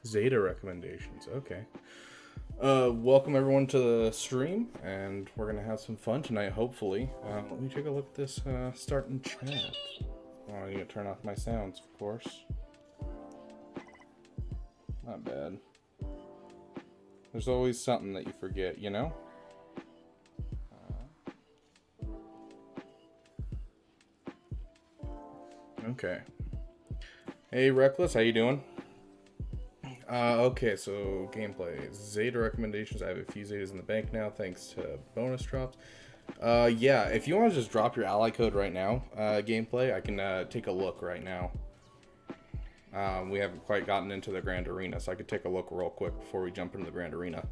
Zeta recommendations. Okay. Welcome everyone to the stream, and we're gonna have some fun tonight, hopefully. Let me take a look at this starting chat. Oh, I need to turn off my sounds, of course. Not bad. There's always something that you forget, you know? Okay. Hey, Reckless, how you doing? Okay, so gameplay. Zeta recommendations. I have a few Zetas in the bank now, thanks to bonus drops. Yeah, if you want to just drop your ally code right now, gameplay, I can take a look right now. We haven't quite gotten into the Grand Arena, so I could take a look real quick before we jump into the Grand Arena.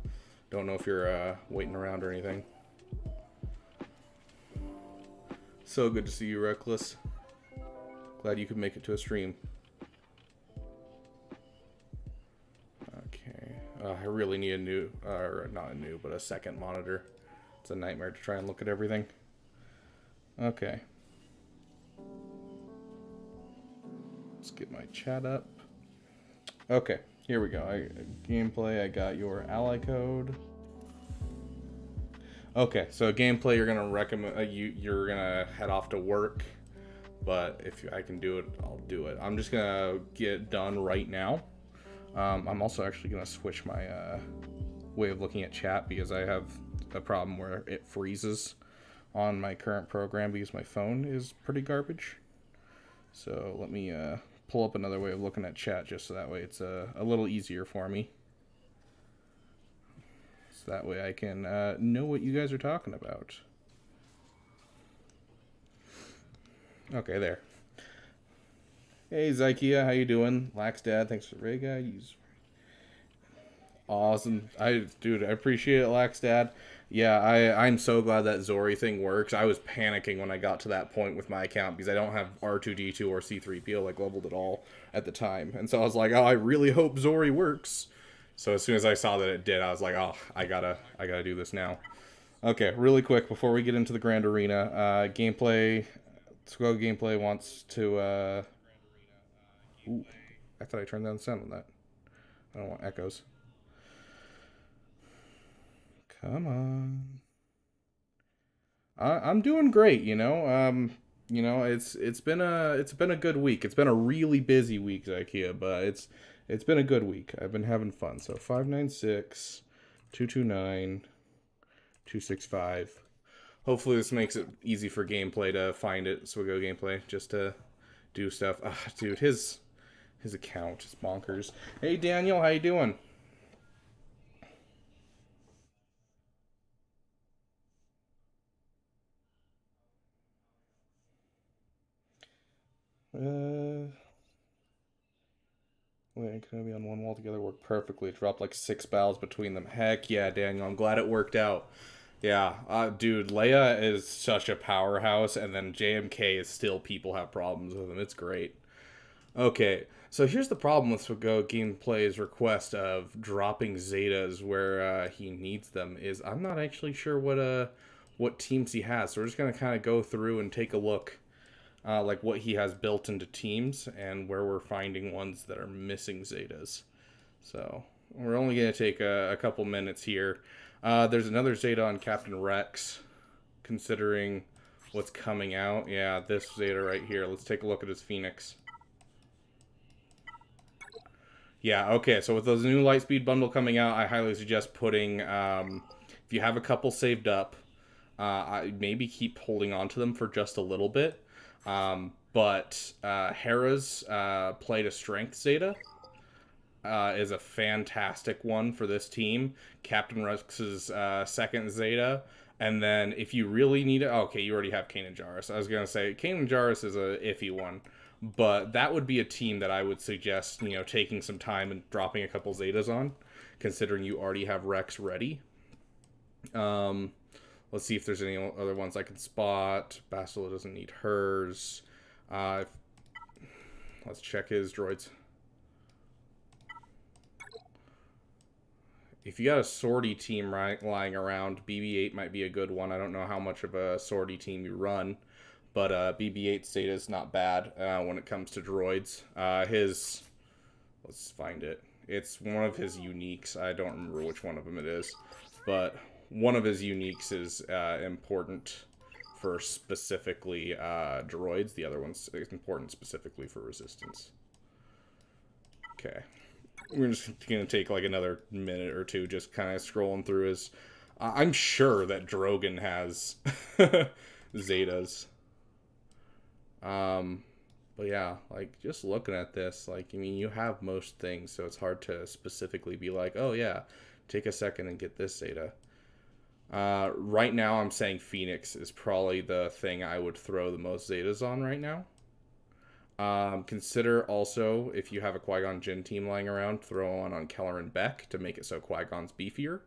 Don't know if you're waiting around or anything. So good to see you, Reckless. Glad you could make it to a stream. I really need a new, or not a new, but a second monitor. It's a nightmare to try and look at everything. Okay. Let's get my chat up. Okay, here we go. Gameplay, I got your ally code. Okay, so gameplay, you're gonna recommend you're gonna head off to work, but if I can do it, I'll do it. I'm just gonna get it done right now. I'm also actually going to switch my way of looking at chat because I have a problem where it freezes on my current program because my phone is pretty garbage. So let me pull up another way of looking at chat just so that way it's a little easier for me. So that way I can know what you guys are talking about. Okay, there. Hey Zykia, how you doing? LAX Dad, thanks for Rega. Awesome. Dude, I appreciate it, LAX Dad. Yeah, I'm so glad that Zori thing works. I was panicking when I got to that point with my account because I don't have R2D2 or C3PO like leveled at all at the time. And so I was like, oh, I really hope Zori works. So as soon as I saw that it did, I was like, oh, I gotta do this now. Okay, really quick before we get into the Grand Arena, gameplay. Squad gameplay wants to Ooh, I thought I turned down the sound on that. I don't want echoes. Come on. I'm doing great, you know. It's been a good week. It's been a really busy week, Zykia, but it's been a good week. I've been having fun. So 596, 229, 265. Hopefully this makes it easy for gameplay to find it. So we go gameplay just to do stuff. Dude, his account is bonkers. Hey Daniel, how you doing? Wait, can I be on one wall together? Work perfectly. Dropped like 6 battles between them. Heck yeah, Daniel. I'm glad it worked out. Yeah, dude, Leia is such a powerhouse, and then JMK is still people have problems with him. It's great. Okay, so here's the problem with Go Gameplay's request of dropping Zetas where he needs them is I'm not actually sure what teams he has. So we're just gonna kind of go through and take a look, like what he has built into teams and where we're finding ones that are missing Zetas. So we're only gonna take a couple minutes here. There's another Zeta on Captain Rex, considering what's coming out. Yeah, this Zeta right here. Let's take a look at his Phoenix. Yeah, okay, so with those new Lightspeed bundle coming out, I highly suggest putting, if you have a couple saved up, I maybe keep holding on to them for just a little bit. But Hera's Play to Strength Zeta is a fantastic one for this team. Captain Rex's second Zeta. And then if you really need it, okay, you already have Kanan Jarrus. I was going to say, Kanan Jarrus is a iffy one. But that would be a team that I would suggest, you know, taking some time and dropping a couple Zetas on, considering you already have Rex ready. Let's see if there's any other ones I can spot. Bastila doesn't need hers. Let's check his droids. If you got a sortie team lying around, BB-8 might be a good one. I don't know how much of a sortie team you run. But BB-8 Zeta is not bad when it comes to droids. Let's find it. It's one of his uniques. I don't remember which one of them it is, but one of his uniques is important for specifically droids. The other one's important specifically for resistance. Okay. We're just going to take like another minute or two just kind of scrolling through his... I'm sure that Drogon has Zetas. But yeah, like, just looking at this, like, I mean, you have most things, so it's hard to specifically be like, oh yeah, take a second and get this Zeta. Right now, I'm saying Phoenix is probably the thing I would throw the most Zetas on right now. Consider also, if you have a Qui-Gon Jinn team lying around, throw on Keller and Beck to make it so Qui-Gon's beefier.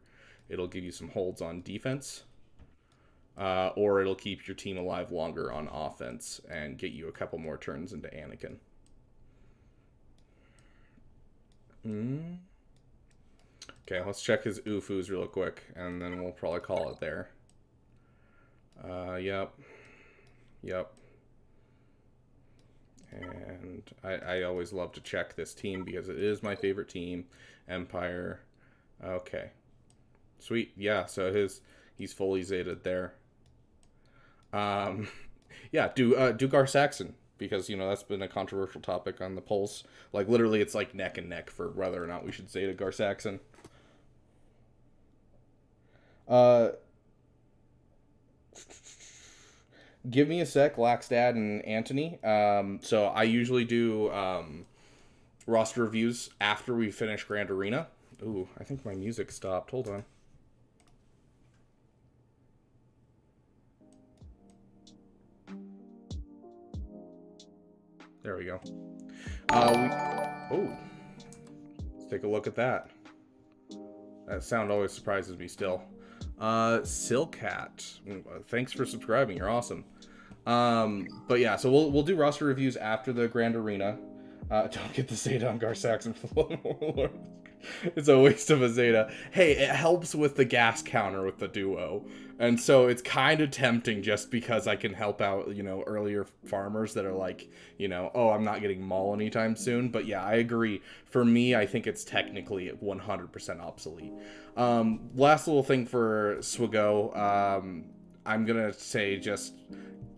It'll give you some holds on defense. Or it'll keep your team alive longer on offense and get you a couple more turns into Anakin. Okay, let's check his UFUs real quick, and then we'll probably call it there. Yep. And I always love to check this team because it is my favorite team. Empire. Okay. Sweet. Yeah, so he's fully Zeta'd there. Yeah, do Gar Saxon, because, you know, that's been a controversial topic on the polls. Like, literally, it's like neck and neck for whether or not we should Zeta Gar Saxon. Give me a sec, LAX Dad and Anthony. So I usually do roster reviews after we finish Grand Arena. Ooh, I think my music stopped. Hold on. There we go. Oh, let's take a look at that. That sound always surprises me still. Silcat, thanks for subscribing. You're awesome. But yeah, so we'll do roster reviews after the Grand Arena. Don't get the Zeta on Gar Saxon for the Lord. It's a waste of a Zeta. Hey, it helps with the gas counter with the duo. And so it's kind of tempting just because I can help out, you know, earlier farmers that are like, you know, oh, I'm not getting Maul anytime soon. But yeah, I agree. For me, I think it's technically 100% obsolete. Last little thing for Swigo. I'm going to say just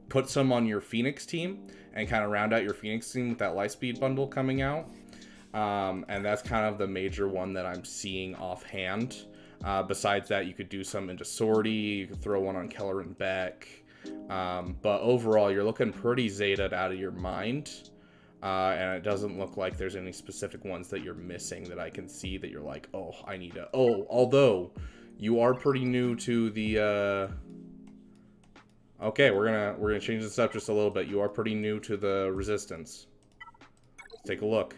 put some on your Phoenix team and kind of round out your Phoenix team with that Lightspeed bundle coming out. And that's kind of the major one that I'm seeing offhand. Besides that, you could do some into Sortie, you could throw one on Keller and Beck. But overall, you're looking pretty Zeta'd out of your mind. And it doesn't look like there's any specific ones that you're missing that I can see that you're like, oh, I need a... Oh, although, you are pretty new to the... Okay, we're gonna change this up just a little bit. You are pretty new to the Resistance. Let's take a look.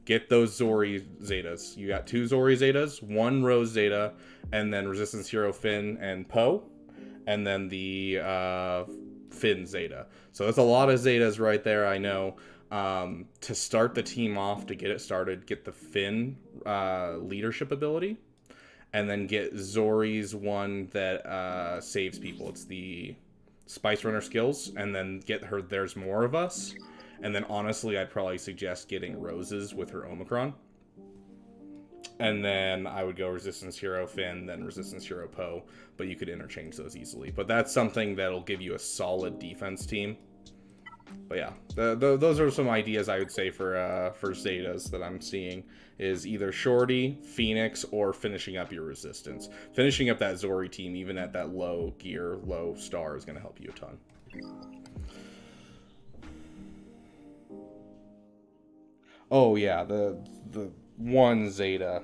Get those Zori Zetas. You got 2 Zori Zetas, 1 Rose Zeta, and then Resistance Hero Finn and Poe, and then the Finn Zeta. So that's a lot of Zetas right there, I know. To start the team off, to get it started, get the Finn leadership ability, and then get Zori's one that saves people. It's the Spice Runner skills, and then get her There's More of Us. And then, honestly, I'd probably suggest getting Rose's with her Omicron. And then I would go Resistance Hero Finn, then Resistance Hero Poe. But you could interchange those easily. But that's something that'll give you a solid defense team. But yeah, those are some ideas I would say for Zetas that I'm seeing. Is either Shorty, Phoenix, or finishing up your Resistance. Finishing up that Zori team, even at that low gear, low star, is going to help you a ton. Oh yeah, the one Zeta,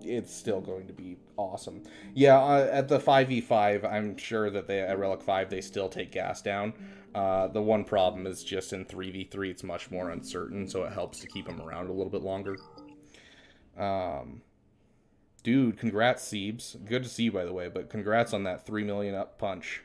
it's still going to be awesome. Yeah, at the 5v5, I'm sure that at Relic 5 they still take gas down. The one problem is just in 3v3 it's much more uncertain, so it helps to keep them around a little bit longer. Dude, congrats, Siebes. Good to see you, by the way, but congrats on that 3 million up punch.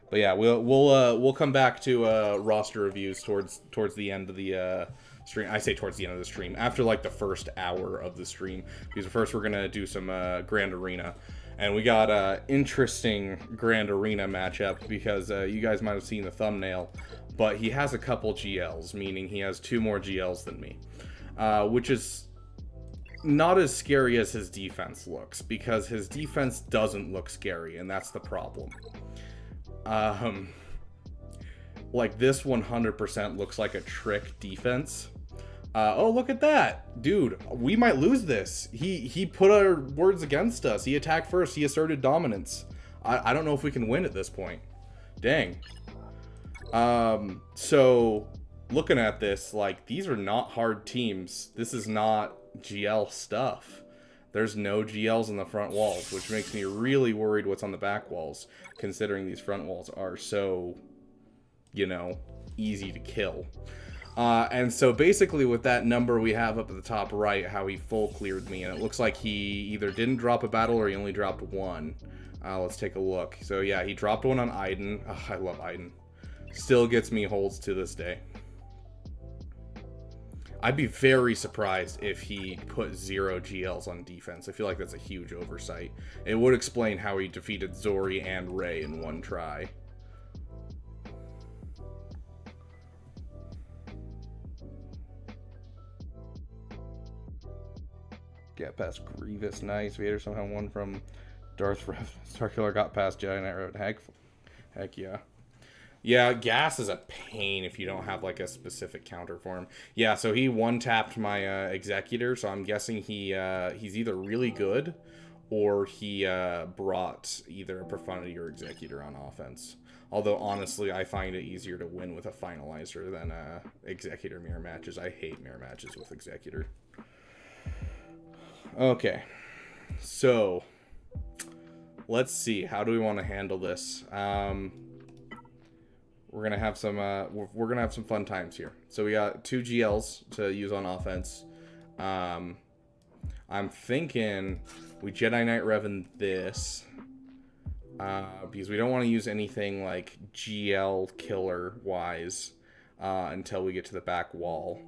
But yeah, we'll come back to roster reviews towards the end of the stream. I say towards the end of the stream, after like the first hour of the stream, because first we're gonna do some Grand Arena, And we got a interesting Grand Arena matchup because you guys might have seen the thumbnail, but he has a couple GLs, meaning he has 2 more GLs than me, which is not as scary as his defense looks, because his defense doesn't look scary, and that's the problem. Like, this 100% looks like a trick defense. Oh, look at that. Dude, we might lose this. He put our words against us. He attacked first. He asserted dominance. I don't know if we can win at this point. Dang. So, looking at this, like, these are not hard teams. This is not GL stuff. There's no GLs in the front walls, which makes me really worried what's on the back walls, considering these front walls are so, you know, easy to kill. And so basically with that number we have up at the top right, how he full cleared me, and it looks like he either didn't drop a battle or he only dropped 1. Let's take a look. So yeah, he dropped 1 on Iden. Oh, I love Iden. Still gets me holds to this day. I'd be very surprised if he put 0 GLs on defense. I feel like that's a huge oversight. It would explain how he defeated Zori and Ray in 1 try. Get past Grievous, nice. Vader somehow won from Darth Rev. Starkiller got past Jedi Knight Rev. Heck yeah. Yeah, gas is a pain if you don't have like a specific counter for him. Yeah, so he 1-tapped my Executor, so I'm guessing he's either really good or he brought either a Profundity or Executor on offense. Although, honestly, I find it easier to win with a Finalizer than Executor mirror matches. I hate mirror matches with Executor. Okay, so let's see. How do we want to handle this? We're gonna have some fun times here. So we got 2 GLs to use on offense. I'm thinking we Jedi Knight Revan this because we don't want to use anything like GL killer wise until we get to the back wall.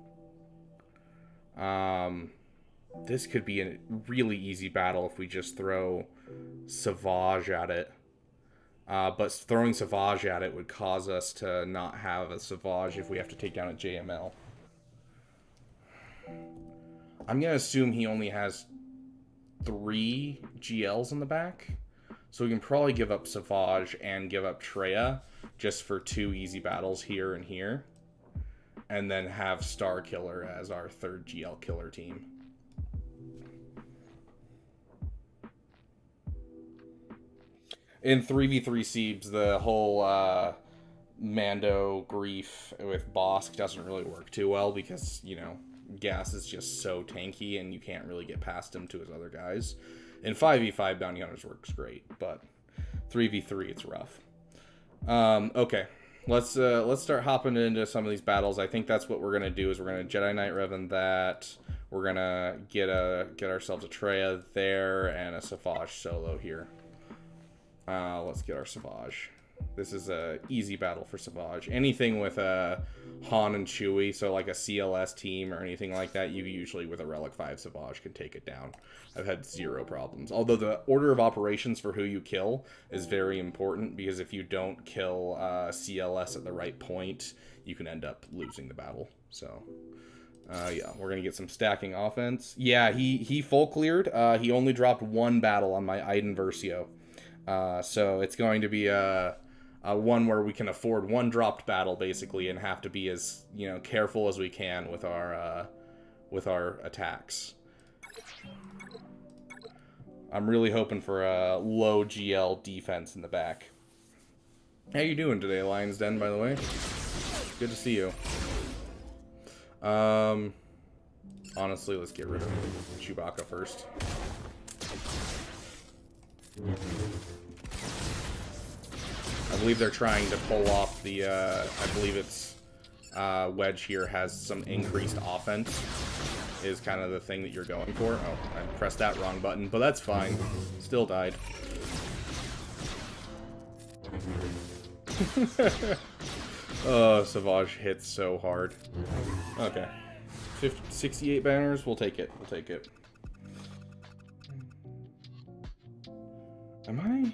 This could be a really easy battle if we just throw Savage at it. But throwing Savage at it would cause us to not have a Savage if we have to take down a JML. I'm going to assume he only has 3 GLs in the back. So we can probably give up Savage and give up Treya just for 2 easy battles here and here. And then have Star Killer as our 3rd GL killer team. In 3v3 Siebes, the whole Mando grief with Bosk doesn't really work too well because, you know, Gas is just so tanky and you can't really get past him to his other guys. In 5v5, Bounty Hunters works great, but 3v3, it's rough. Okay, let's start hopping into some of these battles. I think that's what we're going to do is we're going to Jedi Knight Revan that. We're going to get ourselves a Treya there and a Savage solo here. Let's get our Savage. This is a easy battle for Savage. Anything with Han and Chewie, so like a CLS team or anything like that, you usually with a Relic 5 Savage can take it down. I've had 0 problems. Although the order of operations for who you kill is very important, because if you don't kill CLS at the right point, you can end up losing the battle. So, yeah, we're going to get some stacking offense. Yeah, he full cleared. He only dropped 1 battle on my Iden Versio. So it's going to be a one where we can afford 1 dropped battle basically, and have to be as, you know, careful as we can with our attacks. I'm really hoping for a low GL defense in the back. How you doing today, Lion's Den? By the way, good to see you. Honestly, let's get rid of Chewbacca first. I believe they're trying to pull off the, I believe it's Wedge here has some increased offense, is kind of the thing that you're going for. Oh, I pressed that wrong button, but that's fine. Still died. Oh, Savage hits so hard. Okay. 68 banners, we'll take it. We'll take it. Am I?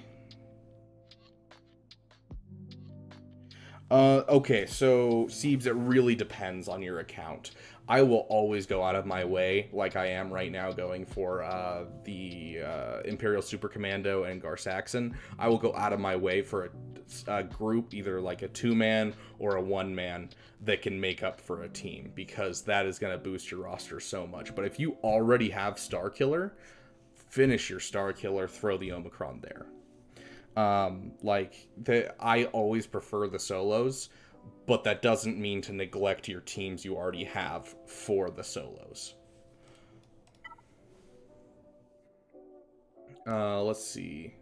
Okay, so Siebes, it really depends on your account. I will always go out of my way, like I am right now, going for the Imperial Super Commando and Gar Saxon. I will go out of my way for a group, either like a 2-man or a 1-man, that can make up for a team, because that is going to boost your roster so much. But if you already have Starkiller, finish your Starkiller, throw the Omicron there. I always prefer the solos, but that doesn't mean to neglect your teams you already have for the solos. Let's see.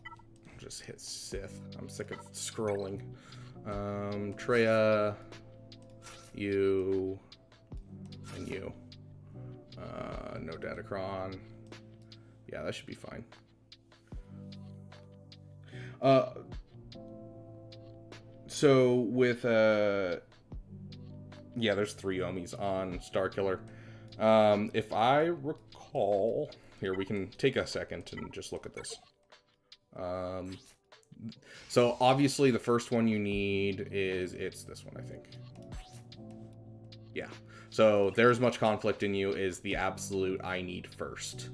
I'll just hit Sith. I'm sick of scrolling. Treya, you, and you. No Datacron. Yeah, that should be fine. So with, yeah, there's 3 Omis on Starkiller. If I recall, here, we can take a second and just look at this. So obviously the first one you need it's this one, I think. Yeah. So there's much conflict in you is the absolute I need first.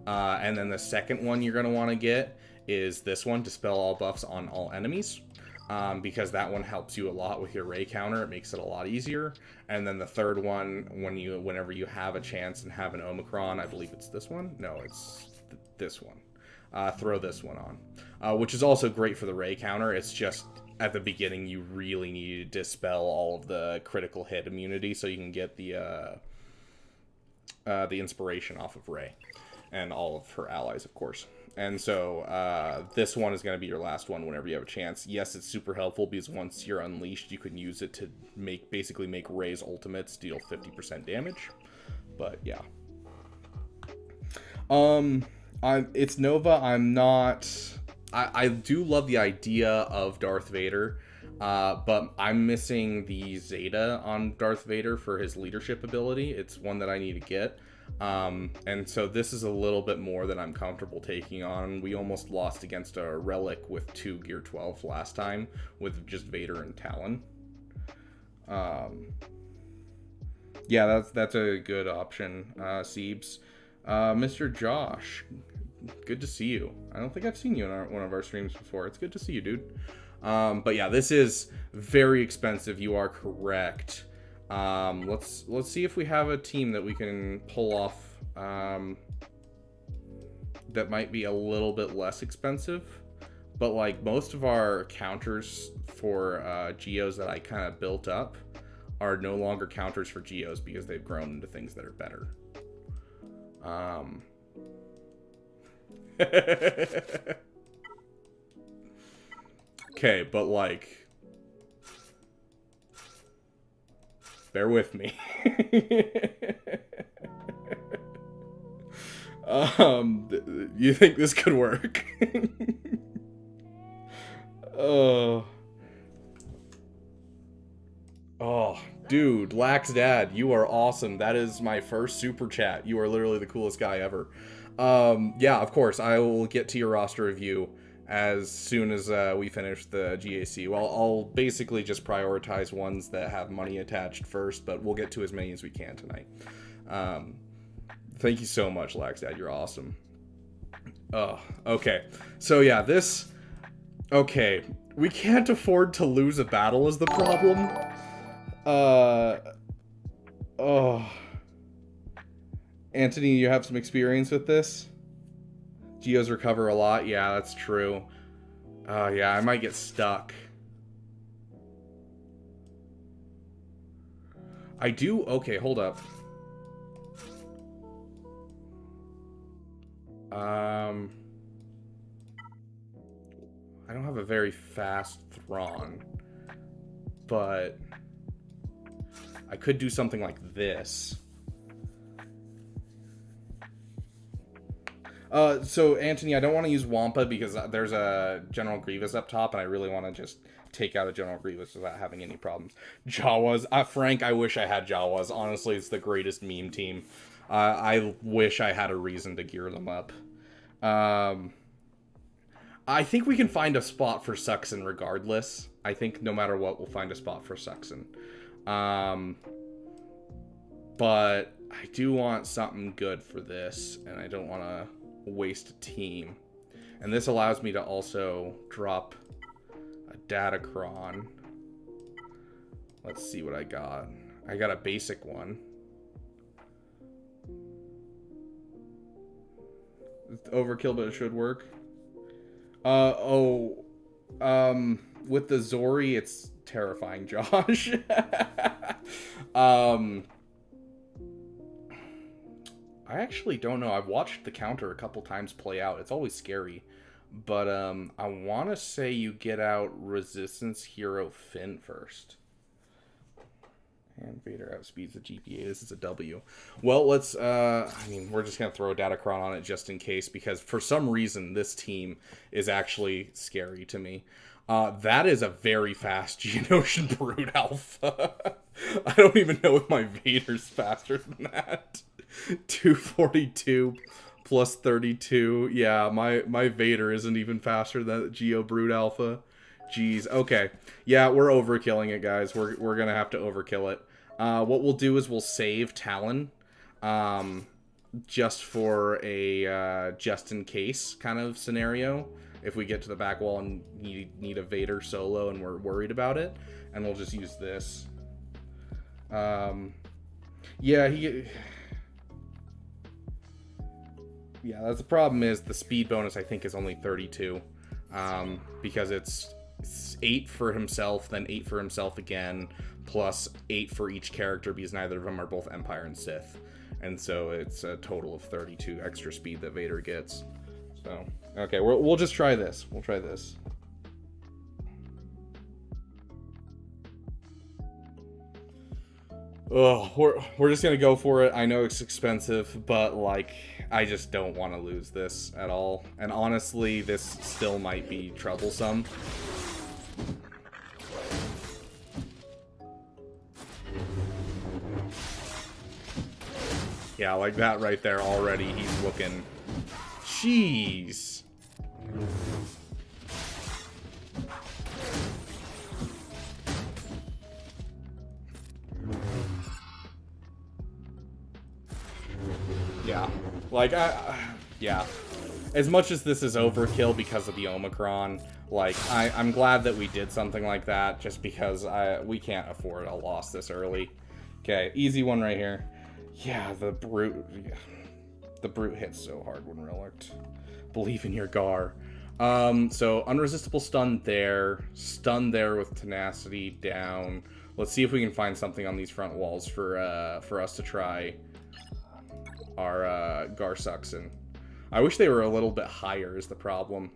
And then the second one you're going to want to get is this one, Dispel all buffs on all enemies, because that one helps you a lot with your Ray counter. It makes it a lot easier. And then the third one, whenever you have a chance and have an Omicron, I believe it's this one. No, it's this one. Throw this one on, which is also great for the Ray counter. It's just at the beginning you really need to dispel all of the critical hit immunity so you can get the inspiration off of Ray and all of her allies, of course. And so this one is going to be your last one whenever you have a chance. Yes, it's super helpful because once you're unleashed, you can use it to basically make Ray's ultimates deal 50% damage. But yeah. It's Nova. I'm not... I do love the idea of Darth Vader, but I'm missing the Zeta on Darth Vader for his leadership ability. It's one that I need to get. And so this is a little bit more than I'm comfortable taking on. We almost lost against a Relic with 2 Gear 12 last time with just Vader and Talon. Yeah, that's a good option, Siebes. Mr. Josh, good to see you. I don't think I've seen you in one of our streams before. It's good to see you, dude. But yeah, this is very expensive. You are correct. Let's see if we have a team that we can pull off that might be a little bit less expensive. But like most of our counters for Geos that I kind of built up are no longer counters for Geos because they've grown into things that are better. Okay, but like, bear with me. You think this could work? Oh, dude, LAX Dad, you are awesome. That is my first super chat. You are literally the coolest guy ever. Yeah, of course, I will get to your roster review as soon as we finish the GAC. Well, I'll basically just prioritize ones that have money attached first, but we'll get to as many as we can tonight. Thank you so much, LAX Dad. You're awesome. Okay. So yeah, okay. We can't afford to lose a battle is the problem. Anthony, you have some experience with this? Geos recover a lot. Yeah, that's true. Yeah, I might get stuck. I do... Okay, hold up. I don't have a very fast Thrawn, but I could do something like this. So Anthony, I don't want to use Wampa because there's a General Grievous up top, and I really want to just take out a General Grievous without having any problems. Jawas, Frank, I wish I had Jawas. Honestly, it's the greatest meme team. I wish I had a reason to gear them up. I think we can find a spot for Suxon regardless. I think no matter what, we'll find a spot for Suxon. But I do want something good for this, and I don't want to waste a team. And this allows me to also drop a Datacron. Let's see what I got. I got a basic one. It's overkill, but it should work. With the Zori, it's terrifying, Josh. I actually don't know. I've watched the counter a couple times play out. It's always scary. But I want to say you get out Resistance Hero Finn first. And Vader outspeeds the GPA. This is a W. Well, let's, I mean, we're just going to throw a Datacron on it just in case, because for some reason, this team is actually scary to me. That is a very fast Geonosian Brood Alpha. I don't even know if my Vader's faster than that. 242 plus 32. Yeah, my Vader isn't even faster than that Geo Brood Alpha. Jeez. Okay. Yeah, we're overkilling it, guys. We're going to have to overkill it. What we'll do is we'll save Talon, just for a, just in case kind of scenario. If we get to the back wall and need a Vader solo and we're worried about it. And we'll just use this. Yeah, yeah, that's the problem is the speed bonus, I think, is only 32. Because it's 8 for himself, then 8 for himself again, plus 8 for each character, because neither of them are both Empire and Sith. And so it's a total of 32 extra speed that Vader gets. So, okay, we'll just try this. We'll try this. Oh, we're just gonna go for it. I know it's expensive, but like, I just don't want to lose this at all. And honestly, this still might be troublesome. Yeah, like that right there already, he's looking... Jeez. Yeah. Like, yeah. As much as this is overkill because of the Omicron, like, I'm glad that we did something like that, just because we can't afford a loss this early. Okay, easy one right here. Yeah, the Brute... Yeah. The Brute hits so hard when relict. Believe in your Gar. So, unresistible stun there with tenacity down. Let's see if we can find something on these front walls for us to try our Gar Suxon. I wish they were a little bit higher is the problem.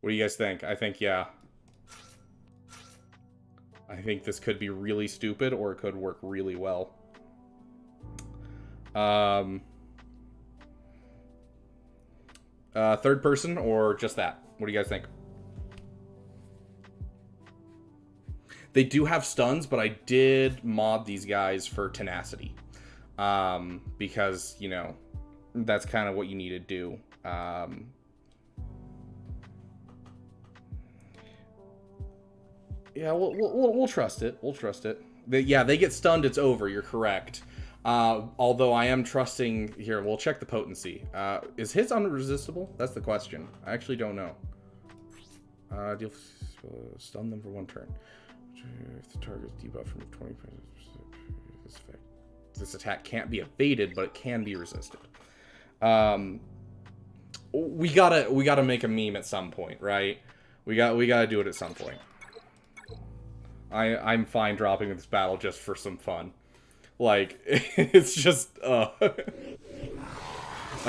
What do you guys think? I think, yeah. I think this could be really stupid, or it could work really well. Third person, or just that? What do you guys think? They do have stuns, but I did mod these guys for tenacity. Because, you know, that's kind of what you need to do. Yeah, we'll trust it. We'll trust it. Yeah, they get stunned, it's over. You're correct. Although I am trusting... Here, we'll check the potency. Is his unresistible? That's the question. I actually don't know. Deal stun them for 1 turn. If the target is debuffed from 20%, this attack can't be evaded, but it can be resisted. We gotta make a meme at some point, right? We gotta do it at some point. I'm fine dropping this battle just for some fun. Like, it's just, I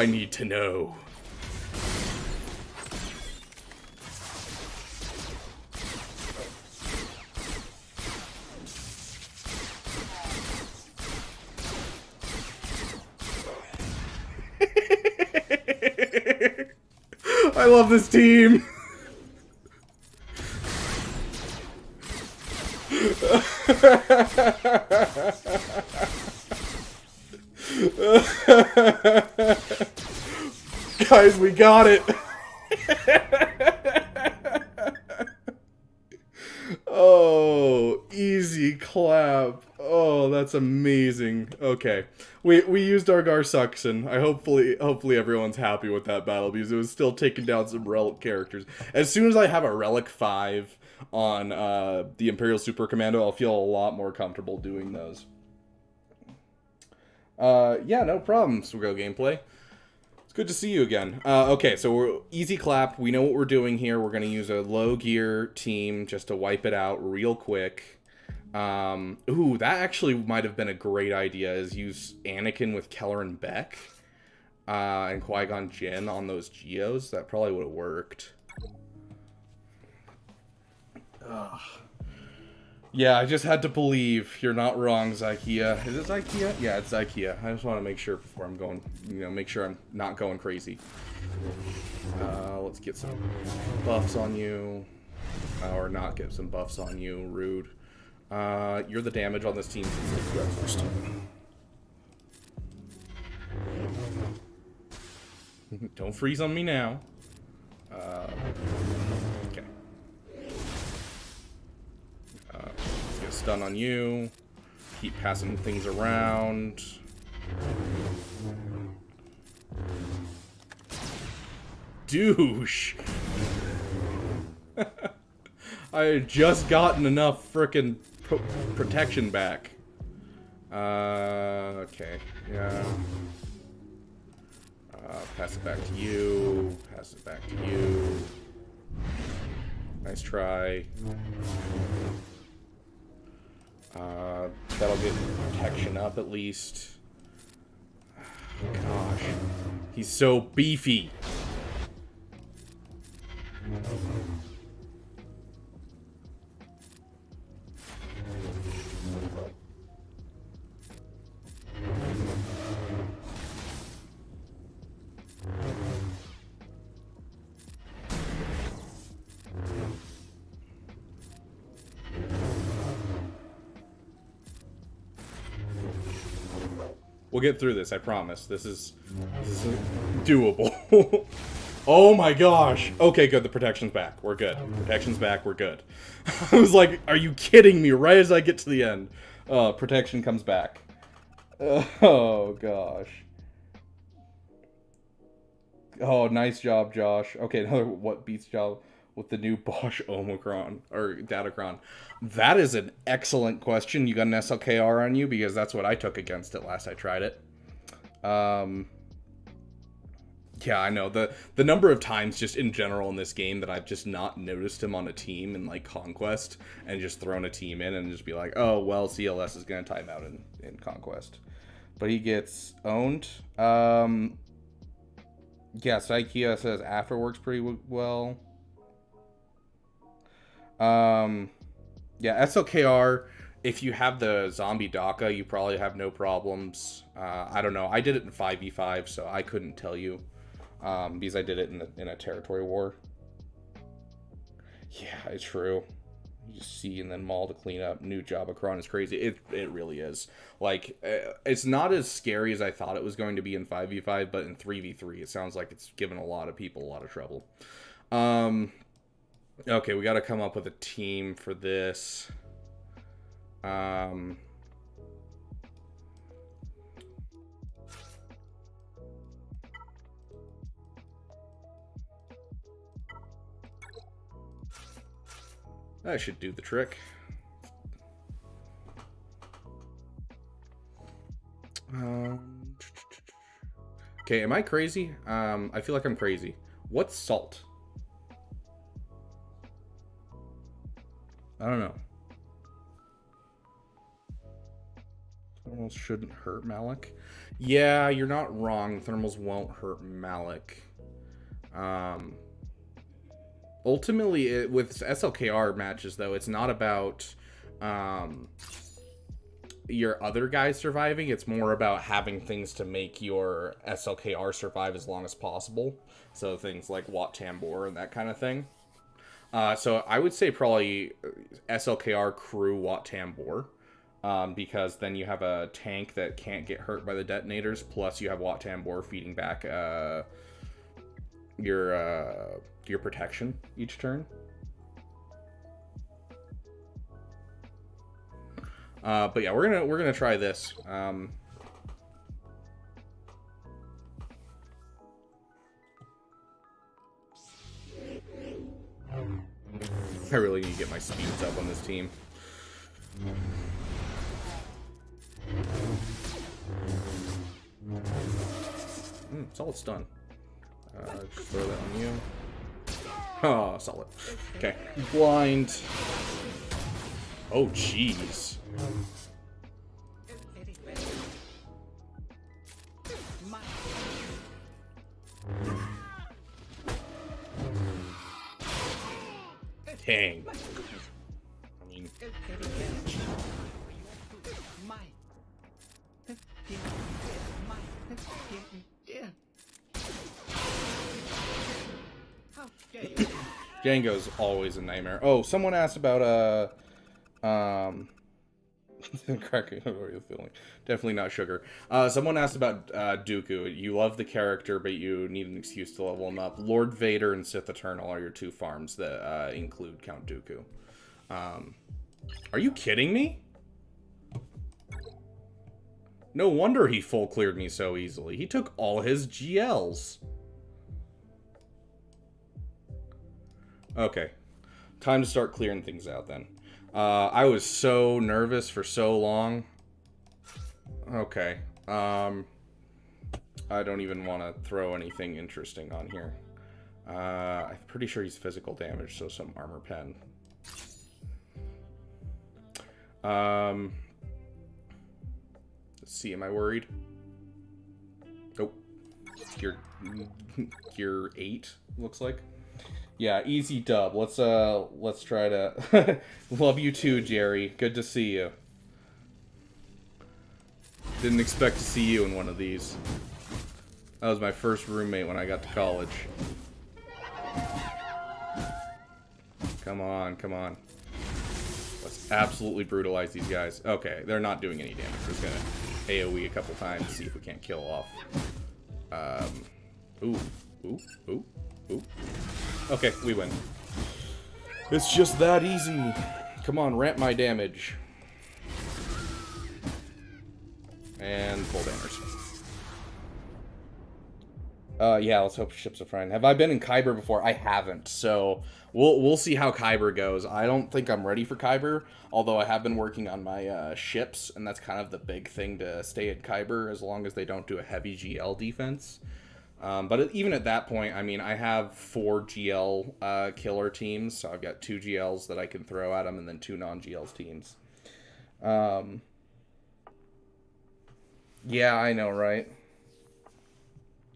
need to know. I love this team. Guys, we got it. Oh, easy clap. Oh, that's amazing. Okay. We used our Garsuxon. Hopefully everyone's happy with that battle because it was still taking down some relic characters. As soon as I have a relic 5 on the Imperial Super Commando, I'll feel a lot more comfortable doing those. Yeah, no problem, Swiggo Gameplay. It's good to see you again. Okay, so we're easy clap. We know what we're doing here. We're going to use a low gear team just to wipe it out real quick. Ooh, that actually might have been a great idea, is use Anakin with Kelleran Beck and Qui-Gon Jinn on those Geos. That probably would have worked. Ugh. Yeah, I just had to believe. You're not wrong, Zykia. Is it Zykia? Yeah, it's Zykia. I just want to make sure before I'm going, make sure I'm not going crazy. Let's get some buffs on you. Or not get some buffs on you. Rude. You're the damage on this team. First. Don't freeze on me now. Okay. Let's get a stun on you. Keep passing things around. Douche. I had just gotten enough frickin' protection back. Okay. Yeah. Pass it back to you. Pass it back to you. Nice try. That'll get protection up at least. Gosh. He's so beefy. We'll get through this, I promise. This is doable. Oh my gosh. Okay, good. The protection's back. We're good. Protection's back. We're good. I was like, are you kidding me? Right as I get to the end. Protection comes back. Oh gosh. Oh, nice job, Josh. Okay, another what beats job with the new Bosch Omicron, or Datacron. That is an excellent question. You got an SLKR on you? Because that's what I took against it last I tried it. Yeah, I know. The number of times just in general in this game that I've just not noticed him on a team in, like, Conquest, and just thrown a team in and just be like, oh, well, CLS is going to time out in Conquest. But he gets owned. Yeah, Psykia says after works pretty well. Yeah, SLKR, if you have the zombie DACA, you probably have no problems. I don't know. I did it in 5v5, so I couldn't tell you. Because I did it in a territory war. Yeah, it's true. You just see and then Maul to clean up. New Jabacron is crazy. It really is. Like, it's not as scary as I thought it was going to be in 5v5, but in 3v3, it sounds like it's given a lot of people a lot of trouble. Okay, we got to come up with a team for this. That should do the trick. Okay, am I crazy? I feel like I'm crazy. What's salt? I don't know. Thermals shouldn't hurt Malik. Yeah, you're not wrong. Thermals won't hurt Malik. Ultimately, with SLKR matches, though, it's not about your other guys surviving. It's more about having things to make your SLKR survive as long as possible. So things like Wat Tambor and that kind of thing. So I would say probably SLKR crew Wat Tambor. because then you have a tank that can't get hurt by the detonators, plus you have Wat Tambor feeding back your protection each turn. But yeah, we're gonna try this. I really need to get my speeds up on this team. Solid stun. Just throw that on you. Oh, solid. Okay. Blind. Oh, jeez. Dang. I mean... Django's always a nightmare. Oh, someone asked about, cracking, how are you feeling? Definitely not sugar. Someone asked about, Dooku. You love the character, but you need an excuse to level him up. Lord Vader and Sith Eternal are your two farms that, include Count Dooku. Are you kidding me? No wonder he full cleared me so easily. He took all his GLs. Okay. Time to start clearing things out then. I was so nervous for so long. Okay. I don't even want to throw anything interesting on here. I'm pretty sure he's physical damage, so some armor pen. Let's see, am I worried? Nope. Gear 8, looks like. Yeah, easy dub. Let's try to... Love you too, Jerry. Good to see you. Didn't expect to see you in one of these. That was my first roommate when I got to college. Come on, come on. Let's absolutely brutalize these guys. Okay, they're not doing any damage. We're just gonna AoE a couple times, see if we can't kill off. Ooh. Okay, we win. It's just that easy. Come on, ramp my damage. And full damage. Yeah, let's hope ships are fine. Have I been in Kyber before? I haven't, so we'll see how Kyber goes. I don't think I'm ready for Kyber, although I have been working on my ships, and that's kind of the big thing to stay at Kyber, as long as they don't do a heavy GL defense. But even at that point, I mean, I have 4 GL killer teams, so I've got 2 GLs that I can throw at them, and then 2 non-GLs teams. Yeah, I know, right?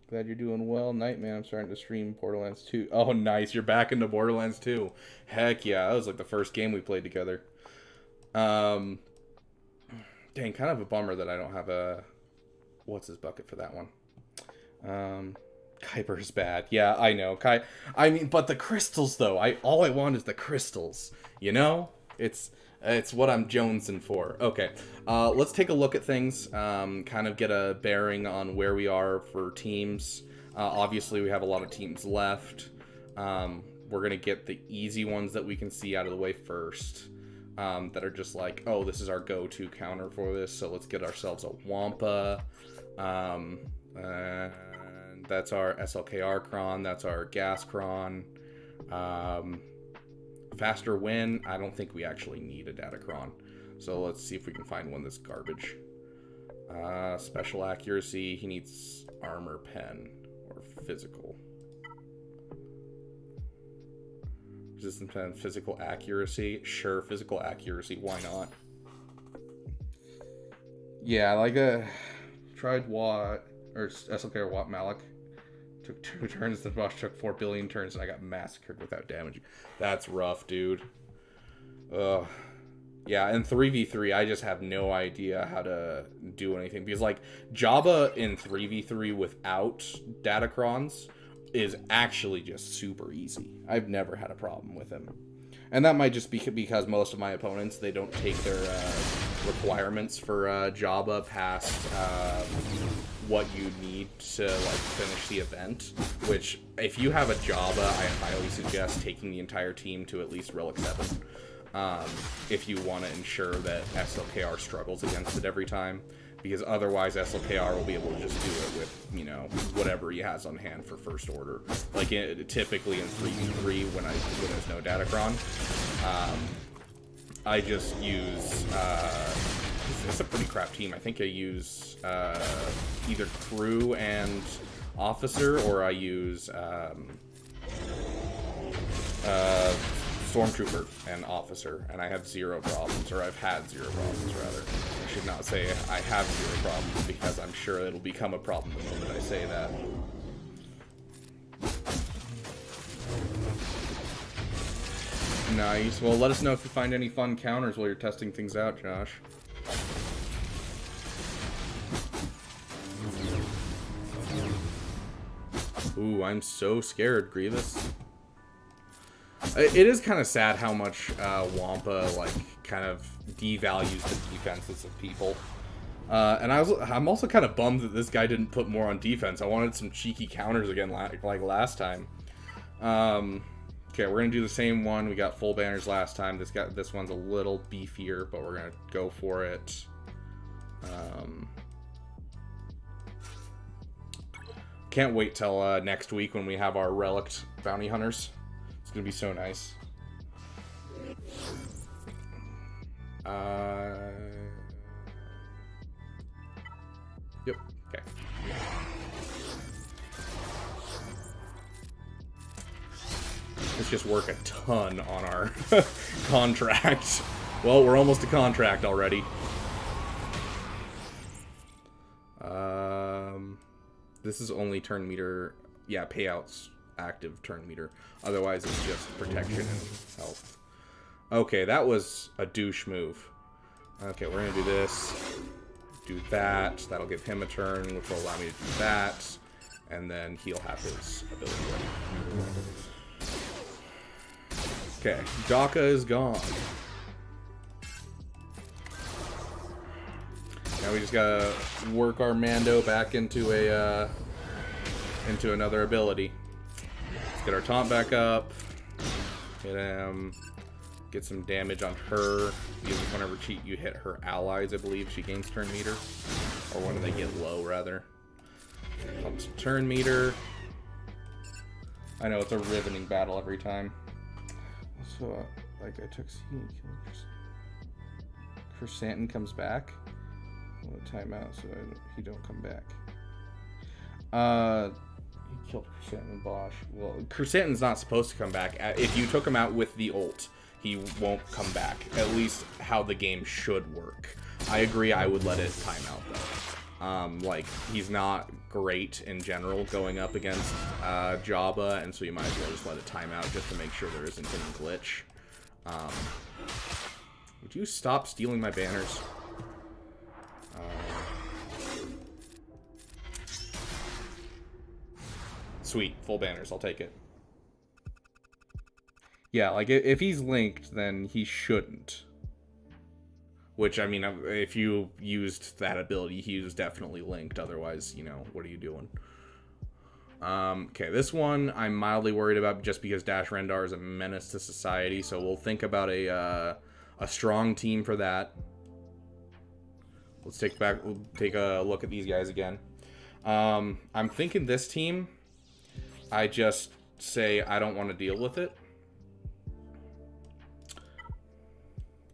Glad you're doing well. Nightman, I'm starting to stream Borderlands 2. Oh, nice. You're back into Borderlands 2. Heck yeah. That was like the first game we played together. Dang, kind of a bummer that I don't have a... What's his bucket for that one? Kyber's bad. Yeah, I know. I mean, but the crystals, though. All I want is the crystals. You know? It's what I'm jonesing for. Okay, let's take a look at things, kind of get a bearing on where we are for teams. Obviously, we have a lot of teams left. We're going to get the easy ones that we can see out of the way first, that are just like, oh, this is our go-to counter for this, so let's get ourselves a Wampa. And that's our SLKR Cron, that's our Gas Cron. Faster win, I don't think we actually need a Datacron. So let's see if we can find one that's garbage. Special accuracy, he needs armor pen or physical. Resistance pen, physical accuracy. Sure, physical accuracy, why not? Yeah, like tried Watt, or SLK or Watt Malik. Took 2 turns, the boss took 4 billion turns, and I got massacred without damage. That's rough, dude. Ugh. Yeah, in 3v3, I just have no idea how to do anything. Because, like, Jabba in 3v3 without Datacrons is actually just super easy. I've never had a problem with him. And that might just be because most of my opponents, they don't take their requirements for Jabba past what you need to like finish the event. Which, if you have a Jabba, I highly suggest taking the entire team to at least Relic 7. If you want to ensure that SLKR struggles against it every time. Because otherwise SLKR will be able to just do it with, you know, whatever he has on hand for first order. Like, typically in 3v3 when there's no Datacron, I just use, it's a pretty crap team. I think I use either crew and officer, or I use Stormtrooper and officer, and I have zero problems, or I've had zero problems, rather. I should not say I have zero problems, because I'm sure it'll become a problem the moment I say that. Nice. Well, let us know if you find any fun counters while you're testing things out, Josh. Ooh, I'm so scared, Grievous. It is kind of sad how much Wampa like kind of devalues the defenses of people. And I'm also kind of bummed that this guy didn't put more on defense. I wanted some cheeky counters again, like last time. Okay, we're gonna do the same one. We got full banners last time. This one's a little beefier, but we're gonna go for it. Can't wait till next week when we have our relic bounty hunters. It's gonna be so nice. Yep. Okay. Let's just work a ton on our contract. Well, we're almost to contract already. This is only turn meter. Yeah, payouts active turn meter. Otherwise, it's just protection and health. Okay, that was a douche move. Okay, we're gonna do this. Do that. That'll give him a turn, which will allow me to do that. And then he'll have his ability ready. Okay, Daka is gone. Now we just gotta work our Mando back into a into another ability. Let's get our taunt back up. Hit him. Get some damage on her. Because whenever you hit her allies, I believe she gains turn meter, or when they get low, rather. Pump some turn meter. I know it's a riveting battle every time. So, like I took C and killed Chrysanthemum comes back. I'm gonna time out so he don't come back. He killed Chrysanthemum Bosch. Well, Chrysanthemum's not supposed to come back. If you took him out with the ult, he won't come back. At least how the game should work. I agree, I would let it time out though. Like, he's not great in general going up against Jabba, and so you might as well just let it time out just to make sure there isn't any glitch. Would you stop stealing my banners? Sweet, full banners, I'll take it. Yeah, like, if he's linked, then he shouldn't. Which, I mean, if you used that ability, he was definitely linked. Otherwise, you know, what are you doing? Okay, this one I'm mildly worried about just because Dash Rendar is a menace to society. So we'll think about a strong team for that. We'll take a look at these guys again. I'm thinking this team, I just say I don't want to deal with it.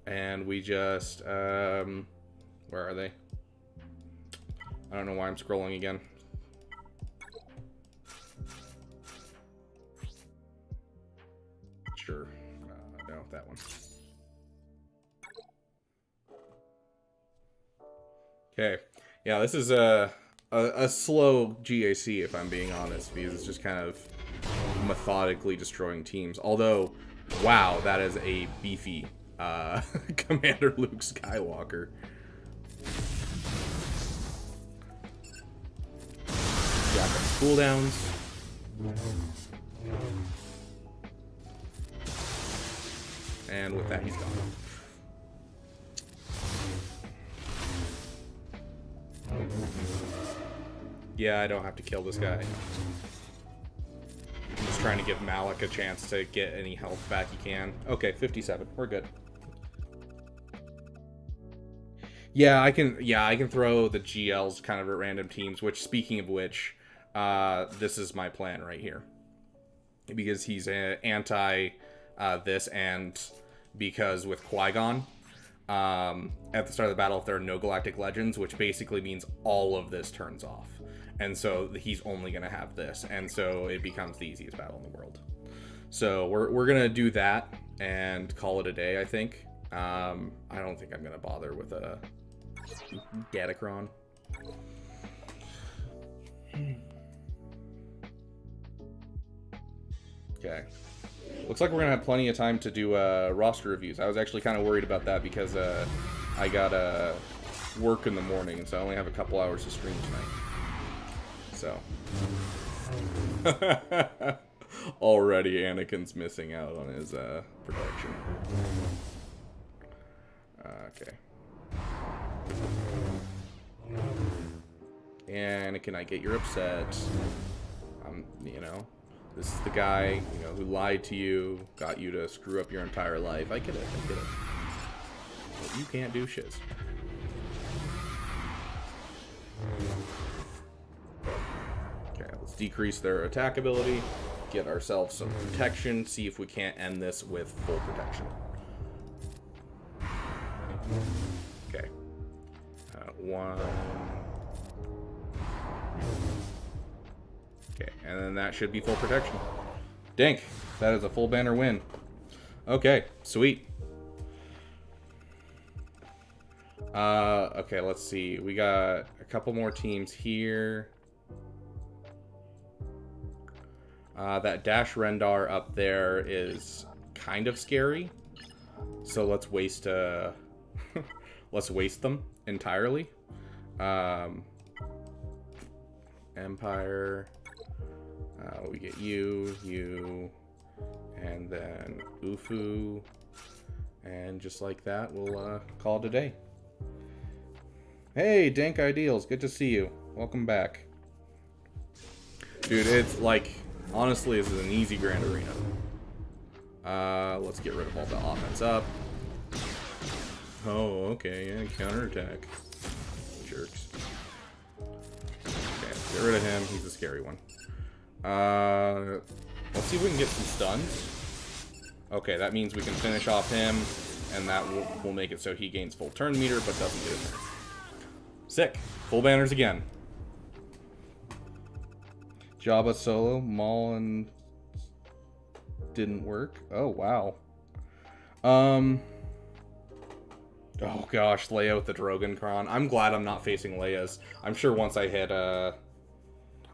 And we just, where are they? I don't know why I'm scrolling again. Sure. No, that one. Okay. Yeah, this is a slow GAC, if I'm being honest, because it's just kind of methodically destroying teams. Although, wow, that is a beefy Commander Luke Skywalker. Got the cooldowns. And with that, he's gone. Yeah, I don't have to kill this guy. I'm just trying to give Malik a chance to get any health back he can. Okay, 57. We're good. Yeah, I can throw the GLs kind of at random teams, which, speaking of which, this is my plan right here. Because he's anti this, and because with Qui-Gon, at the start of the battle, if there are no Galactic Legends, which basically means all of this turns off. And so he's only going to have this, and so it becomes the easiest battle in the world. So we're going to do that and call it a day, I think. I don't think I'm going to bother with a Datacron. Okay. Looks like we're going to have plenty of time to do roster reviews. I was actually kind of worried about that because I got work in the morning, and so I only have a couple hours to stream tonight. So. Already Anakin's missing out on his protection. Okay. Anakin, I get you're upset. You know, this is the guy, you know, who lied to you, got you to screw up your entire life. I get it, I get it. But you can't do shit. Okay, let's decrease their attack ability, get ourselves some protection, see if we can't end this with full protection. Okay. One. Okay, and then that should be full protection. Dink, that is a full banner win. Okay, sweet. Okay, let's see. We got a couple more teams here. That Dash Rendar up there is kind of scary. So let's waste let's waste them entirely. Empire. We get you, and then Ufu, and just like that, we'll call it a day. Hey, Dank Ideals, good to see you. Welcome back. Dude, it's like, honestly, this is an easy Grand Arena. Let's get rid of all the offense up. Oh, okay, yeah, counterattack. Jerks. Okay, get rid of him, he's a scary one. Let's see if we can get some stuns. Okay, that means we can finish off him, and that will make it so he gains full turn meter, but doesn't get a turn. Sick. Full banners again. Jabba solo, Maul, and didn't work. Oh, wow. Oh gosh, Leia with the Drogon Kron. I'm glad I'm not facing Leia's. I'm sure once I hit,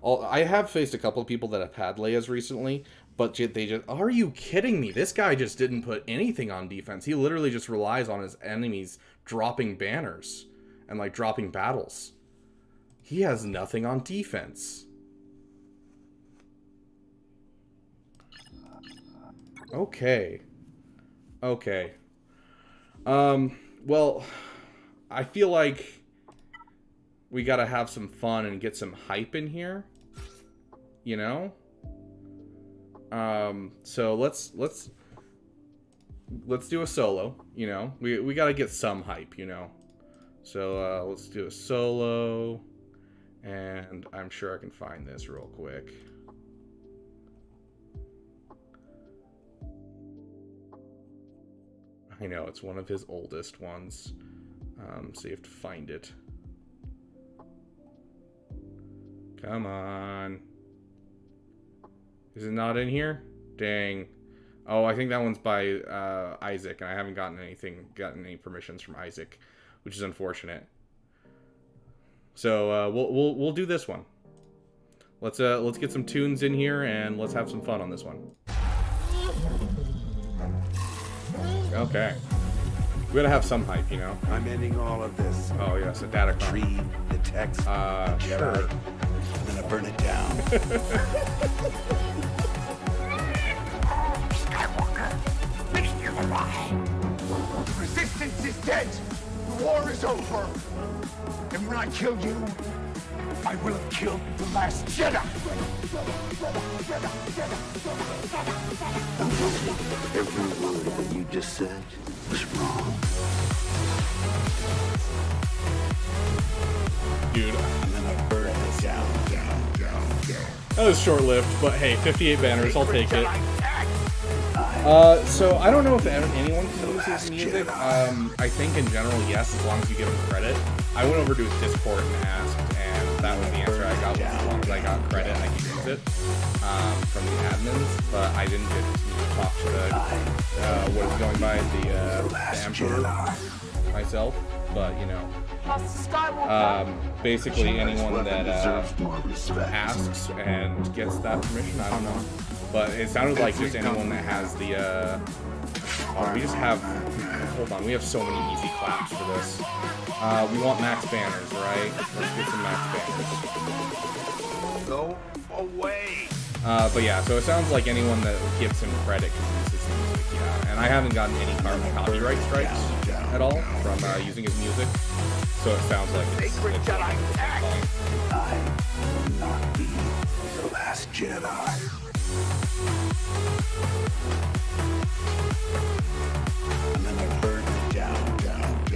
I have faced a couple of people that have had Leia's recently, but they just... Are you kidding me? This guy just didn't put anything on defense. He literally just relies on his enemies dropping banners and, like, dropping battles. He has nothing on defense. Okay. Okay. Well, I feel like we gotta have some fun and get some hype in here. You know? So let's do a solo, you know? We gotta get some hype, you know? So, let's do a solo, and I'm sure I can find this real quick. I know, it's one of his oldest ones, so you have to find it. Come on. Is it not in here? Dang. Oh, I think that one's by Isaac, and I haven't gotten any permissions from Isaac, which is unfortunate. So we'll do this one. Let's get some tunes in here and let's have some fun on this one. Okay. We gotta have some hype, you know. I'm ending all of this. Oh yes, a data cron. Read the text. Sure. I'm gonna burn it down. Skywalker, make you alive. The resistance is dead. The war is over. And when I kill you, I will have killed the last Jedi. Every word that you just said was wrong. Dude, I'm gonna burn it down. that was short-lived, but hey, 58 banners, I'll take it. So I don't know if anyone can use his music. I think in general, yes, as long as you give him credit. I went over to his Discord and asked, and that was the answer I got. Was as long as I got credit, I could use it from the admins. But I didn't get to talk to the what is going by the Emperor myself. But you know, basically anyone that asks and gets that permission, I don't know. But it sounded like just anyone that has the, oh, we just have, hold on, we have so many easy claps for this. We want max banners, right? Let's get some max banners. Go away. But yeah, so it sounds like anyone that gives him credit can use his music, yeah. And I haven't gotten any copyright strikes at all from using his music. So it sounds like it's fine. I will not be the last Jedi. I'm gonna burn it down. I will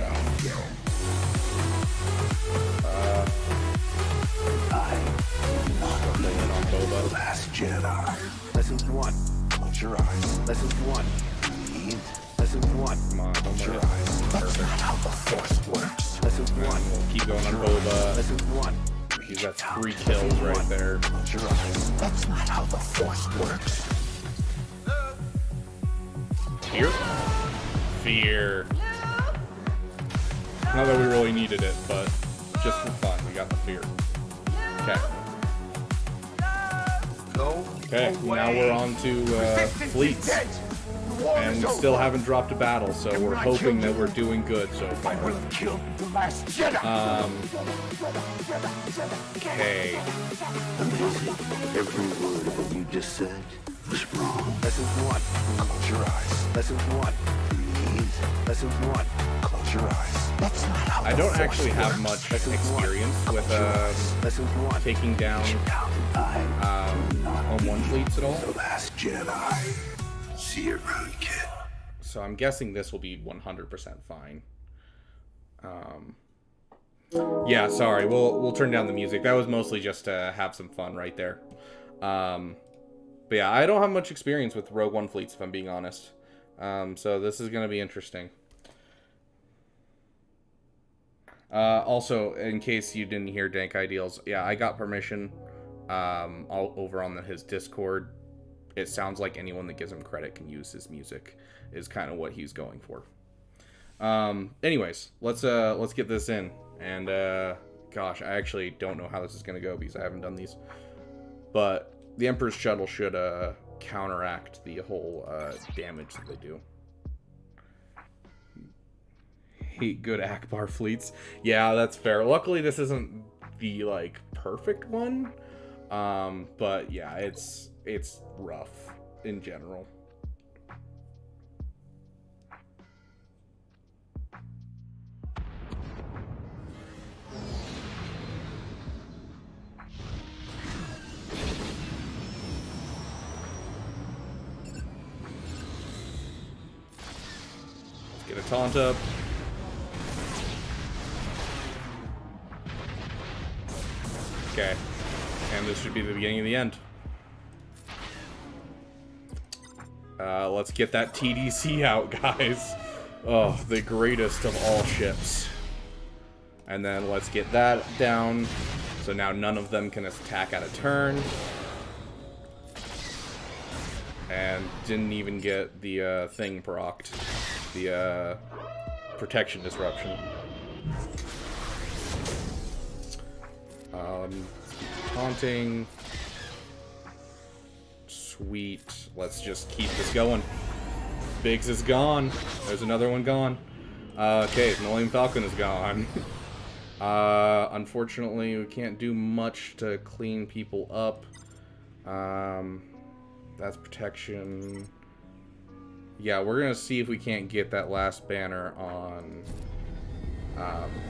not be the last Jedi. Lesson 1. Close your eyes. Lesson 1. Breathe. Lesson 1. Come on, don't Close your let it. eyes. That's not how the Force works. Lesson 1. We'll keep going on Boba. Lesson 1. He's got 3 kills right there. Close your eyes. That's not how the Force works. Fear? Fear. Not that we really needed it, but just for fun, we got the fear. Okay. Okay, now we're on to fleets. And we still haven't dropped a battle, so we're hoping that we're doing good so far. I will have killed the last Jedi. Okay. Every word that you just said was wrong. Lesson 1. Close your eyes. Lesson 1. Breathe. Lesson 1. Close your eyes. That's not how I don't actually have much experience with Lesson 1. taking down home 1 fleets at all. The last Jedi. See you around, kid. So I'm guessing this will be 100% fine. Yeah, sorry. We'll turn down the music. That was mostly just to have some fun right there. But yeah, I don't have much experience with Rogue One fleets, if I'm being honest. So this is going to be interesting. Also, in case you didn't hear Dank Ideals, yeah, I got permission all over on his Discord. It sounds like anyone that gives him credit can use his music is kind of what he's going for. Anyways, let's get this in. And gosh, I actually don't know how this is going to go because I haven't done these. But the Emperor's Shuttle should counteract the whole damage that they do. Hate good Akbar fleets. Yeah, that's fair. Luckily, this isn't the like perfect one. But yeah, it's rough in general. Let's get a taunt up. Okay. And this should be the beginning of the end. Let's get that TDC out, guys. Oh, the greatest of all ships. And then let's get that down. So now none of them can attack at a turn. And didn't even get the thing procced. The protection disruption. Taunting. Sweet. Let's just keep this going. Biggs is gone. There's another one gone. Okay, Millennium Falcon is gone. Unfortunately, we can't do much to clean people up. That's protection. Yeah, we're gonna see if we can't get that last banner on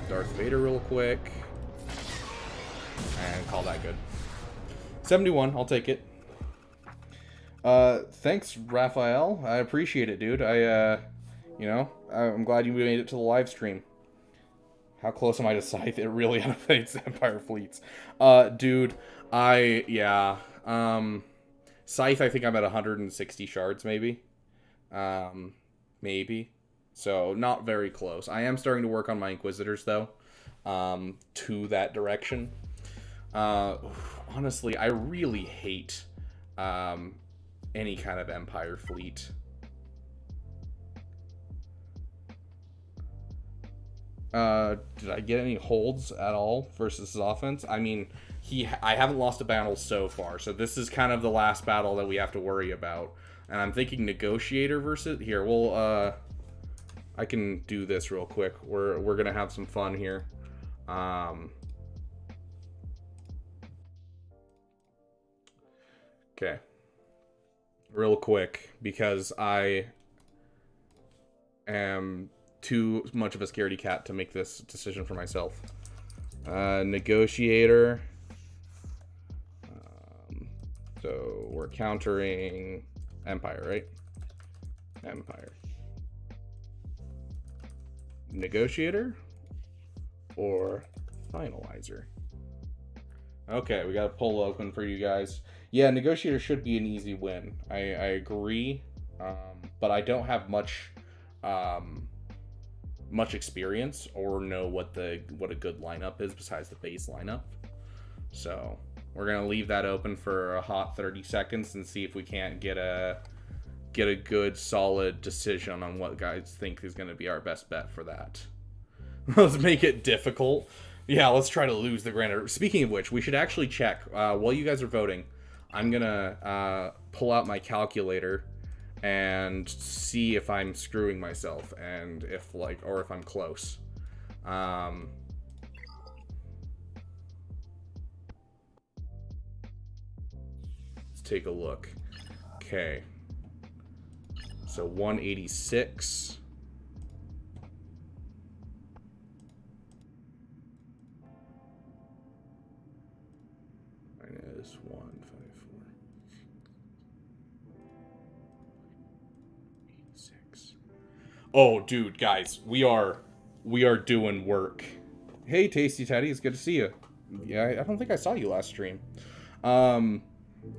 Darth Vader real quick. And call that good. 71, I'll take it. Thanks, Raphael. I appreciate it, dude. I'm glad you made it to the live stream. How close am I to Scythe? It really elevates Empire fleets. Dude, Scythe, I think I'm at 160 shards, maybe. Maybe. So, not very close. I am starting to work on my Inquisitors, though, to that direction. Honestly, I really hate any kind of Empire fleet. Did I get any holds at all versus his offense? I mean, I haven't lost a battle so far, so this is kind of the last battle that we have to worry about. And I'm thinking Negotiator versus... Here, I can do this real quick. We're gonna have some fun here. Okay. Real quick, because I am too much of a scaredy cat to make this decision for myself. Negotiator. So we're countering Empire, right? Empire. Negotiator or Finalizer? Okay, we got a poll open for you guys. Yeah, Negotiator should be an easy win. I agree, but I don't have much experience or know what a good lineup is besides the base lineup. So we're gonna leave that open for a hot 30 seconds and see if we can't get a good solid decision on what guys think is gonna be our best bet for that. Let's make it difficult. Yeah, let's try to lose the Grand. Speaking of which, we should actually check while you guys are voting. I'm gonna pull out my calculator and see if I'm screwing myself and if I'm close. Let's take a look. Okay. So 186. Minus 154. 86. Oh, dude, guys, we are doing work. Hey, Tasty Teddy, it's good to see you. Yeah, I don't think I saw you last stream.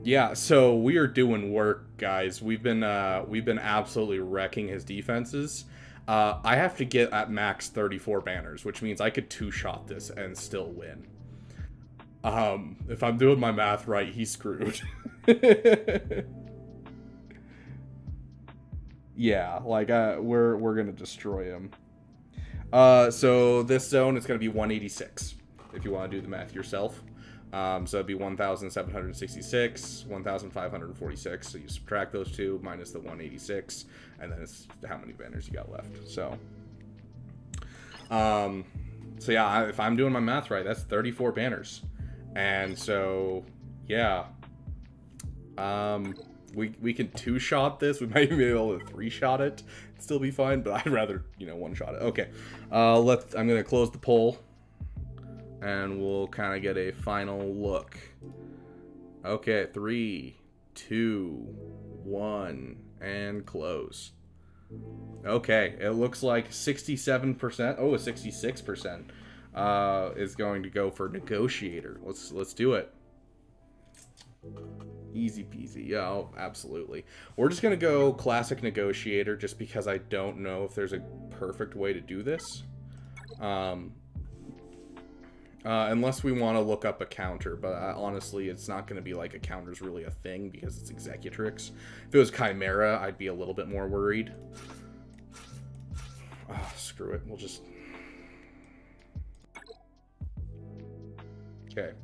Yeah, so we are doing work, guys. We've been absolutely wrecking his defenses. I have to get at max 34 banners, which means I could two-shot this and still win. If I'm doing my math right, he's screwed. Yeah, we're gonna destroy him. So this zone is gonna be 186, if you want to do the math yourself. So it'd be 1,766, 1,546. So you subtract those two minus the 186, and then it's how many banners you got left. So yeah, if I'm doing my math right, that's 34 banners. And so, yeah, we can two-shot this. We might be able to three-shot it. It'd still be fine, but I'd rather, one-shot it. Okay, I'm gonna close the poll. And we'll kind of get a final look. Okay, 3, 2, 1, and close. Okay, it looks like 67%. Oh, 66% is going to go for Negotiator. Let's do it. Easy peasy. Yeah, oh, absolutely. We're just gonna go classic Negotiator, just because I don't know if there's a perfect way to do this. Unless we want to look up a counter, but honestly, it's not going to be like a counter's really a thing because it's Executrix. If it was Chimera, I'd be a little bit more worried. Oh, screw it. We'll just... Okay.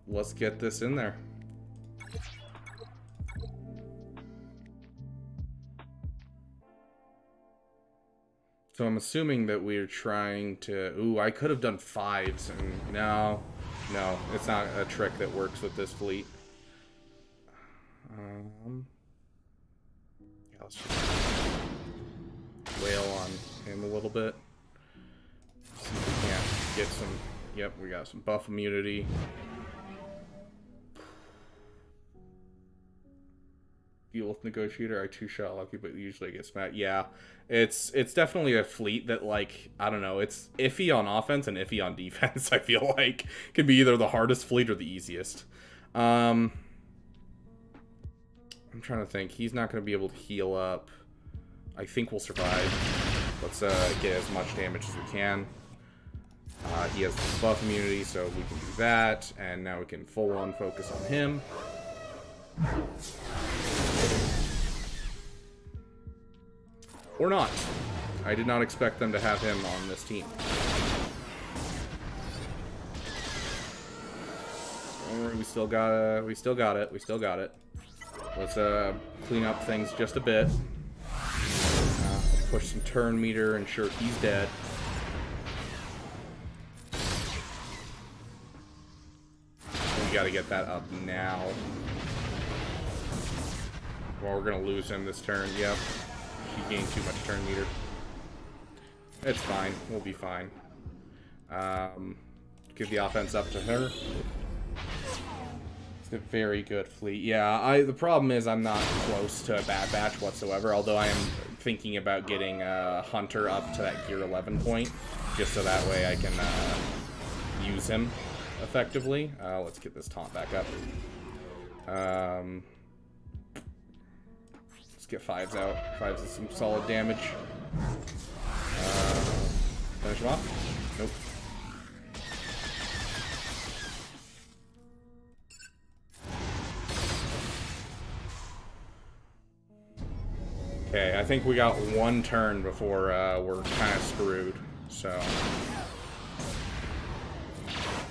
Let's get this in there. So I'm assuming that we're trying to... Ooh, I could have done 5s. And no, it's not a trick that works with this fleet. Yeah, let's just wail on him a little bit. See if we can't get some Yep, we got some buff immunity. Deal with Negotiator. I two-shot lucky, but usually get smacked. Yeah, it's definitely a fleet that, like, I don't know, it's iffy on offense and iffy on defense. I feel like can be either the hardest fleet or the easiest. I'm trying to think. He's not going to be able to heal up. I think we'll survive. Let's get as much damage as we can. He has the buff immunity, so we can do that. And now we can full-on focus on him. Or not. I did not expect them to have him on this team. Don't worry, we still got it. Let's clean up things just a bit. Push some turn meter, ensure he's dead. We gotta get that up now. Well, we're gonna lose him this turn. Yep. He gained too much turn meter. It's fine. We'll be fine. Give the offense up to her. It's a very good fleet. Yeah, the problem is I'm not close to a Bad Batch whatsoever, although I am thinking about getting Hunter up to that Gear 11 point, just so that way I can use him effectively. Let's get this taunt back up. Let's get fives out. Fives is some solid damage. Finish him off? Nope. Okay, I think we got one turn before we're kind of screwed, so...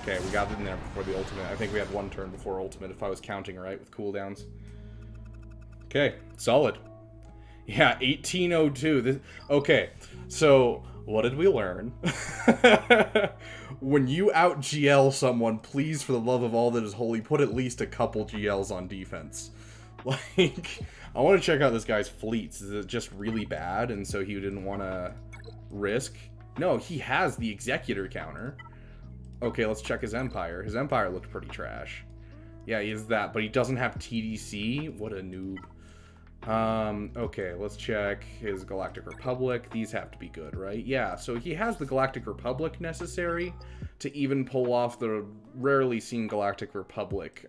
Okay, we got it in there before the ultimate. I think we had one turn before ultimate, if I was counting right, with cooldowns. Okay, solid. Yeah, 1802. Okay, so what did we learn? When you out GL someone, please, for the love of all that is holy, put at least a couple GLs on defense. Like, I want to check out this guy's fleets. Is it just really bad, and so he didn't want to risk? No, he has the Executor counter. Okay, let's check his Empire. His Empire looked pretty trash. Yeah, he has that, but he doesn't have TDC. What a noob. Okay, let's check his Galactic Republic. These have to be good, right? Yeah, so he has the Galactic Republic necessary to even pull off the rarely seen Galactic Republic.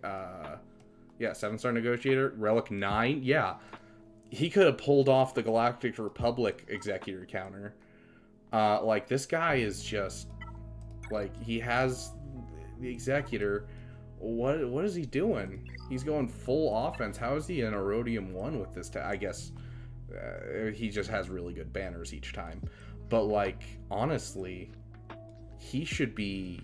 Yeah, 7-star Negotiator. Relic 9. Yeah, he could have pulled off the Galactic Republic Executor counter. Like, this guy is just... Like, he has the Executor. What is he doing? He's going full offense. How is he an Erodium 1 with this? I guess he just has really good banners each time. But, like, honestly, he should be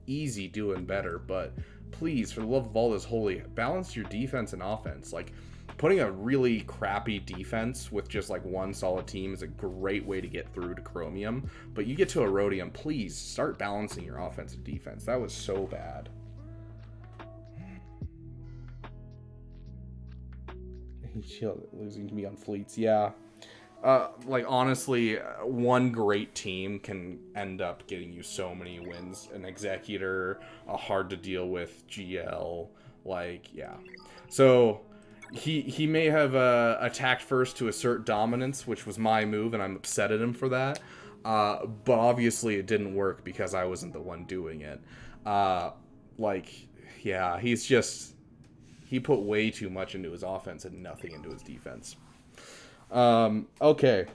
easy doing better. But please, for the love of all that's holy, balance your defense and offense. Like, putting a really crappy defense with just, like, one solid team is a great way to get through to Chromium. But you get to Erodium, please start balancing your offense and defense. That was so bad. Losing to me on fleets, yeah. Like, honestly, one great team can end up getting you so many wins. An Executor, a hard to deal with GL, like, yeah. So he may have attacked first to assert dominance, which was my move, and I'm upset at him for that. But obviously it didn't work because I wasn't the one doing it. Like, yeah, he's just... He put way too much into his offense and nothing into his defense. Okay.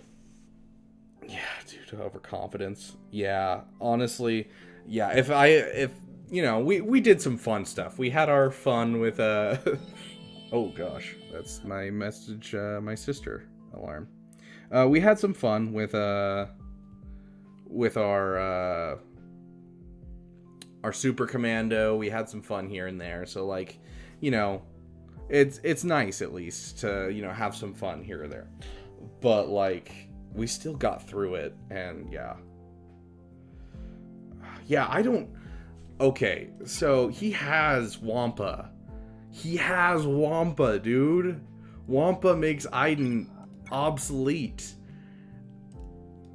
Yeah, dude, overconfidence. Yeah, honestly, yeah, if you know, we did some fun stuff. We had our fun with oh gosh, that's my message, my sister alarm. We had some fun with our Super Commando. We had some fun here and there. So, like, you know, it's nice at least to, you know, have some fun here or there. But, like, we still got through it, and yeah. Yeah, I don't... Okay, so he has Wampa. He has Wampa, dude. Wampa makes Iden obsolete.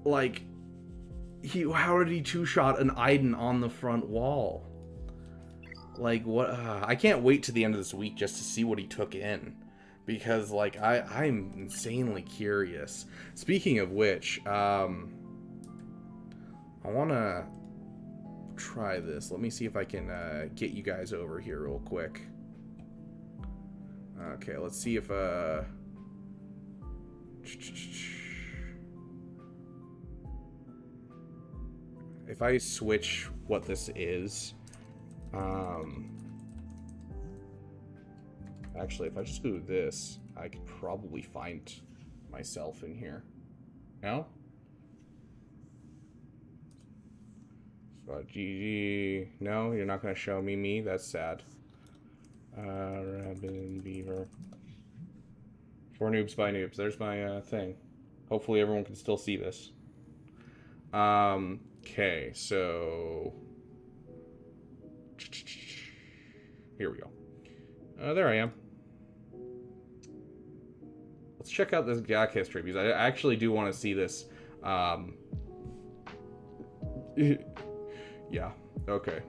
Like, How did he two-shot an Iden on the front wall? Like, what? I can't wait to the end of this week just to see what he took in. Because, like, I'm insanely curious. Speaking of which, I want to try this. Let me see if I can get you guys over here real quick. Okay, let's see if... If I switch what this is, actually, if I just do this, I could probably find myself in here. No? So, GG. No, you're not going to show me. That's sad. Rabin Beaver. For noobs by noobs. There's my thing. Hopefully everyone can still see this. Okay, so here we go. There I am. Let's check out this GAC history because I actually do want to see this. Yeah. Okay.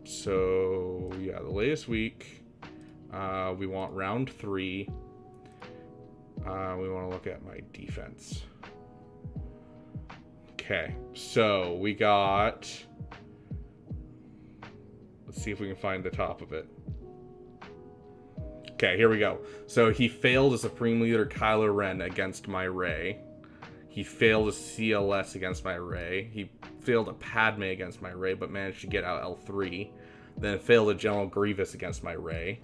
So yeah, the latest week. We want round 3. We want to look at my defense. Okay, so we got... Let's see if we can find the top of it. Okay, here we go. So he failed a Supreme Leader Kylo Ren against my Rey. He failed a CLS against my Rey. He failed a Padme against my Rey, but managed to get out L3. Then failed a General Grievous against my Rey.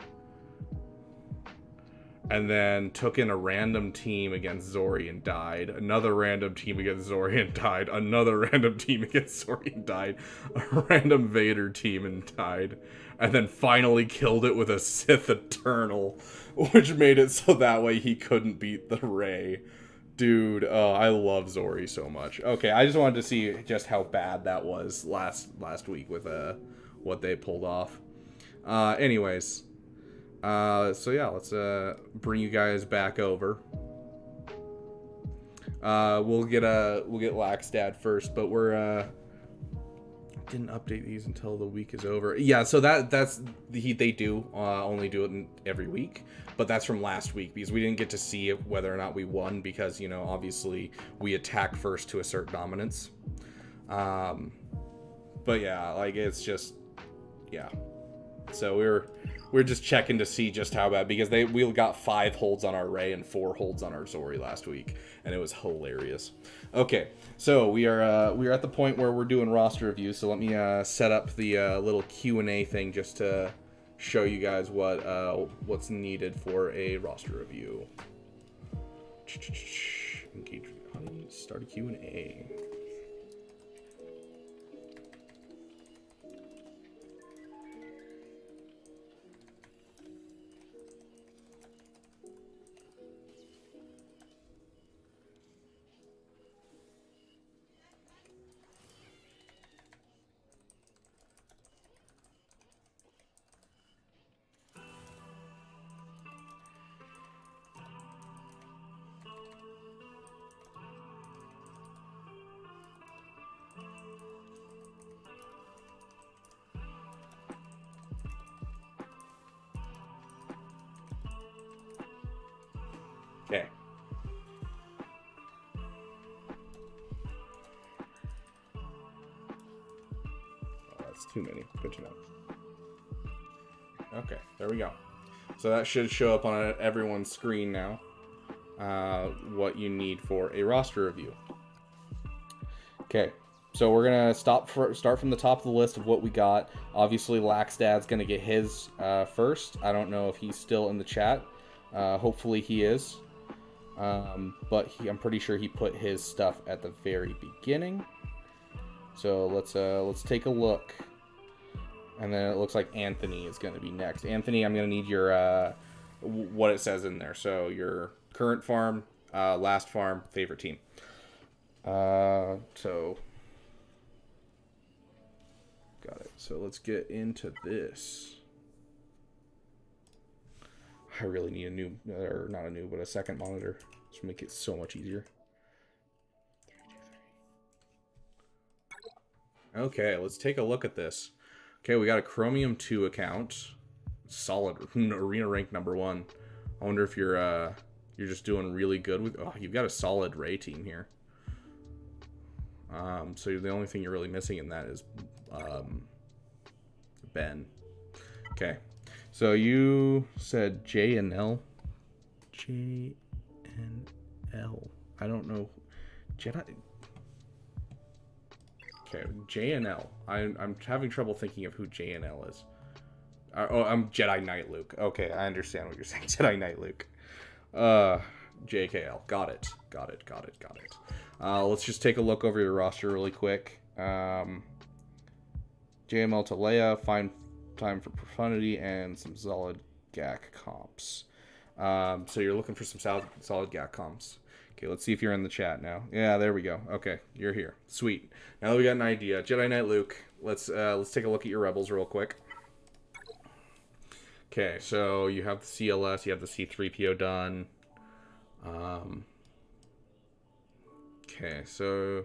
And then took in a random team against Zori and died. Another random team against Zori and died. Another random team against Zori and died. A random Vader team and died. And then finally killed it with a Sith Eternal, which made it so that way he couldn't beat the Rey. Dude, I love Zori so much. Okay, I just wanted to see just how bad that was last week with what they pulled off. Anyways... so yeah, let's bring you guys back over. We'll get LAX Dad first, but we're didn't update these until the week is over. Yeah, so they do only do it every week, but that's from last week because we didn't get to see whether or not we won because, you know, obviously we attack first to assert dominance. But yeah, like it's just yeah. So we're just checking to see just how bad, because we got 5 holds on our Rey and 4 holds on our Zori last week, and it was hilarious. Okay, so we are at the point where we're doing roster reviews. So let me set up the little Q&A thing just to show you guys what's needed for a roster review. Engage. Start a Q&A. Okay. Oh, that's too many. Good to know. Okay, there we go. So that should show up on everyone's screen now. What you need for a roster review. Okay, so we're gonna start from the top of the list of what we got. Obviously, LAX Dad's gonna get his first. I don't know if he's still in the chat. Hopefully he is. But I'm pretty sure he put his stuff at the very beginning. So let's take a look. And then it looks like Anthony is going to be next. Anthony, I'm going to need your what it says in there. So your current farm, last farm, favorite team. So got it. So let's get into this. I really need a new, or not a new, but a second monitor to make it so much easier. Okay, let's take a look at this. Okay, we got a Chromium 2 account. Solid arena rank #1. I wonder if you're just doing really good with... Oh, you've got a solid Ray team here. So the only thing you're really missing in that is Ben. Okay, so you said J and L. J and L. I don't know. Jedi. Okay, J and L. I'm having trouble thinking of who J and L is. Oh, I'm Jedi Knight Luke. Okay, I understand what you're saying. Jedi Knight Luke. JKL. Got it. Let's just take a look over your roster really quick. JML to Leia, find time for profundity, and some solid GAC comps. So you're looking for some solid GAC comps. Okay, let's see if you're in the chat now. Yeah, there we go. Okay, you're here. Sweet. Now that we got an idea, Jedi Knight Luke, let's take a look at your rebels real quick. Okay, so you have the CLS, you have the C3PO done. Okay, so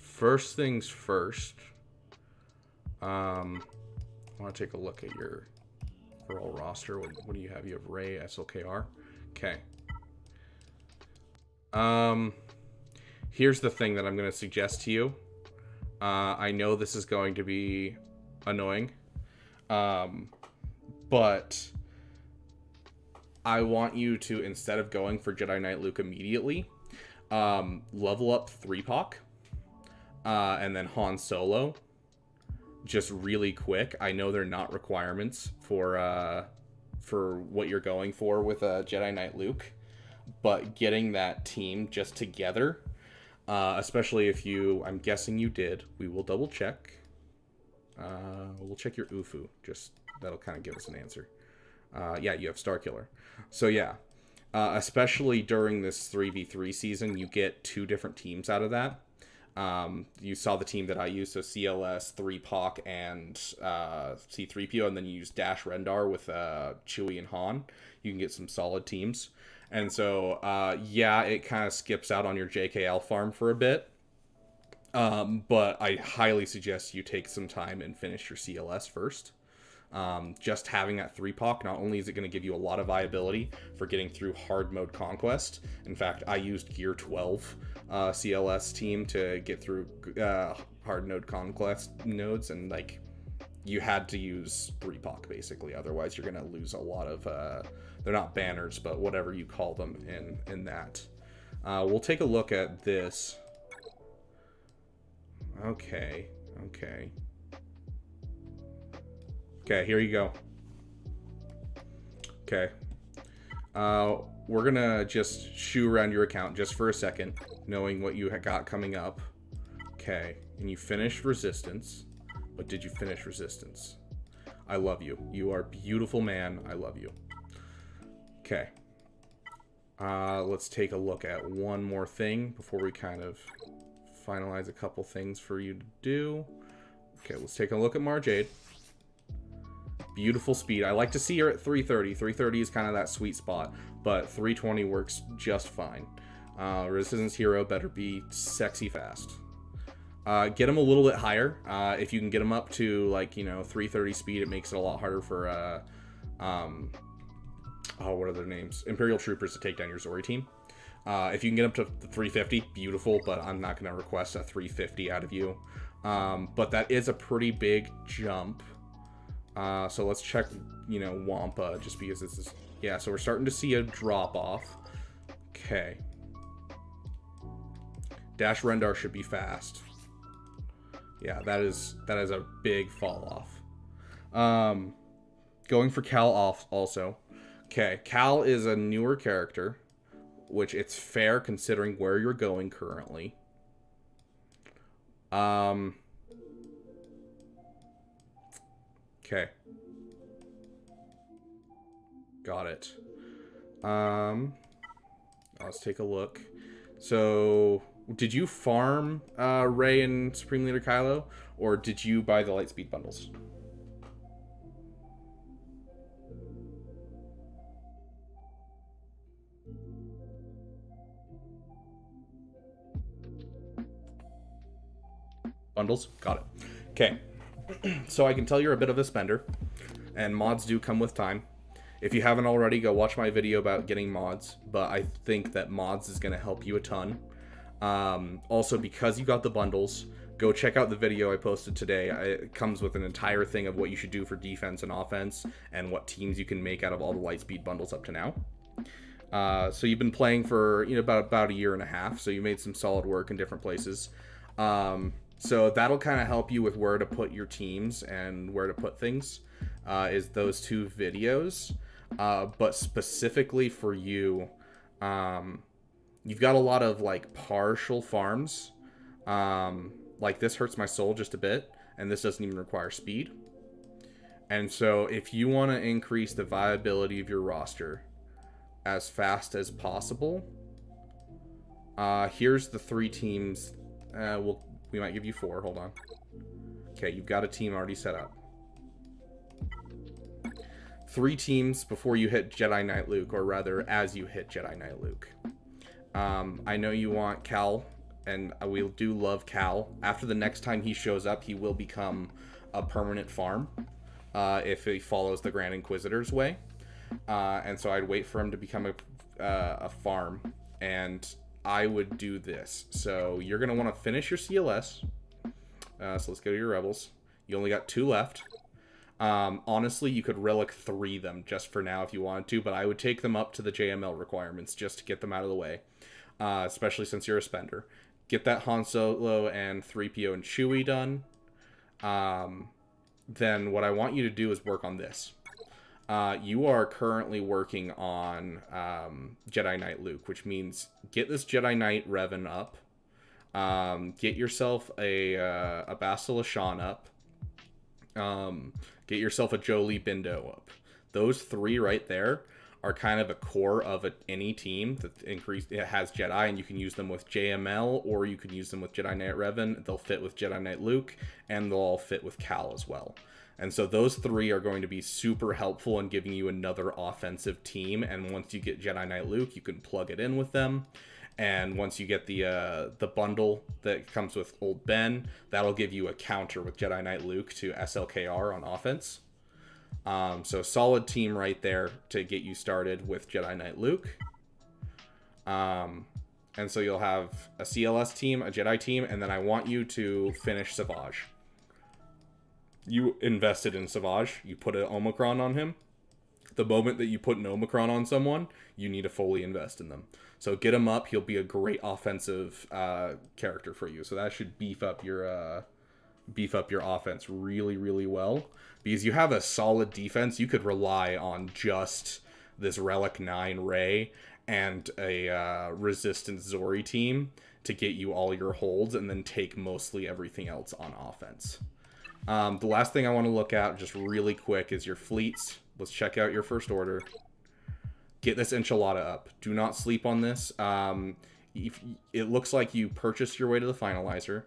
first things first. I want to take a look at your overall roster. What do you have? You have Ray, SLKR. Okay. Here's the thing that I'm going to suggest to you. I know this is going to be annoying. But I want you to, instead of going for Jedi Knight Luke immediately, level up 3POC, and then Han Solo, just really quick. I know they're not requirements for what you're going for with Jedi Knight Luke, but getting that team just together, especially if you, I'm guessing you did, we will double check. We'll check your UFU, just that'll kind of give us an answer. Yeah, you have Starkiller. So yeah, especially during this 3v3 season, you get 2 different teams out of that. You saw the team that I used, so CLS, 3POC, and C3PO, and then you use Dash Rendar with Chewie and Han. You can get some solid teams. And so, yeah, it kind of skips out on your JKL farm for a bit. But I highly suggest you take some time and finish your CLS first. Just having that 3POC, not only is it going to give you a lot of viability for getting through hard mode conquest. In fact, I used Gear 12 CLS team to get through hard node conquest nodes, and like you had to use 3POC basically, otherwise you're going to lose a lot of they're not banners, but whatever you call them in that. We'll take a look at this. Okay, here you go. Okay. We're gonna just shoo around your account just for a second, knowing what you got coming up. Okay, and you finished Resistance. But did you finish Resistance? I love you. You are a beautiful man. I love you. Okay. Let's take a look at one more thing before we kind of finalize a couple things for you to do. Okay, let's take a look at Marjade. Beautiful speed. I like to see her at 330. 330 is kind of that sweet spot, but 320 works just fine. Resistance hero better be sexy fast. Get him a little bit higher. If you can get him up to, like, 330 speed, it makes it a lot harder for, what are their names? Imperial Troopers to take down your Zori team. If you can get up to 350, beautiful, but I'm not going to request a 350 out of you. But that is a pretty big jump. So let's check, Wampa, just because this is... Yeah, so we're starting to see a drop-off. Okay. Dash Rendar should be fast. Yeah, that is a big fall-off. Going for Cal off also. Okay, Cal is a newer character, which it's fair considering where you're going currently. Okay. Got it. Let's take a look. So, did you farm Rey and Supreme Leader Kylo, or did you buy the Lightspeed bundles? Bundles? Got it. Okay. So I can tell you're a bit of a spender, and mods do come with time. If you haven't already, go watch my video about getting mods, but I think that mods is going to help you a ton. Also, because you got the bundles, go check out the video I posted today. It comes with an entire thing of what you should do for defense and offense, and what teams you can make out of all the Lightspeed bundles up to now. So you've been playing for about a year and a half, so you made some solid work in different places. So that'll kind of help you with where to put your teams and where to put things, is those two videos. But specifically for you, you've got a lot of like partial farms. Like this hurts my soul just a bit, and this doesn't even require speed. And so if you want to increase the viability of your roster as fast as possible, here's the 3 teams. We might give you 4. Hold on. Okay, you've got a team already set up. 3 teams before you hit Jedi Knight Luke, or rather, as you hit Jedi Knight Luke. I know you want Cal, and we do love Cal. After the next time he shows up, he will become a permanent farm, if he follows the Grand Inquisitor's way. And so I'd wait for him to become a farm, and I would do this. So you're going to want to finish your CLS. So let's go to your Rebels. You only got 2 left. Honestly, you could relic 3 them just for now if you wanted to, but I would take them up to the JML requirements just to get them out of the way, especially since you're a spender. Get that Han Solo and 3PO and Chewie done. Then what I want you to do is work on this. You are currently working on Jedi Knight Luke, which means get this Jedi Knight Revan up. Get yourself a Bastila Shan up. Get yourself a Jolie Bindo up. Those 3 right there are kind of a core of any team that it has Jedi, and you can use them with JML, or you can use them with Jedi Knight Revan. They'll fit with Jedi Knight Luke, and they'll all fit with Cal as well. And so those 3 are going to be super helpful in giving you another offensive team. And once you get Jedi Knight Luke, you can plug it in with them. And once you get the bundle that comes with Old Ben, that'll give you a counter with Jedi Knight Luke to SLKR on offense. So solid team right there to get you started with Jedi Knight Luke. And so you'll have a CLS team, a Jedi team, and then I want you to finish Savage. You invested in Savage. You put an Omicron on him. The moment that you put an Omicron on someone, you need to fully invest in them. So get him up. He'll be a great offensive character for you. So that should beef up your offense really, really well. Because you have a solid defense, you could rely on just this Relic 9 Rey and a Resistance Zori team to get you all your holds, and then take mostly everything else on offense. The last thing I want to look at just really quick is your fleets. Let's check out your First Order. Get this Enchilada up. Do not sleep on this. It looks like you purchased your way to the Finalizer,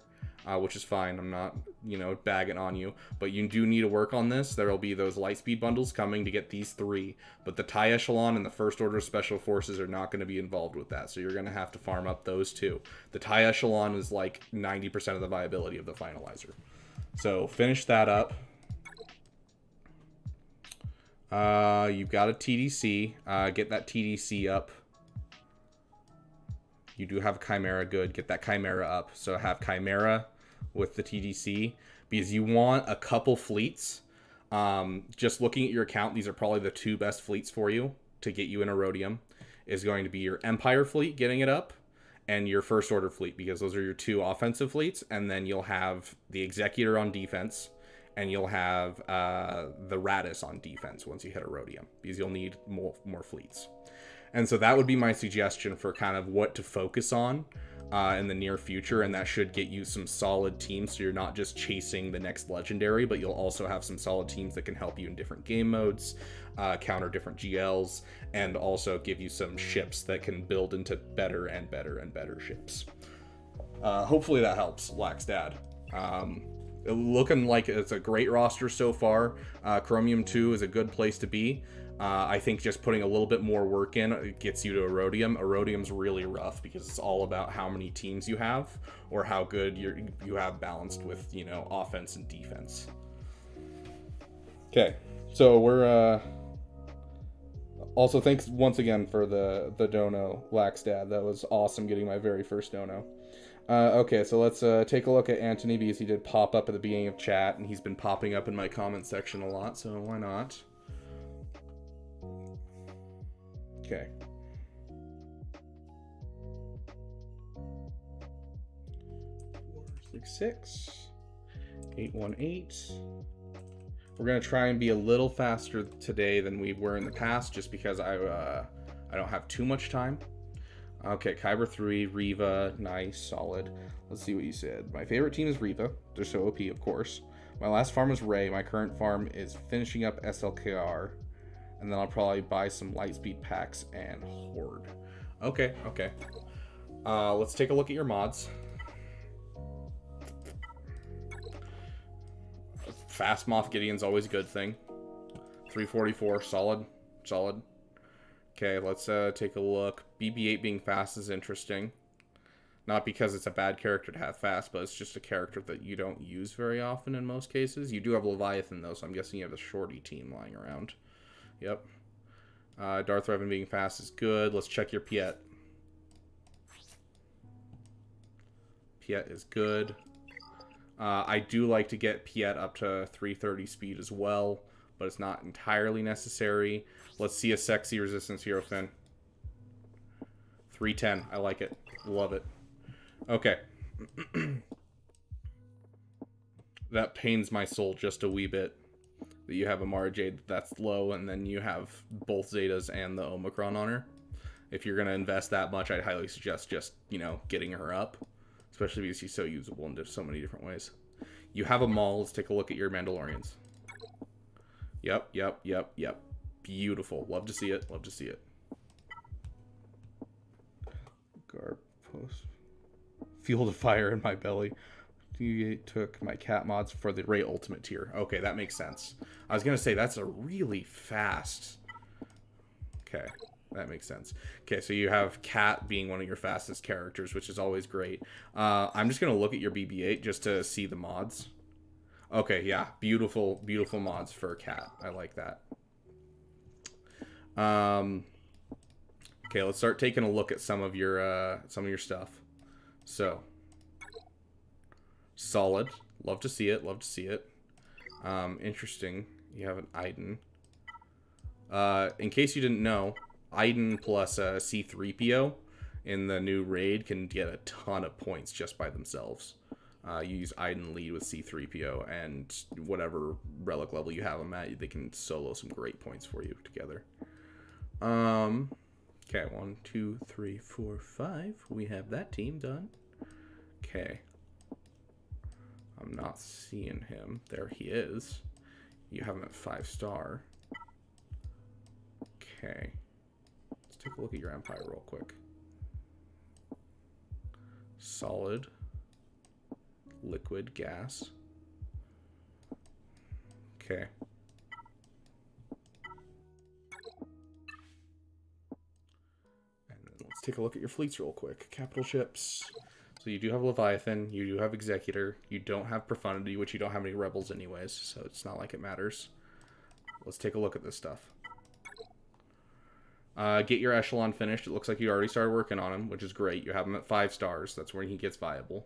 which is fine. I'm not, bagging on you. But you do need to work on this. There will be those Lightspeed bundles coming to get these 3. But the TIE Echelon and the First Order Special Forces are not going to be involved with that. So you're going to have to farm up those 2. The TIE Echelon is like 90% of the viability of the Finalizer. So finish that up. You've got a TDC. Get that TDC up. You do have a Chimera, good. Get that Chimera up. So have Chimera with the TDC, because you want a couple fleets. Just looking at your account, these are probably the 2 best fleets for you to get you in a Rhodium. Is going to be your Empire fleet, getting it up, and your First Order fleet, because those are your 2 offensive fleets. And then you'll have the Executor on defense, and you'll have the Radis on defense once you hit a Rhodium, because you'll need more fleets. And so that would be my suggestion for kind of what to focus on in the near future, and that should get you some solid teams, so you're not just chasing the next legendary, but you'll also have some solid teams that can help you in different game modes, counter different GLs, and also give you some ships that can build into better and better and better ships. Hopefully that helps, LAX Dad. Looking like it's a great roster so far. Chromium 2 is a good place to be. I think just putting a little bit more work in it gets you to Erodium. Erodium's really rough because it's all about how many teams you have or how good you have balanced with, you know, offense and defense. Okay, so we're also thanks once again for the dono, LAX Dad. That was awesome getting my very first dono. Okay, so let's take a look at Anthony because he did pop up at the beginning of chat and he's been popping up in my comment section a lot, so why not? Okay. Six 818. We're gonna try and be a little faster today than we were in the past, just because I don't have too much time. Okay, Kyber 3, Riva, nice, solid. Let's see what you said. My favorite team is Riva. They're so OP, of course. My last farm was Ray. My current farm is finishing up SLKR. And then I'll probably buy some Lightspeed packs and Horde. Okay. Let's take a look at your mods. Fast Moth Gideon's always a good thing. 344, solid. Okay, let's take a look. BB-8 being fast is interesting. Not because it's a bad character to have fast, but it's just a character that you don't use very often in most cases. You do have Leviathan, though, so I'm guessing you have a shorty team lying around. Yep. Darth Revan being fast is good. Let's check your Piet. Piet is good. I do like to get Piet up to 330 speed as well, but it's not entirely necessary. Let's see a sexy resistance hero fin. 310. I like it. Love it. Okay. That pains my soul just a wee bit. That you have a Mara Jade that's low, and then you have both Zetas and the Omicron on her. If you're going to invest that much, I'd highly suggest just, you know, getting her up. Especially because she's so usable in so many different ways. You have a Maul. Let's take a look at your Mandalorians. Yep. Beautiful. Love to see it. Garb post. Field of Fire in my belly. You took my cat mods for the Ray Ultimate tier. Okay, that makes sense. I was going to say, that's a really fast... Okay, that makes sense. Okay, so you have Cat being one of your fastest characters, which is always great. I'm just going to look at your BB-8 just to see the mods. Okay, yeah, beautiful mods for Cat. I like that. Okay, let's start taking a look at some of your stuff. So... solid. Love to see it. Interesting. You have an Iden. In case you didn't know, Iden plus C-3PO in the new raid can get a ton of points just by themselves. You use Iden lead with C-3PO, and whatever relic level you have them at, they can solo some great points for you together. Okay, 1, 2, 3, 4, 5. We have that team done. Okay. I'm not seeing him. There he is. You have him at 5-star. Okay. Let's take a look at your Empire real quick. Solid. Liquid. Gas. Okay. And then let's take a look at your fleets real quick. Capital ships. So you do have Leviathan, you do have Executor, you don't have Profundity, which you don't have any Rebels anyways, so it's not like it matters. Let's take a look at this stuff. Get your Echelon finished. It looks like you already started working on him, which is great. You have him at 5 stars. That's where he gets viable.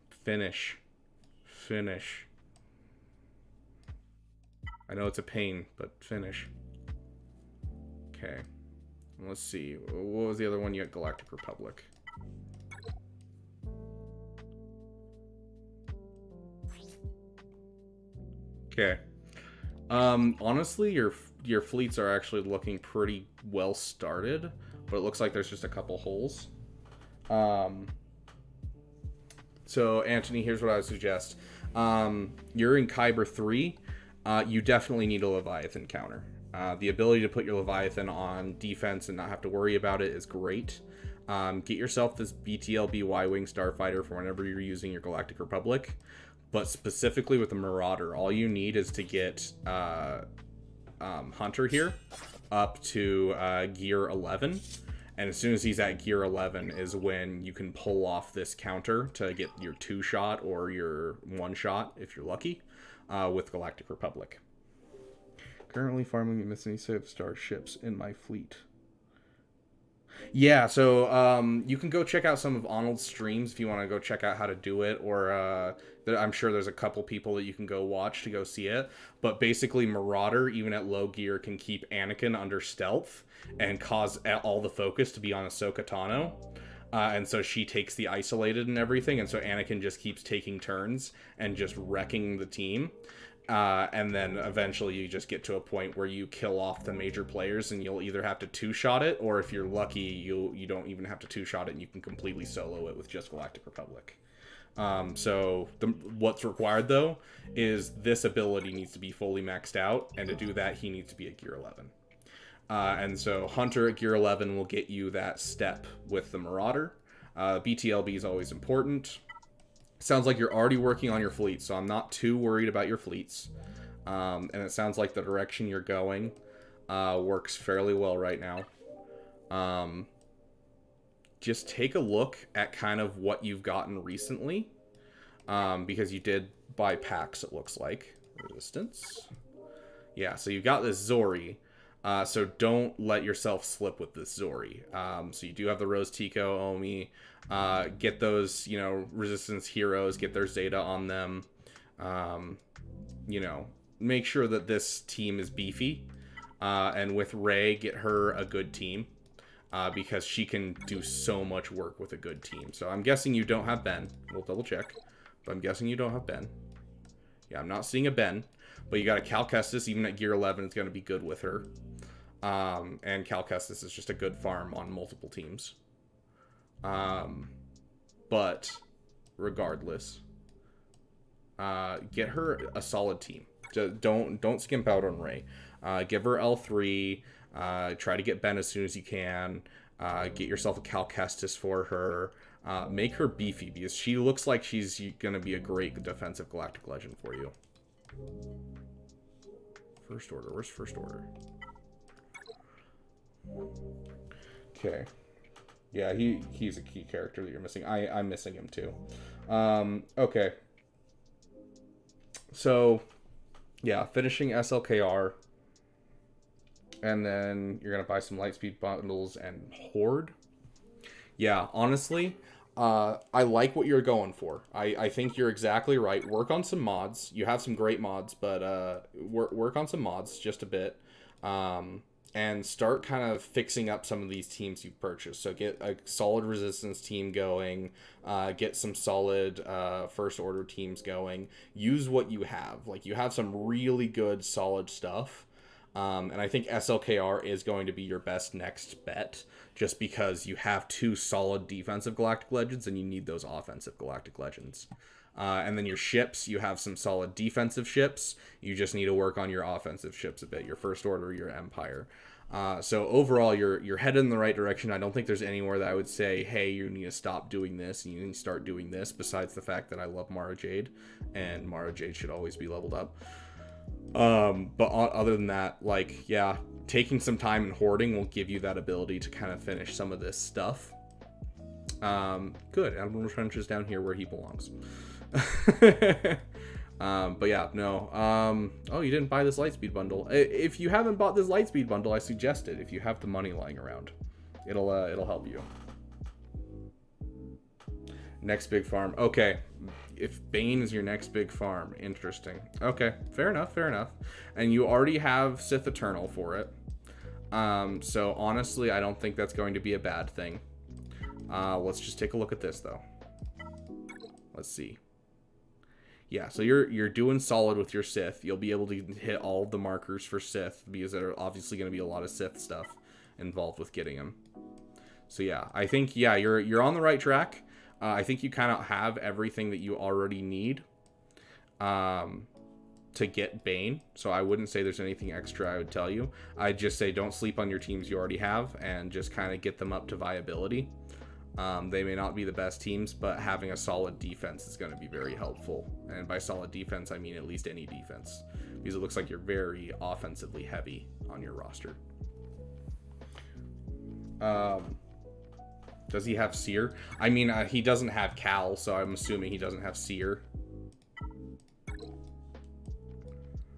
Finish. I know it's a pain, but finish. Okay. Let's see. What was the other one? You had Galactic Republic. Okay. Honestly, your fleets are actually looking pretty well started, but it looks like there's just a couple holes. So, Anthony, here's what I would suggest. You're in Kyber 3. You definitely need a Leviathan counter. The ability to put your Leviathan on defense and not have to worry about it is great. Get yourself this BTLB Y-Wing Starfighter for whenever you're using your Galactic Republic. but specifically with the Marauder, all you need is to get Hunter here up to gear 11. And as soon as he's at gear 11 is when you can pull off this counter to get your 2-shot or your 1-shot, if you're lucky, with Galactic Republic. Currently farming missing Save Star ships in my fleet. Yeah, so you can go check out some of Arnold's streams if you want to go check out how to do it, or I'm sure there's a couple people that you can go watch to go see it. But basically, Marauder, even at low gear, can keep Anakin under stealth and cause all the focus to be on Ahsoka Tano. And so she takes the isolated and everything, and so Anakin just keeps taking turns and just wrecking the team. And then eventually you just get to a point where you kill off the major players, and you'll either have to 2-shot it, or if you're lucky, you don't even have to 2-shot it, and you can completely solo it with just Galactic Republic. So what's required, though, is this ability needs to be fully maxed out, and to do that, he needs to be at gear 11. And so Hunter at gear 11 will get you that step with the Marauder. BTLB is always important. Sounds like you're already working on your fleet, so I'm not too worried about your fleets. And it sounds like the direction you're going works fairly well right now. Just take a look at kind of what you've gotten recently, because you did buy packs, it looks like. Resistance. Yeah, so you got this Zori. So don't let yourself slip with this Zori. So you do have the Rose Tico, Omi. Get those, Resistance heroes, get their Zeta on them. Make sure that this team is beefy. And with Rey, get her a good team. Because she can do so much work with a good team. So I'm guessing you don't have Ben. We'll double check. But I'm guessing you don't have Ben. Yeah, I'm not seeing a Ben. But you got a Cal Kestis, even at gear 11, it's going to be good with her. And Cal Kestis is just a good farm on multiple teams. But regardless, get her a solid team. Don't skimp out on Rey. Give her L3. Try to get Ben as soon as you can. Get yourself a Cal Kestis for her. Make her beefy, because she looks like she's going to be a great defensive Galactic Legend for you. First Order. Where's First Order? Okay. Yeah, he's a key character that you're missing. I'm missing him too. Okay. So, yeah, finishing SLKR. And then you're going to buy some Lightspeed bundles and Horde. Yeah, honestly, I like what you're going for. I think you're exactly right. Work on some mods. You have some great mods, but work on some mods just a bit. And start kind of fixing up some of these teams you've purchased. So get a solid Resistance team going. Get some solid First Order teams going. Use what you have. Like, you have some really good, solid stuff. And I think SLKR is going to be your best next bet, just because you have 2 solid defensive Galactic Legends and you need those offensive Galactic Legends. And then your ships, you have some solid defensive ships. You just need to work on your offensive ships a bit, your First Order, your Empire. So overall, you're headed in the right direction. I don't think there's anywhere that I would say, hey, you need to stop doing this and you need to start doing this, besides the fact that I love Mara Jade, and Mara Jade should always be leveled up. But other than that, like, yeah, taking some time and hoarding will give you that ability to kind of finish some of this stuff. Good. Admiral Trench is down here where he belongs. But yeah, no. Oh, you didn't buy this Lightspeed bundle. If you haven't bought this Lightspeed bundle, I suggest it. If you have the money lying around, it'll help you. Next big farm. Okay. If Bane is your next big farm, interesting. Okay, fair enough. And you already have Sith Eternal for it. So honestly, I don't think that's going to be a bad thing. Let's just take a look at this though. Let's see. Yeah, so you're doing solid with your Sith. You'll be able to hit all of the markers for Sith, because there are obviously going to be a lot of Sith stuff involved with getting them. So yeah, I think, yeah, you're on the right track. I think you kind of have everything that you already need to get Bane. So I wouldn't say there's anything extra I would tell you. I'd just say don't sleep on your teams you already have, and just kind of get them up to viability. They may not be the best teams, but having a solid defense is going to be very helpful. And by solid defense, I mean at least any defense, because it looks like you're very offensively heavy on your roster. Does he have Seer? I mean, he doesn't have Cal, so I'm assuming he doesn't have Seer.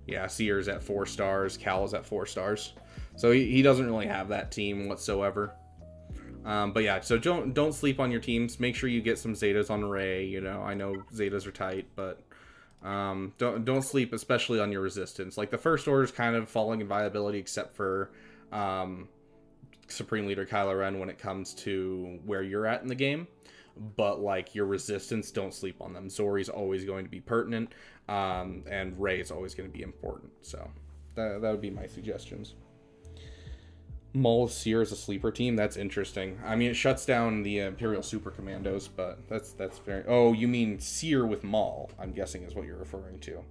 Yeah, Seer's at 4 stars. Cal is at 4 stars. So he doesn't really have that team whatsoever. But yeah, so don't sleep on your teams. Make sure you get some Zetas on Ray. You know, I know Zetas are tight, but don't sleep, especially on your resistance. Like the first order is kind of falling in viability, except for Supreme Leader Kylo Ren when it comes to where you're at in the game. But like your resistance, don't sleep on them. Zori's always going to be pertinent, and Ray is always going to be important. So that would be my suggestions. Maul Seer is a sleeper team. That's interesting. I mean, it shuts down the Imperial Super Commandos, but that's very. Oh, you mean Seer with Maul? I'm guessing is what you're referring to.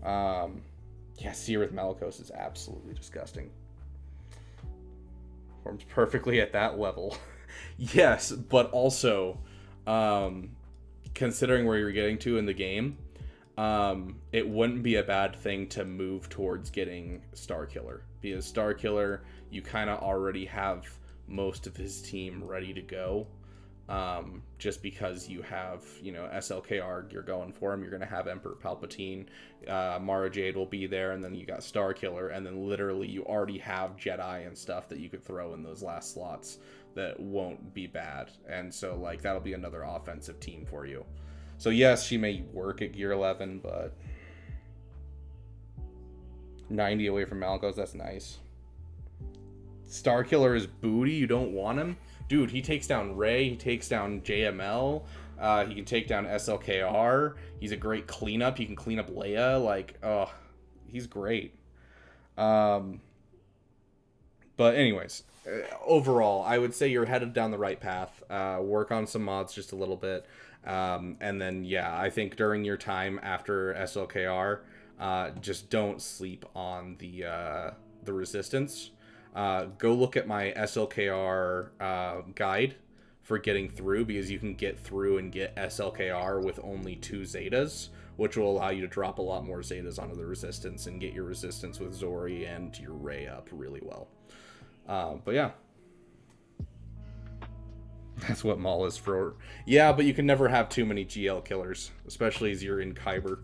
Yeah, Seer with Malicos is absolutely disgusting. Forms perfectly at that level. Yes, but also, considering where you're getting to in the game, it wouldn't be a bad thing to move towards getting Starkiller. Because Starkiller, you kind of already have most of his team ready to go. Just because you have, you know, SLKR, you're going for him. You're going to have Emperor Palpatine. Mara Jade will be there, and then you got Starkiller, and then literally you already have Jedi and stuff that you could throw in those last slots that won't be bad. And so, like, that'll be another offensive team for you. So, yes, she may work at Gear 11, but 90 away from Malicos, that's nice. Starkiller is booty, you don't want him? Dude, he takes down Rey, he takes down JML, he can take down SLKR, he's a great cleanup, he can clean up Leia, like, oh, he's great. But anyways, overall, I would say you're headed down the right path. Work on some mods just a little bit, and then, yeah, I think during your time after SLKR, just don't sleep on the Resistance. Go look at my SLKR guide for getting through, because you can get through and get SLKR with only 2 Zetas, which will allow you to drop a lot more Zetas onto the Resistance and get your Resistance with Zori and your Rey up really well. But yeah. That's what Maul is for. Yeah, but you can never have too many GL killers, especially as you're in Kyber.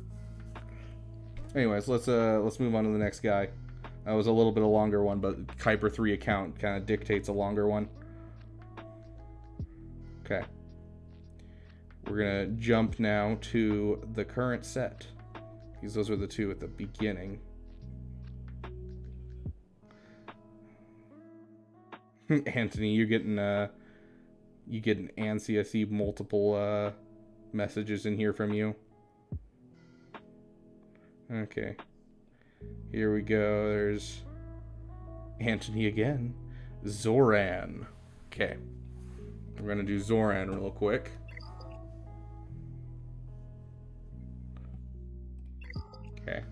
Anyways, let's move on to the next guy. That was a little bit a longer one, but Kyber 3 account kind of dictates a longer one. Okay. We're going to jump now to the current set, because those were the 2 at the beginning. Anthony, you're getting antsy. I see multiple messages in here from you. Okay. Here we go. There's Anthony again. Zoran. Okay. We're going to do Zoran real quick. Okay.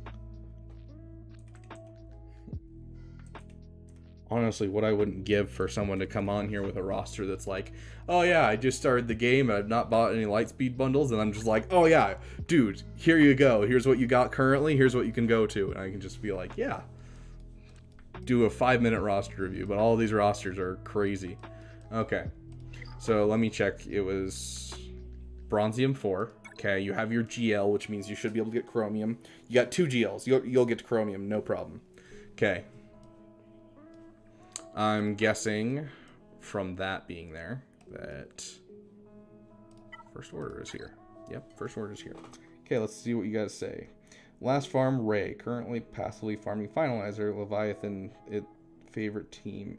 Honestly, what I wouldn't give for someone to come on here with a roster that's like, oh yeah, I just started the game and I've not bought any Lightspeed bundles, and I'm just like, oh yeah, dude, here you go. Here's what you got currently. Here's what you can go to. And I can just be like, yeah, do a 5-minute roster review. But all of these rosters are crazy. Okay, so let me check. It was Bronzium 4. Okay, you have your GL, which means you should be able to get Chromium. You got 2 GLs. You'll get to Chromium, no problem. Okay. I'm guessing from that being there that First Order is here. Yep, First Order is here. Okay, let's see what you guys say. Last farm, Ray. Currently passively farming Finalizer. Leviathan, favorite team,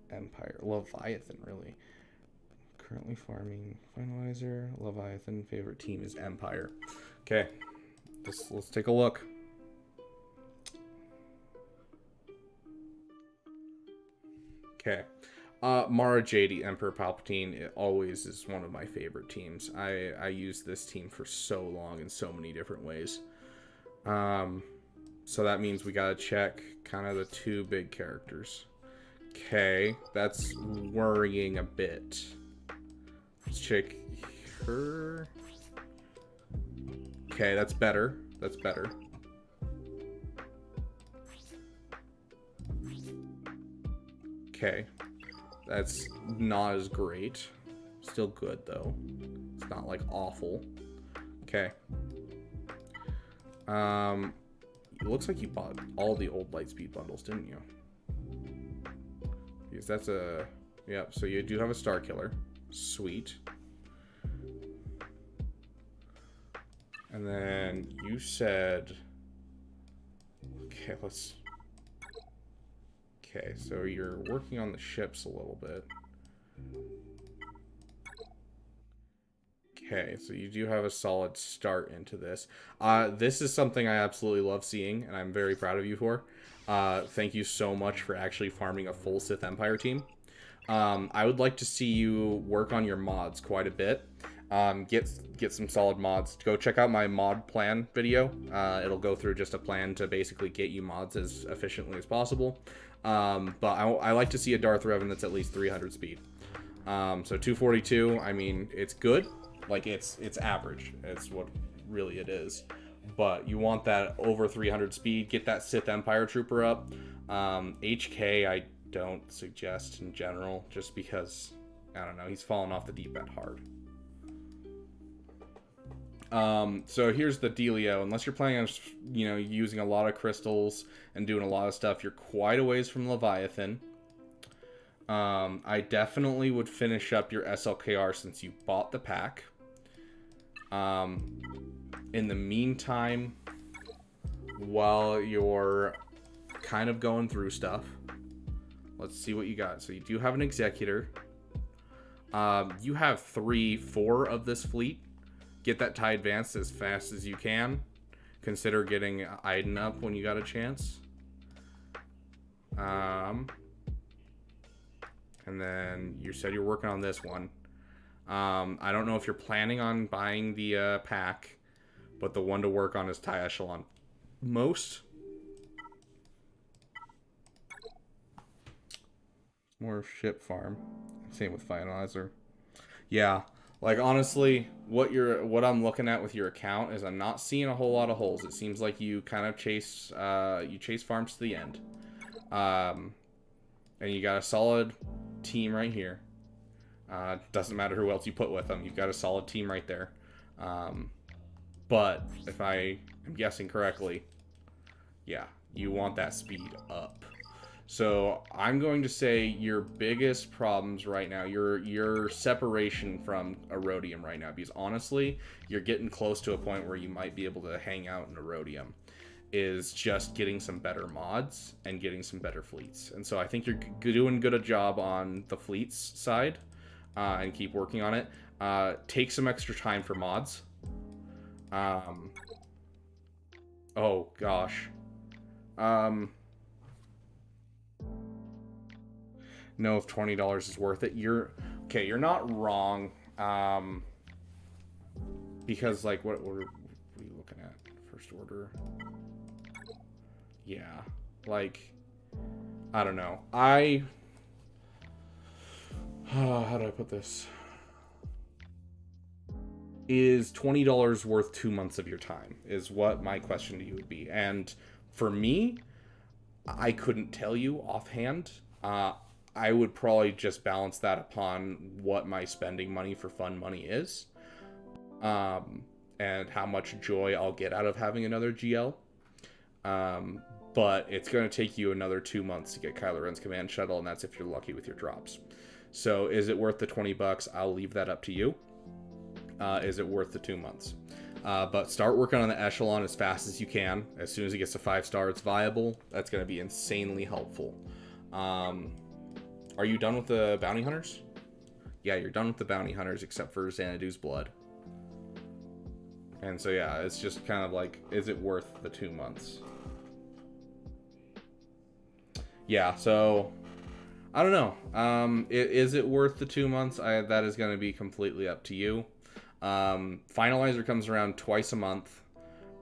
Empire. Leviathan, really. Currently farming Finalizer. Leviathan, favorite team is Empire. Okay, let's take a look. Okay. Mara Jade, Emperor Palpatine, it always is one of my favorite teams. I use this team for so long in so many different ways. So that means we gotta check kind of the 2 big characters. Okay, that's worrying a bit. Let's check her. Okay, that's better. That's better. Okay. That's not as great. Still good, though. It's not, like, awful. Okay. It looks like you bought all the old Lightspeed bundles, didn't you? Because that's a... Yep, so you do have a Star Killer. Sweet. And then you said... Okay, let's... Okay, so you're working on the ships a little bit. Okay, so you do have a solid start into this. This is something I absolutely love seeing, and I'm very proud of you for. Thank you so much for actually farming a full Sith Empire team. I would like to see you work on your mods quite a bit. Get some solid mods. Go check out my mod plan video. It'll go through just a plan to basically get you mods as efficiently as possible. But I like to see a Darth Revan that's at least 300 speed. So 242, I mean, it's good. Like, it's average. It's what really it is. But you want that over 300 speed. Get that Sith Empire Trooper up. HK, I don't suggest in general, just because, I don't know, he's fallen off the deep end hard. So here's the dealio. Unless you're planning on, you know, using a lot of crystals and doing a lot of stuff, you're quite a ways from Leviathan. I definitely would finish up your SLKR since you bought the pack. In the meantime, while you're kind of going through stuff, let's see what you got. So you do have an Executor. You have 4 of this fleet. Get that TIE advanced as fast as you can. Consider getting Iden up when you got a chance. And then you said you're working on this one. I don't know if you're planning on buying the pack, but the one to work on is TIE Echelon. Most. More ship farm. Same with Finalizer. Yeah. Like, honestly, what I'm looking at with your account is I'm not seeing a whole lot of holes. It seems like you kind of chase farms to the end. And you got a solid team right here. Doesn't matter who else you put with them. You've got a solid team right there. But if I am guessing correctly, yeah, you want that speed up. So I'm going to say your biggest problems right now, your separation from Erodium right now, because honestly, you're getting close to a point where you might be able to hang out in Erodium, is just getting some better mods and getting some better fleets. And so I think you're doing good a job on the fleets side, and keep working on it. Take some extra time for mods. Oh gosh. Know if $20 is worth it. You're not wrong. Because like what are you looking at? First order. Yeah. Like, I don't know. How do I put this? Is $20 worth 2 months of your time? Is what my question to you would be. And for me, I couldn't tell you offhand. I would probably just balance that upon what my spending money for fun money is. And how much joy I'll get out of having another GL. But it's going to take you another 2 months to get Kylo Ren's command shuttle, and that's if you're lucky with your drops. So is it worth the $20? I'll leave that up to you. Is it worth the 2 months? But start working on the Echelon as fast as you can. As soon as it gets to 5-star, it's viable. That's going to be insanely helpful. Are you done with the bounty hunters? Yeah, you're done with the bounty hunters except for Xanadu's blood. And so yeah, it's just kind of like, is it worth the 2 months? Yeah, so I don't know. Is it worth the 2 months? That is going to be completely up to you. Finalizer comes around twice a month,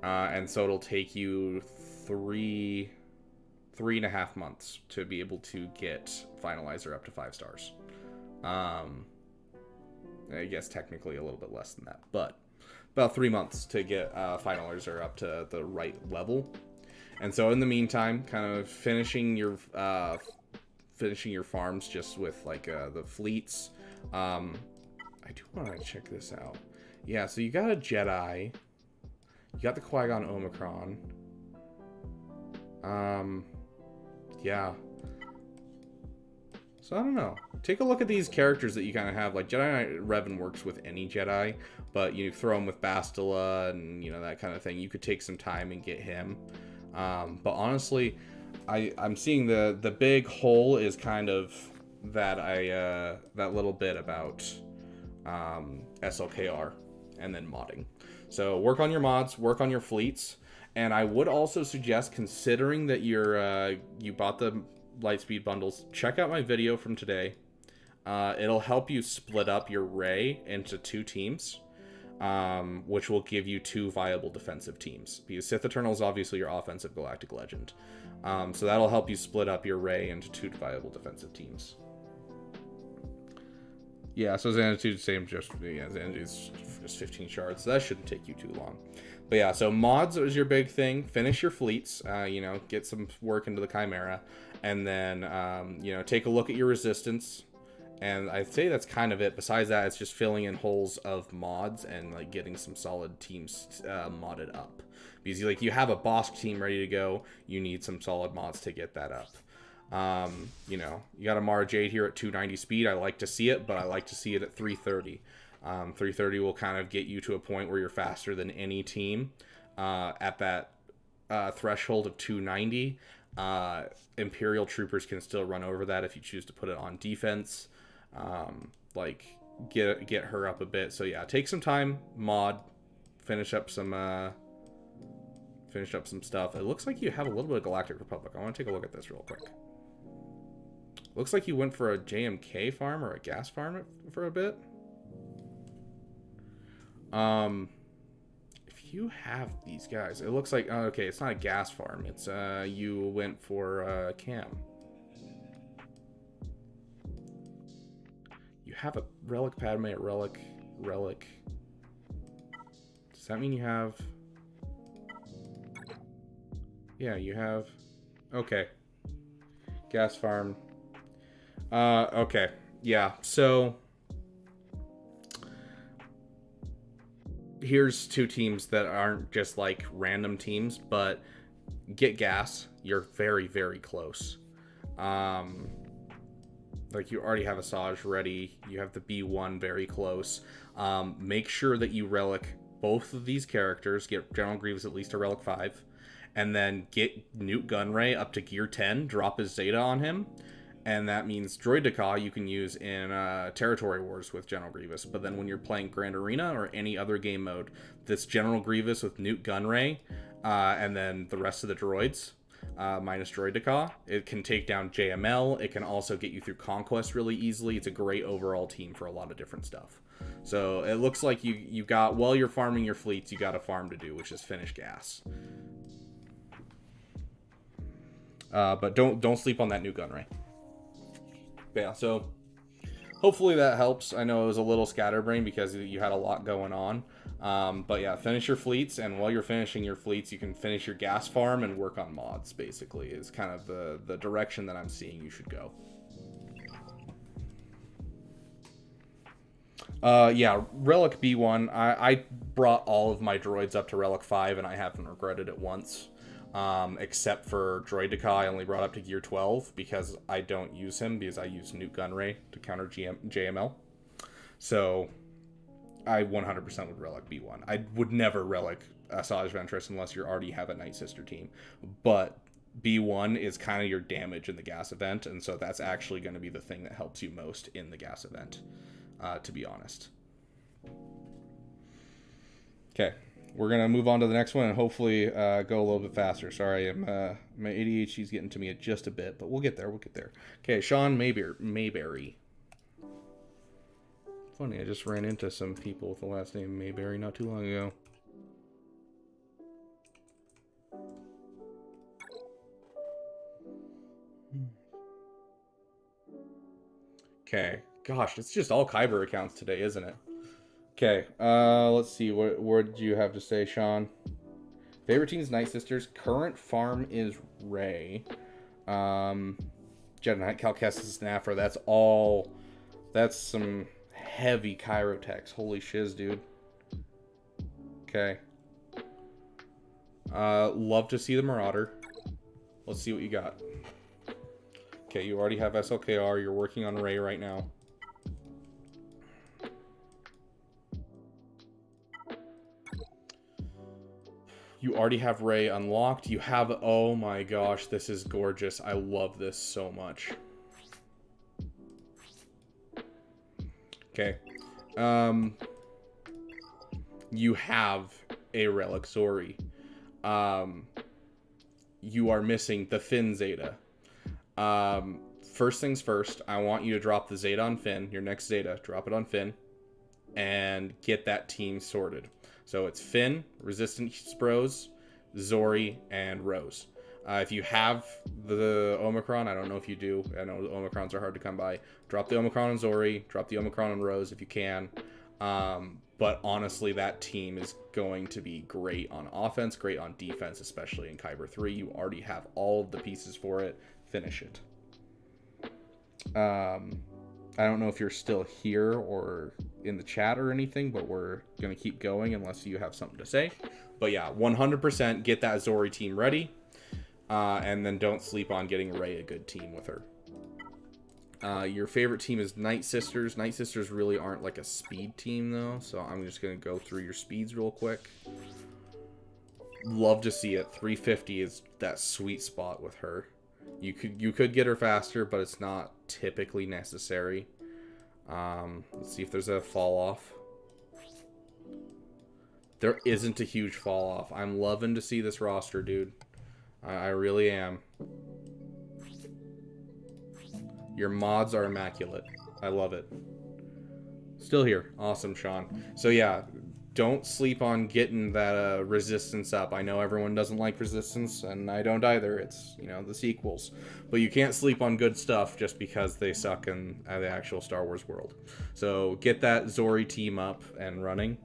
and so it'll take you 3.5 months to be able to get Finalizer up to 5 stars. I guess technically a little bit less than that, but about 3 months to get finalers are up to the right level. And so in the meantime, kind of finishing your farms just with like the fleets. I do want to check this out. Yeah, so you got a Jedi. You got the Qui-Gon Omicron. Yeah. So I don't know. Take a look at these characters that you kind of have. Like Jedi Knight Revan works with any Jedi, but you throw him with Bastila and that kind of thing. You could take some time and get him. But honestly, I'm seeing the big hole is kind of that that little bit about SLKR and then modding. So work on your mods, work on your fleets, and I would also suggest, considering that you bought the Lightspeed bundles, check out my video from today. It'll help you split up your Rey into 2 teams, which will give you 2 viable defensive teams. Because Sith Eternal is obviously your offensive Galactic Legend. So that'll help you split up your Rey into 2 viable defensive teams. Yeah, so Xanatu's same, Xanatu's just 15 shards, so that shouldn't take you too long. But yeah, so mods is your big thing. Finish your fleets, get some work into the Chimera, and then, take a look at your resistance. And I'd say that's kind of it. Besides that, it's just filling in holes of mods and like getting some solid teams modded up. Because you have a Bosk team ready to go, you need some solid mods to get that up. You got a Mara Jade here at 290 speed. I like to see it, but I like to see it at 330. 330 will kind of get you to a point where you're faster than any team. At that threshold of 290, Imperial troopers can still run over that if you choose to put it on defense. Get her up a bit. So yeah, take some time, mod, finish up some stuff. It looks like you have a little bit of Galactic Republic. I want to take a look at this real quick. Looks like you went for a JMK farm or a gas farm for a bit. If you have these guys, it looks like, okay, it's not a gas farm. It's, you went for, Cam. You have a Relic Padme, a Relic. Does that mean you have... Yeah, you have... Okay. Gas farm. Okay. Yeah, so... Here's 2 teams that aren't just like random teams, but get gas. You're very, very close. Like you already have Asajj ready. You have the B1 very close. Make sure that you relic both of these characters. Get General Grievous at least a relic 5. And then get Newt Gunray up to gear 10. Drop his Zeta on him. And that means Droid Daka you can use in Territory Wars with General Grievous. But then when you're playing Grand Arena or any other game mode, this General Grievous with Newt Gunray and then the rest of the droids, minus Droid Daka, it can take down JML. It can also get you through Conquest really easily. It's a great overall team for a lot of different stuff. So it looks like you got, while you're farming your fleets, you got a farm to do, which is finish gas. But don't sleep on that Newt Gunray. Yeah, so hopefully that helps. I know it was a little scatterbrained because you had a lot going on. But yeah, finish your fleets, and while you're finishing your fleets, you can finish your gas farm and work on mods, basically, is kind of the direction that I'm seeing you should go. Yeah, Relic B1. I brought all of my droids up to Relic 5, and I haven't regretted it once. Except for Droid Daka, I only brought up to gear 12 because I don't use him because I use Newt Gunray to counter JML. So I 100% would relic B1. I would never relic Asajj Ventress unless you already have a Night Sister team. But B1 is kind of your damage in the gas event, and so that's actually going to be the thing that helps you most in the gas event, to be honest. Okay. We're going to move on to the next one and hopefully go a little bit faster. Sorry, my ADHD's getting to me just a bit, but we'll get there. Okay, Sean Mayberry. Funny, I just ran into some people with the last name Mayberry not too long ago. Okay, Gosh, it's just all Kyber accounts today, isn't it? Okay, let's see. What did you have to say, Sean? Favorite team is Night Sisters. Current farm is Ray. Jedi Knight, Cal Kestis, and Afro. That's all. That's some heavy Chirotechs. Holy shiz, dude. Okay. Love to see the Marauder. Let's see what you got. Okay, you already have SLKR. You're working on Ray right now. You already have Ray unlocked. You have... Oh my gosh, this is gorgeous. I love this so much. Okay. You have a Relic Zori. You are missing the Finn Zeta. First things first, I want you to drop the Zeta on Finn. Your next Zeta, drop it on Finn. And get that team sorted. So it's Finn, Resistance Bros, Zori, and Rose. If you have the Omicron, I don't know if you do. I know the Omicrons are hard to come by. Drop the Omicron on Zori. Drop the Omicron on Rose if you can. But honestly, that team is going to be great on offense, great on defense, especially in Kyber 3. You already have all of the pieces for it. Finish it. I don't know if you're still here or in the chat or anything, but we're going to keep going unless you have something to say. But yeah, 100% get that Zori team ready. And then don't sleep on getting Ray a good team with her. Your favorite team is Night Sisters. Night Sisters really aren't like a speed team though, so I'm just going to go through your speeds real quick. Love to see it. 350 is that sweet spot with her. You could get her faster, but it's not typically necessary. Let's see if there's a fall off. There isn't a huge fall off. I'm loving to see this roster, dude. I really am. Your mods are immaculate. I love it. Still here. Awesome, Sean. So yeah, don't sleep on getting that resistance up. I know everyone doesn't like resistance, and I don't either. It's, you know, the sequels. But you can't sleep on good stuff just because they suck in the actual Star Wars world. So get that Zori team up and running.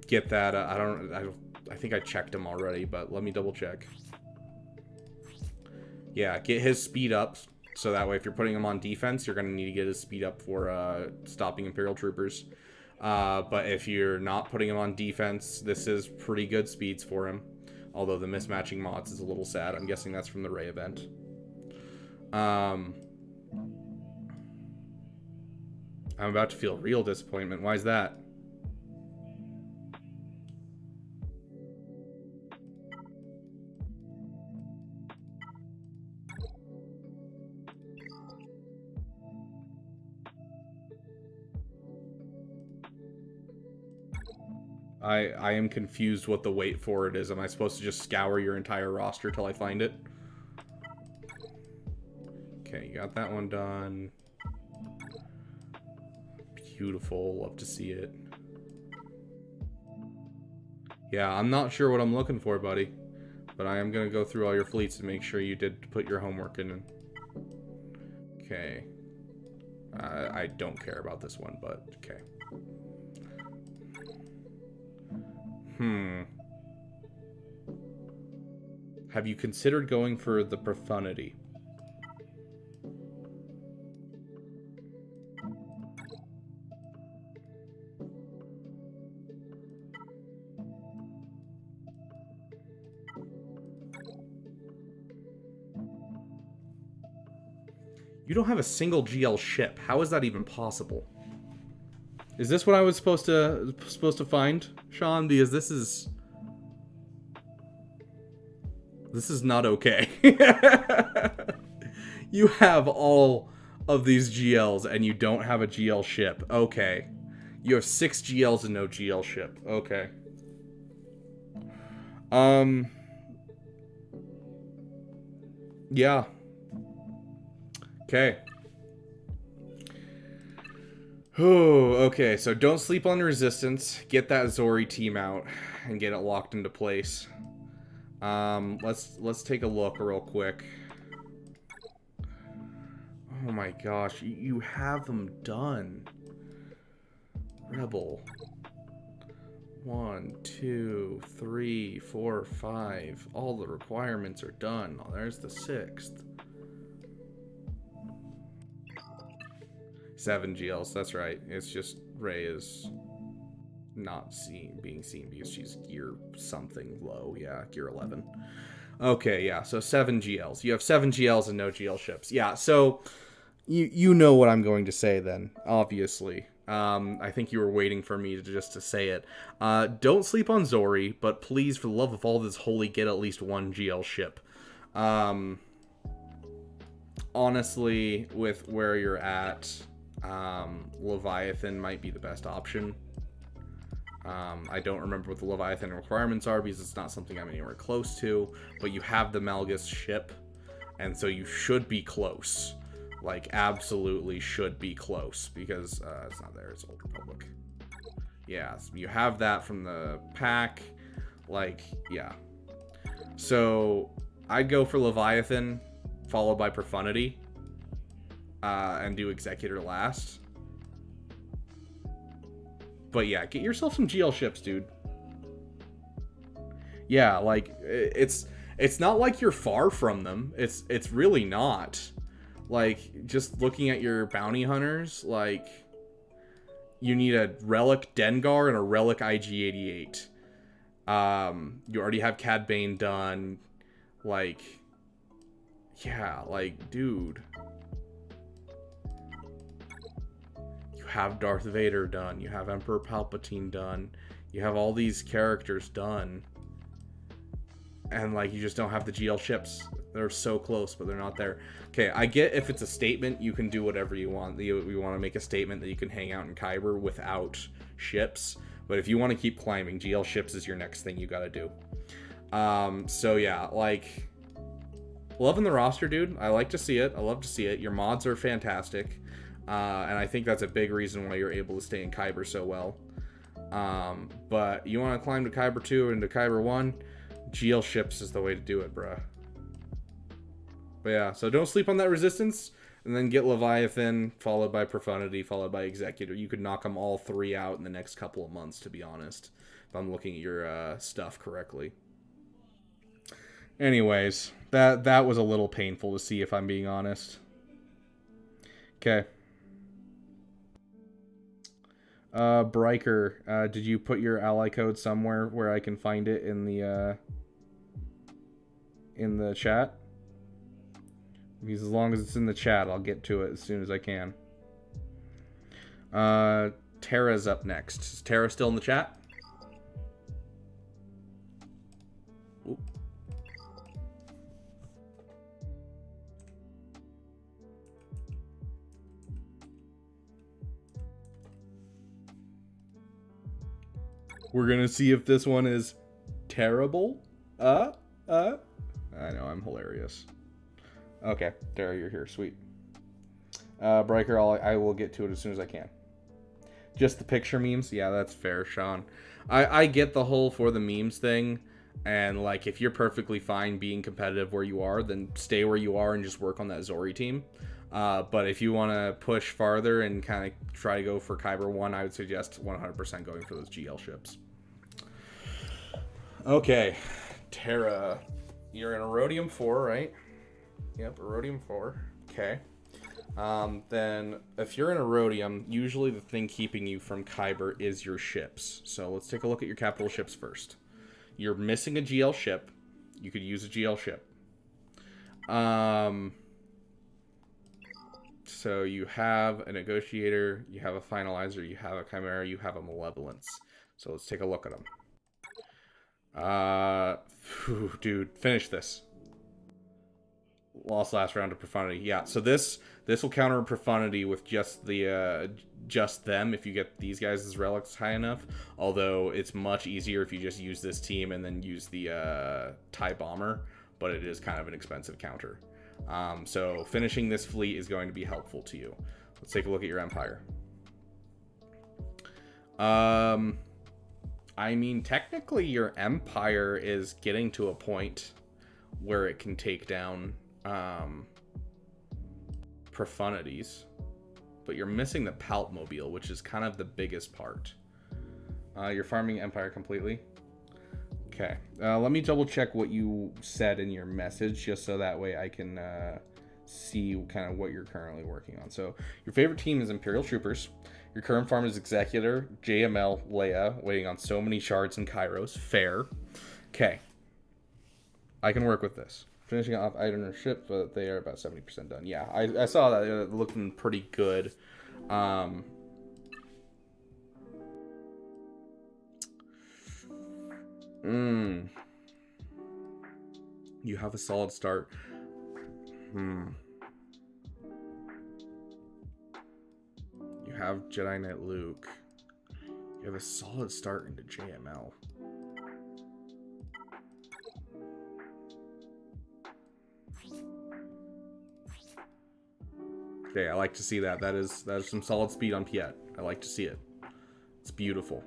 Get that, I think I checked him already, but let me double check. Yeah, get his speed up, so that way if you're putting him on defense, you're going to need to get his speed up for stopping Imperial Troopers. But if you're not putting him on defense, this is pretty good speeds for him. Although the mismatching mods is a little sad. I'm guessing that's from the Ray event. I'm about to feel real disappointment. Why is that? I am confused what the wait for it is. Am I supposed to just scour your entire roster till I find it? Okay, you got that one done. Beautiful. Love to see it. Yeah, I'm not sure what I'm looking for, buddy. But I am going to go through all your fleets and make sure you did put your homework in. Okay. I don't care about this one, but okay. Have you considered going for the profundity? You don't have a single GL ship. How is that even possible? Is this what I was supposed to find, Sean? Because this is not okay. You have all of these GLs and you don't have a GL ship. Okay. You have 6 GLs and no GL ship. Okay. Yeah. Okay. Oh, okay, so don't sleep on resistance. Get that Zori team out and get it locked into place. Let's take a look real quick. Oh my gosh, you have them done. Rebel. 1, 2, 3, 4, 5. All the requirements are done. Oh, there's the 6th. 7 GLs, that's right. It's just Ray is not being seen because she's gear something low. Yeah, gear 11. Okay, yeah, so 7 GLs. You have 7 GLs and no GL ships. Yeah, so you know what I'm going to say then, obviously. I think you were waiting for me to say it. Don't sleep on Zori, but please, for the love of all that's holy, get at least 1 GL ship. Honestly, with where you're at, Leviathan might be the best option. I don't remember what the Leviathan requirements are because it's not something I'm anywhere close to, but you have the Malgus ship, and so you should be close. Like, absolutely should be close, because it's not there, it's Old Republic. Yeah, so you have that from the pack. Like, yeah. So, I'd go for Leviathan, followed by Profundity, and do Executor last. But yeah, get yourself some GL ships, dude. Yeah, like, it's not like you're far from them. It's really not. Like, just looking at your bounty hunters, like, you need a Relic Dengar and a Relic IG-88. You already have Cad Bane done. Like, yeah, like, dude. You have Darth Vader done. You have Emperor Palpatine done. You have all these characters done. And, like, you just don't have the GL ships. They're so close, but they're not there. Okay, I get if it's a statement, you can do whatever you want. You want to make a statement that you can hang out in Kyber without ships. But if you want to keep climbing, GL ships is your next thing you got to do. So, yeah, like, loving the roster, dude. I like to see it. I love to see it. Your mods are fantastic. And I think that's a big reason why you're able to stay in Kyber so well. But you want to climb to Kyber 2 and to Kyber 1, GL ships is the way to do it, bruh. But yeah, so don't sleep on that Resistance, and then get Leviathan, followed by Profundity, followed by Executor. You could knock them all 3 out in the next couple of months, to be honest, if I'm looking at your stuff correctly. Anyways, that was a little painful to see, if I'm being honest. Okay. Bryker, did you put your ally code somewhere where I can find it in the chat? Because as long as it's in the chat, I'll get to it as soon as I can. Tara's up next. Is Tara still in the chat? Oop. We're gonna see if this one is terrible. I know, I'm hilarious. Okay, Tara, you're here. Sweet. Breaker, I will get to it as soon as I can. Just the picture memes? Yeah, that's fair, Sean. I get the whole for the memes thing. And, like, if you're perfectly fine being competitive where you are, then stay where you are and just work on that Zori team. But if you want to push farther and kind of try to go for Kyber 1, I would suggest 100% going for those GL ships. Okay, Tara, you're in Erodium 4, right? Yep, Erodium 4. Okay. Then, if you're in Erodium, usually the thing keeping you from Kyber is your ships. So let's take a look at your capital ships first. You're missing a GL ship. You could use a GL ship. So you have a Negotiator, you have a Finalizer, you have a Chimera, you have a Malevolence. So let's take a look at them. Dude, finish this. Lost last round of Profundity. Yeah, so this will counter Profundity with just them if you get these guys as relics high enough. Although it's much easier if you just use this team and then use the TIE Bomber, but it is kind of an expensive counter. So finishing this fleet is going to be helpful to you. Let's take a look at your Empire. I mean, technically your Empire is getting to a point where it can take down Profundities, but you're missing the Palpmobile, which is kind of the biggest part. You're farming Empire completely. Okay, let me double check what you said in your message, just so that way I can see kind of what you're currently working on. So your favorite team is Imperial Troopers. Your current farm is Executor, JML, Leia, waiting on so many shards and Kairos. Fair. Okay. I can work with this. Finishing off item or ship, but they are about 70% done. Yeah, I saw that. Looking pretty good. You have a solid start. You have Jedi Knight Luke. You have a solid start into JML. Okay, I like to see that. That is some solid speed on Piet. I like to see it. It's beautiful.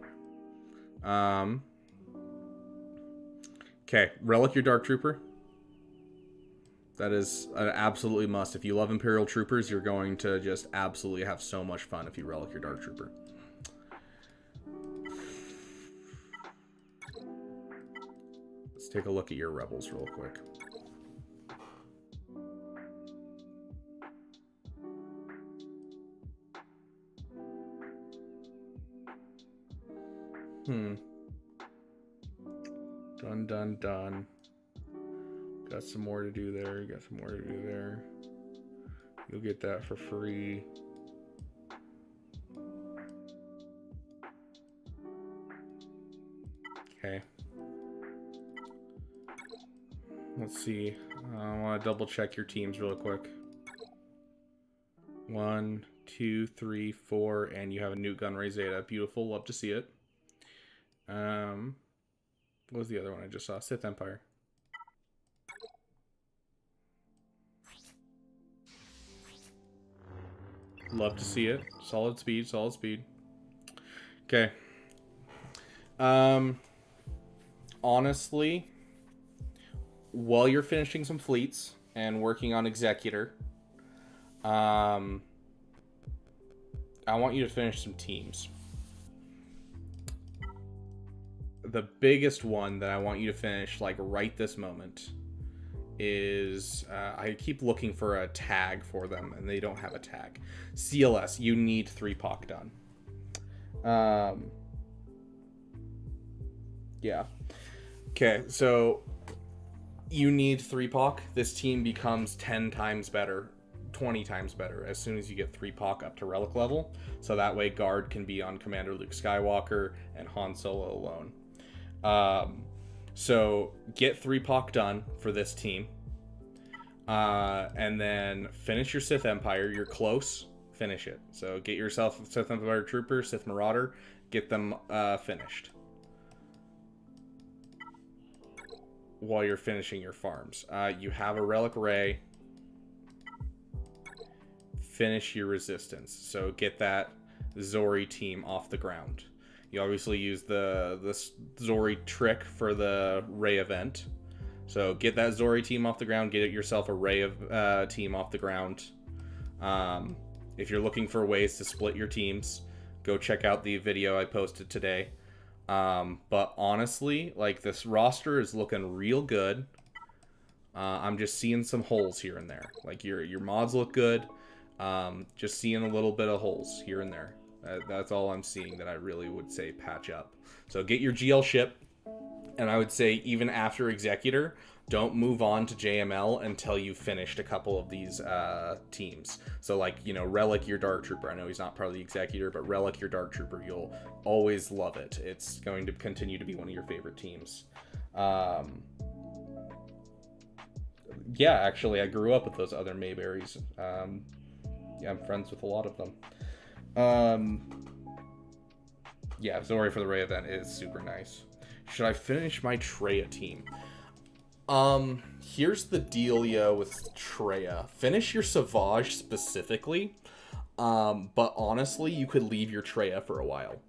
Okay, Relic your Dark Trooper. That is an absolutely must. If you love Imperial Troopers, you're going to just absolutely have so much fun if you Relic your Dark Trooper. Let's take a look at your Rebels real quick. Done. Got some more to do there. Got some more to do there. You'll get that for free. Okay. Let's see. I want to double check your teams real quick. 1, 2, 3, 4, and you have a Newt Gunray Zeta. Beautiful. Love to see it. What was the other one I just saw? Sith Empire. Love to see it. Solid speed, solid speed. Okay. Honestly, while you're finishing some fleets and working on Executor, I want you to finish some teams. The biggest one that I want you to finish, like right this moment, is I keep looking for a tag for them and they don't have a tag. CLS, you need 3POC done. Yeah. Okay, so you need 3POC. This team becomes 10 times better, 20 times better as soon as you get 3POC up to relic level. So that way Guard can be on Commander Luke Skywalker and Han Solo alone. So get 3POC done for this team. And then finish your Sith Empire. You're close. Finish it. So get yourself Sith Empire Trooper, Sith Marauder. Get them finished. While you're finishing your farms. You have a Relic Ray. Finish your Resistance. So get that Zori team off the ground. You obviously use the Zori trick for the Ray event. So get that Zori team off the ground. Get yourself a Ray of team off the ground. If you're looking for ways to split your teams, go check out the video I posted today. But honestly, like, this roster is looking real good. I'm just seeing some holes here and there. Like, your mods look good. Just seeing a little bit of holes here and there. That's all I'm seeing that I really would say patch up. So get your GL ship. And I would say even after Executor, don't move on to JML until you've finished a couple of these teams. So, like, you know, Relic your Dark Trooper. I know he's not part of the Executor, but Relic your Dark Trooper. You'll always love it. It's going to continue to be one of your favorite teams. Yeah, actually, I grew up with those other Mayberries. Yeah, I'm friends with a lot of them. Yeah, Zori for the Ray event is super nice. Should I finish my Treya team? Here's the dealio with Treya. Finish your Savage specifically, but honestly, you could leave your Treya for a while.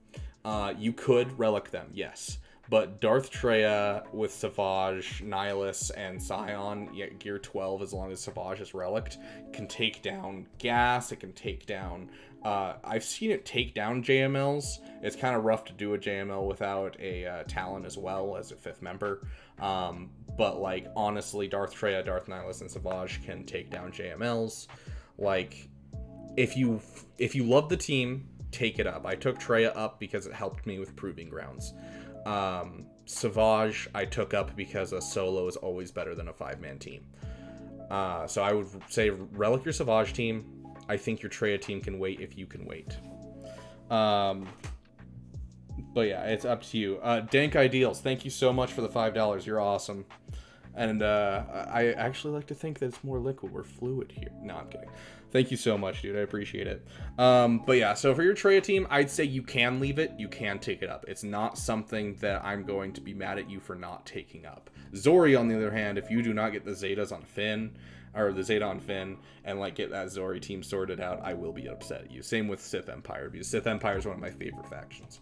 You could relic them, yes, But Darth Treya with Savage, Nihilus, and Scion, yeah, Gear 12, as long as Savage is Relict, can take down Gas, it can take down... I've seen it take down JMLs. It's kind of rough to do a JML without a Talon as well as a 5th member. But, like, honestly, Darth Treya, Darth Nihilus, and Savage can take down JMLs. Like, if you love the team, take it up. I took Treya up because it helped me with Proving Grounds. Savage I took up because a solo is always better than a 5-man team. So I would say relic your Savage team. I think your Treya team can wait if you can wait. But yeah, it's up to you. Dank Ideals, thank you so much for the $5. You're awesome. And I actually like to think that it's more liquid. We're fluid here. No, I'm kidding. Thank you so much, dude. I appreciate it. But yeah, so for your Treya team, I'd say you can leave it. You can take it up. It's not something that I'm going to be mad at you for not taking up. Zori, on the other hand, if you do not get the Zetas on Finn, or the Zeta on Finn, and like get that Zori team sorted out, I will be upset at you. Same with Sith Empire, because Sith Empire is one of my favorite factions.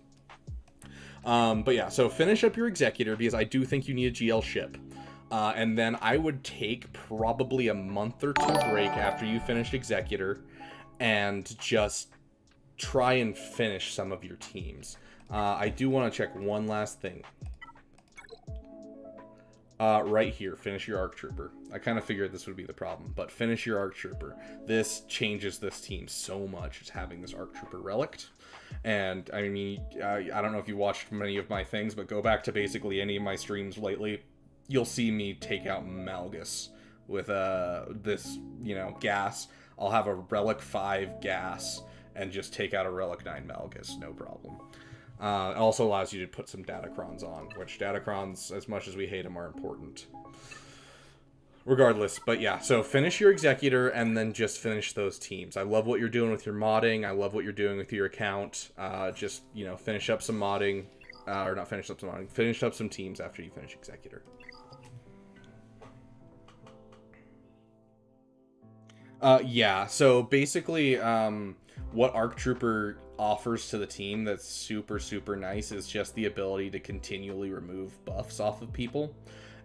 But yeah, so finish up your Executor, because I do think you need a GL ship. And then I would take probably a month or 2 break after you finish Executor and just try and finish some of your teams. I do want to check one last thing. Right here, finish your ARC Trooper. I kind of figured this would be the problem, but finish your ARC Trooper. This changes this team so much, is having this ARC Trooper relict. And, I mean, I don't know if you watched many of my things, but go back to basically any of my streams lately. You'll see me take out Malgus with this, you know, gas. I'll have a Relic 5 gas and just take out a Relic 9 Malgus, no problem. It also allows you to put some Datacrons on, which Datacrons, as much as we hate them, are important. Regardless, but yeah, so finish your Executor and then just finish those teams. I love what you're doing with your modding. I love what you're doing with your account. Just, you know, finish up some modding. Or not finish up some modding. Finish up some teams after you finish Executor. Yeah, so basically, what ARC Trooper offers to the team that's super, super nice is just the ability to continually remove buffs off of people.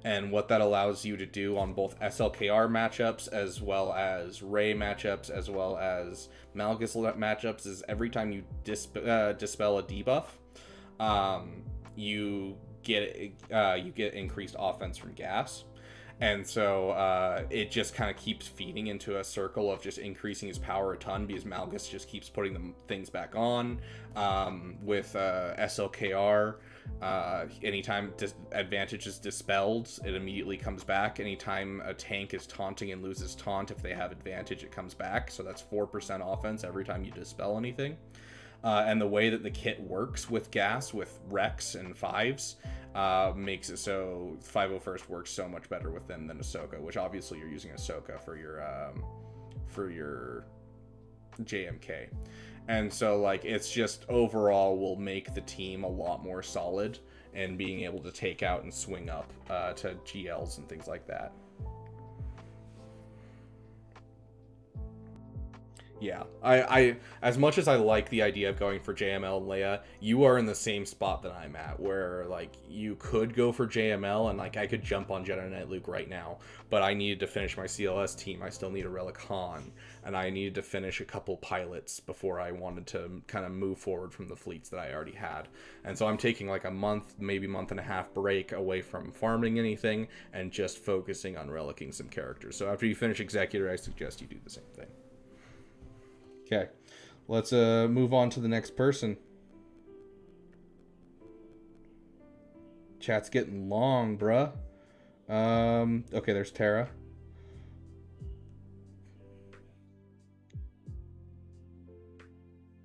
And what that allows you to do on both SLKR matchups, as well as Ray matchups, as well as Malgus matchups, is every time you dispel a debuff, you get increased offense from gas. And so it just kind of keeps feeding into a circle of just increasing his power a ton, because Malgus just keeps putting the things back on. With SLKR, anytime advantage is dispelled, it immediately comes back. Anytime a tank is taunting and loses taunt, if they have advantage, it comes back. So that's 4% offense every time you dispel anything. And the way that the kit works with gas, with Rex and 5s, makes it so 501st works so much better with them than Ahsoka, which obviously you're using Ahsoka for your JMK. And so, like, it's just overall will make the team a lot more solid and being able to take out and swing up to GLs and things like that. Yeah, I as much as I like the idea of going for JML and Leia, you are in the same spot that I'm at, where, like, you could go for JML and, like, I could jump on Jedi Knight Luke right now, but I needed to finish my CLS team. I still need a Relic Han, and I needed to finish a couple pilots before I wanted to kind of move forward from the fleets that I already had. And so I'm taking, like, a month, maybe month and a half break away from farming anything and just focusing on relicking some characters. So after you finish Executor, I suggest you do the same thing. Okay, let's move on to the next person. Chat's getting long, bruh. Okay, there's Tara.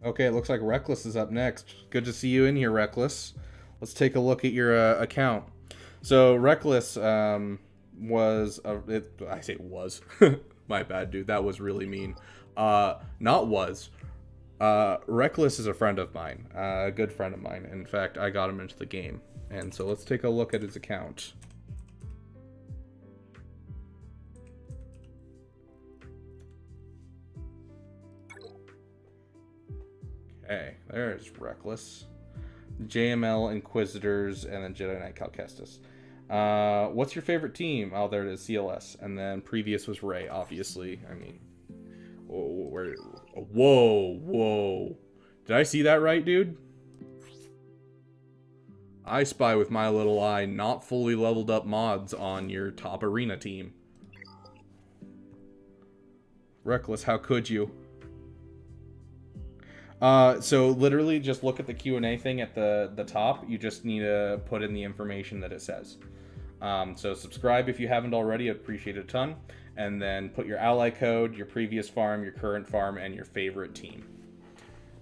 Okay, it looks like Reckless is up next. Good to see you in here, Reckless. Let's take a look at your account. So Reckless was I say was. My bad, dude. That was really mean. Not was. Reckless is a friend of mine, a good friend of mine. In fact, I got him into the game. And so let's take a look at his account. Okay, there's Reckless. JML, Inquisitors, and then Jedi Knight Cal Kestis. What's your favorite team? Oh, there it is, CLS. And then previous was Ray, obviously. I mean, whoa. Did I see that right, dude? I spy with my little eye not fully leveled up mods on your top arena team. Reckless, how could you? So literally just look at the Q&A thing at the top. You just need to put in the information that it says. So subscribe if you haven't already. I'd appreciate it a ton. And then put your ally code, your previous farm, your current farm, and your favorite team.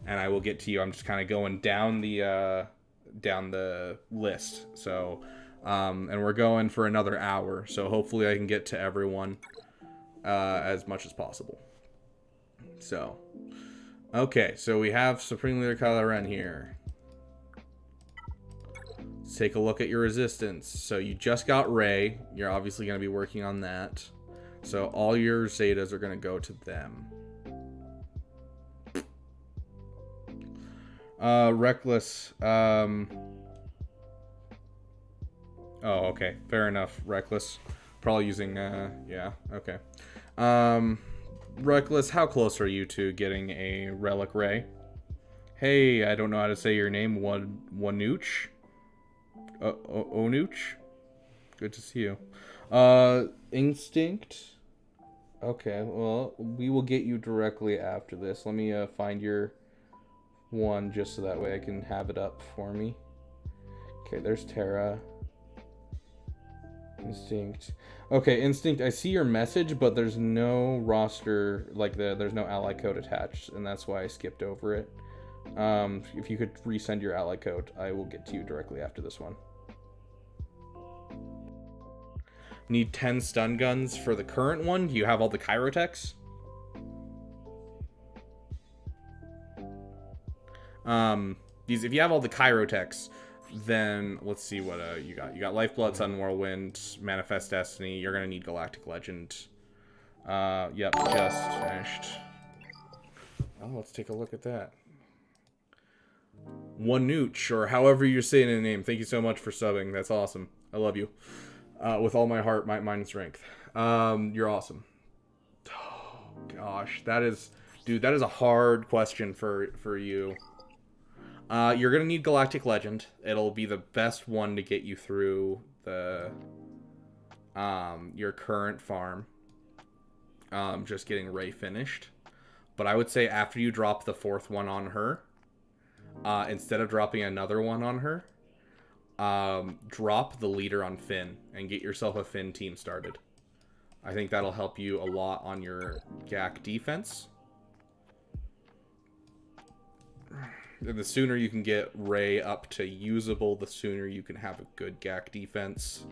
And I will get to you. I'm just kind of going down the list. So, and we're going for another hour. So hopefully I can get to everyone as much as possible. So, okay. So we have Supreme Leader Kylo Ren here. Let's take a look at your resistance. So you just got Rey. You're obviously going to be working on that. So all your Zetas are going to go to them. Reckless. Oh, okay. Fair enough. Reckless. Probably using, yeah, okay. Reckless, how close are you to getting a Relic Ray? Hey, I don't know how to say your name. Wanuch? Onuch? Good to see you. Instinct? Okay, well, we will get you directly after this. Let me, find your one just so that way I can have it up for me. Okay, there's Terra. Instinct. Okay, Instinct, I see your message, but there's no roster, like there's no ally code attached, and that's why I skipped over it. If you could resend your ally code, I will get to you directly after this one. Need 10 stun guns for the current one. Do you have all the Chirotechs? If you have all the Chirotechs, then let's see what you got. You got Lifeblood, Sun Whirlwind, Manifest Destiny. You're gonna need Galactic Legend. Yep, just finished. Oh, let's take a look at that. Wanuch, or however you're saying the name. Thank you so much for subbing. That's awesome. I love you. With all my heart, might, mind, and strength. You're awesome. Oh, gosh, that is, dude, that is a hard question for you. You're gonna need Galactic Legend. It'll be the best one to get you through the your current farm. Just getting Rey finished. But I would say after you drop the 4th one on her, instead of dropping another one on her, drop the leader on Finn and get yourself a Finn team started. I think that'll help you a lot on your GAC defense. The sooner you can get Rey up to usable, the sooner you can have a good GAC defense.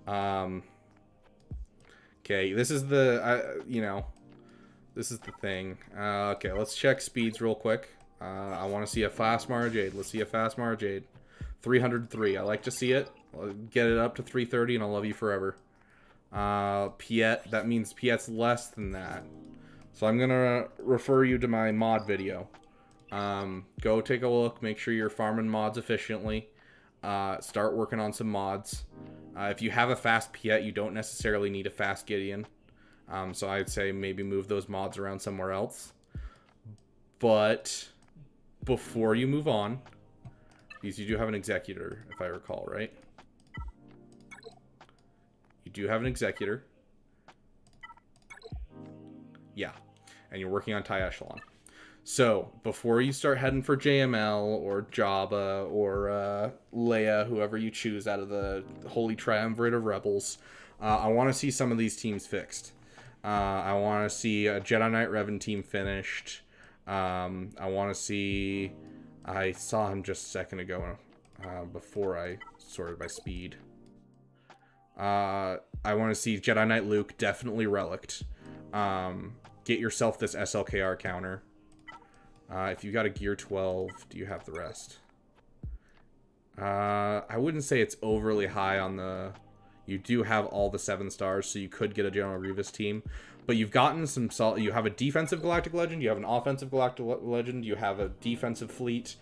Okay, this is the, this is the thing. Okay, let's check speeds real quick. I want to see a fast Marjade. Let's see a fast Marjade. 303. I like to see it. I'll get it up to 330 and I'll love you forever. Piet, that means Piet's less than that. So I'm going to refer you to my mod video. Go take a look, make sure you're farming mods efficiently, start working on some mods. If you have a fast Piet, you don't necessarily need a fast Gideon, so I'd say maybe move those mods around somewhere else. But before you move on, because you do have an Executor, if I recall, right? You do have an Executor. Yeah, and you're working on TIE Echelon. So, before you start heading for JML, or Jabba, or Leia, whoever you choose out of the Holy Triumvirate of Rebels, I want to see some of these teams fixed. I want to see a Jedi Knight Revan team finished. I want to see... I saw him just a second ago before I sorted by speed. I want to see Jedi Knight Luke definitely relicked. Get yourself this SLKR counter. If you got a Gear 12, do you have the rest? I wouldn't say it's overly high on the... You do have all the 7 stars, so you could get a General Grievous team. But you've gotten some... You have a defensive Galactic Legend, you have an offensive Galactic Legend, you have a defensive fleet.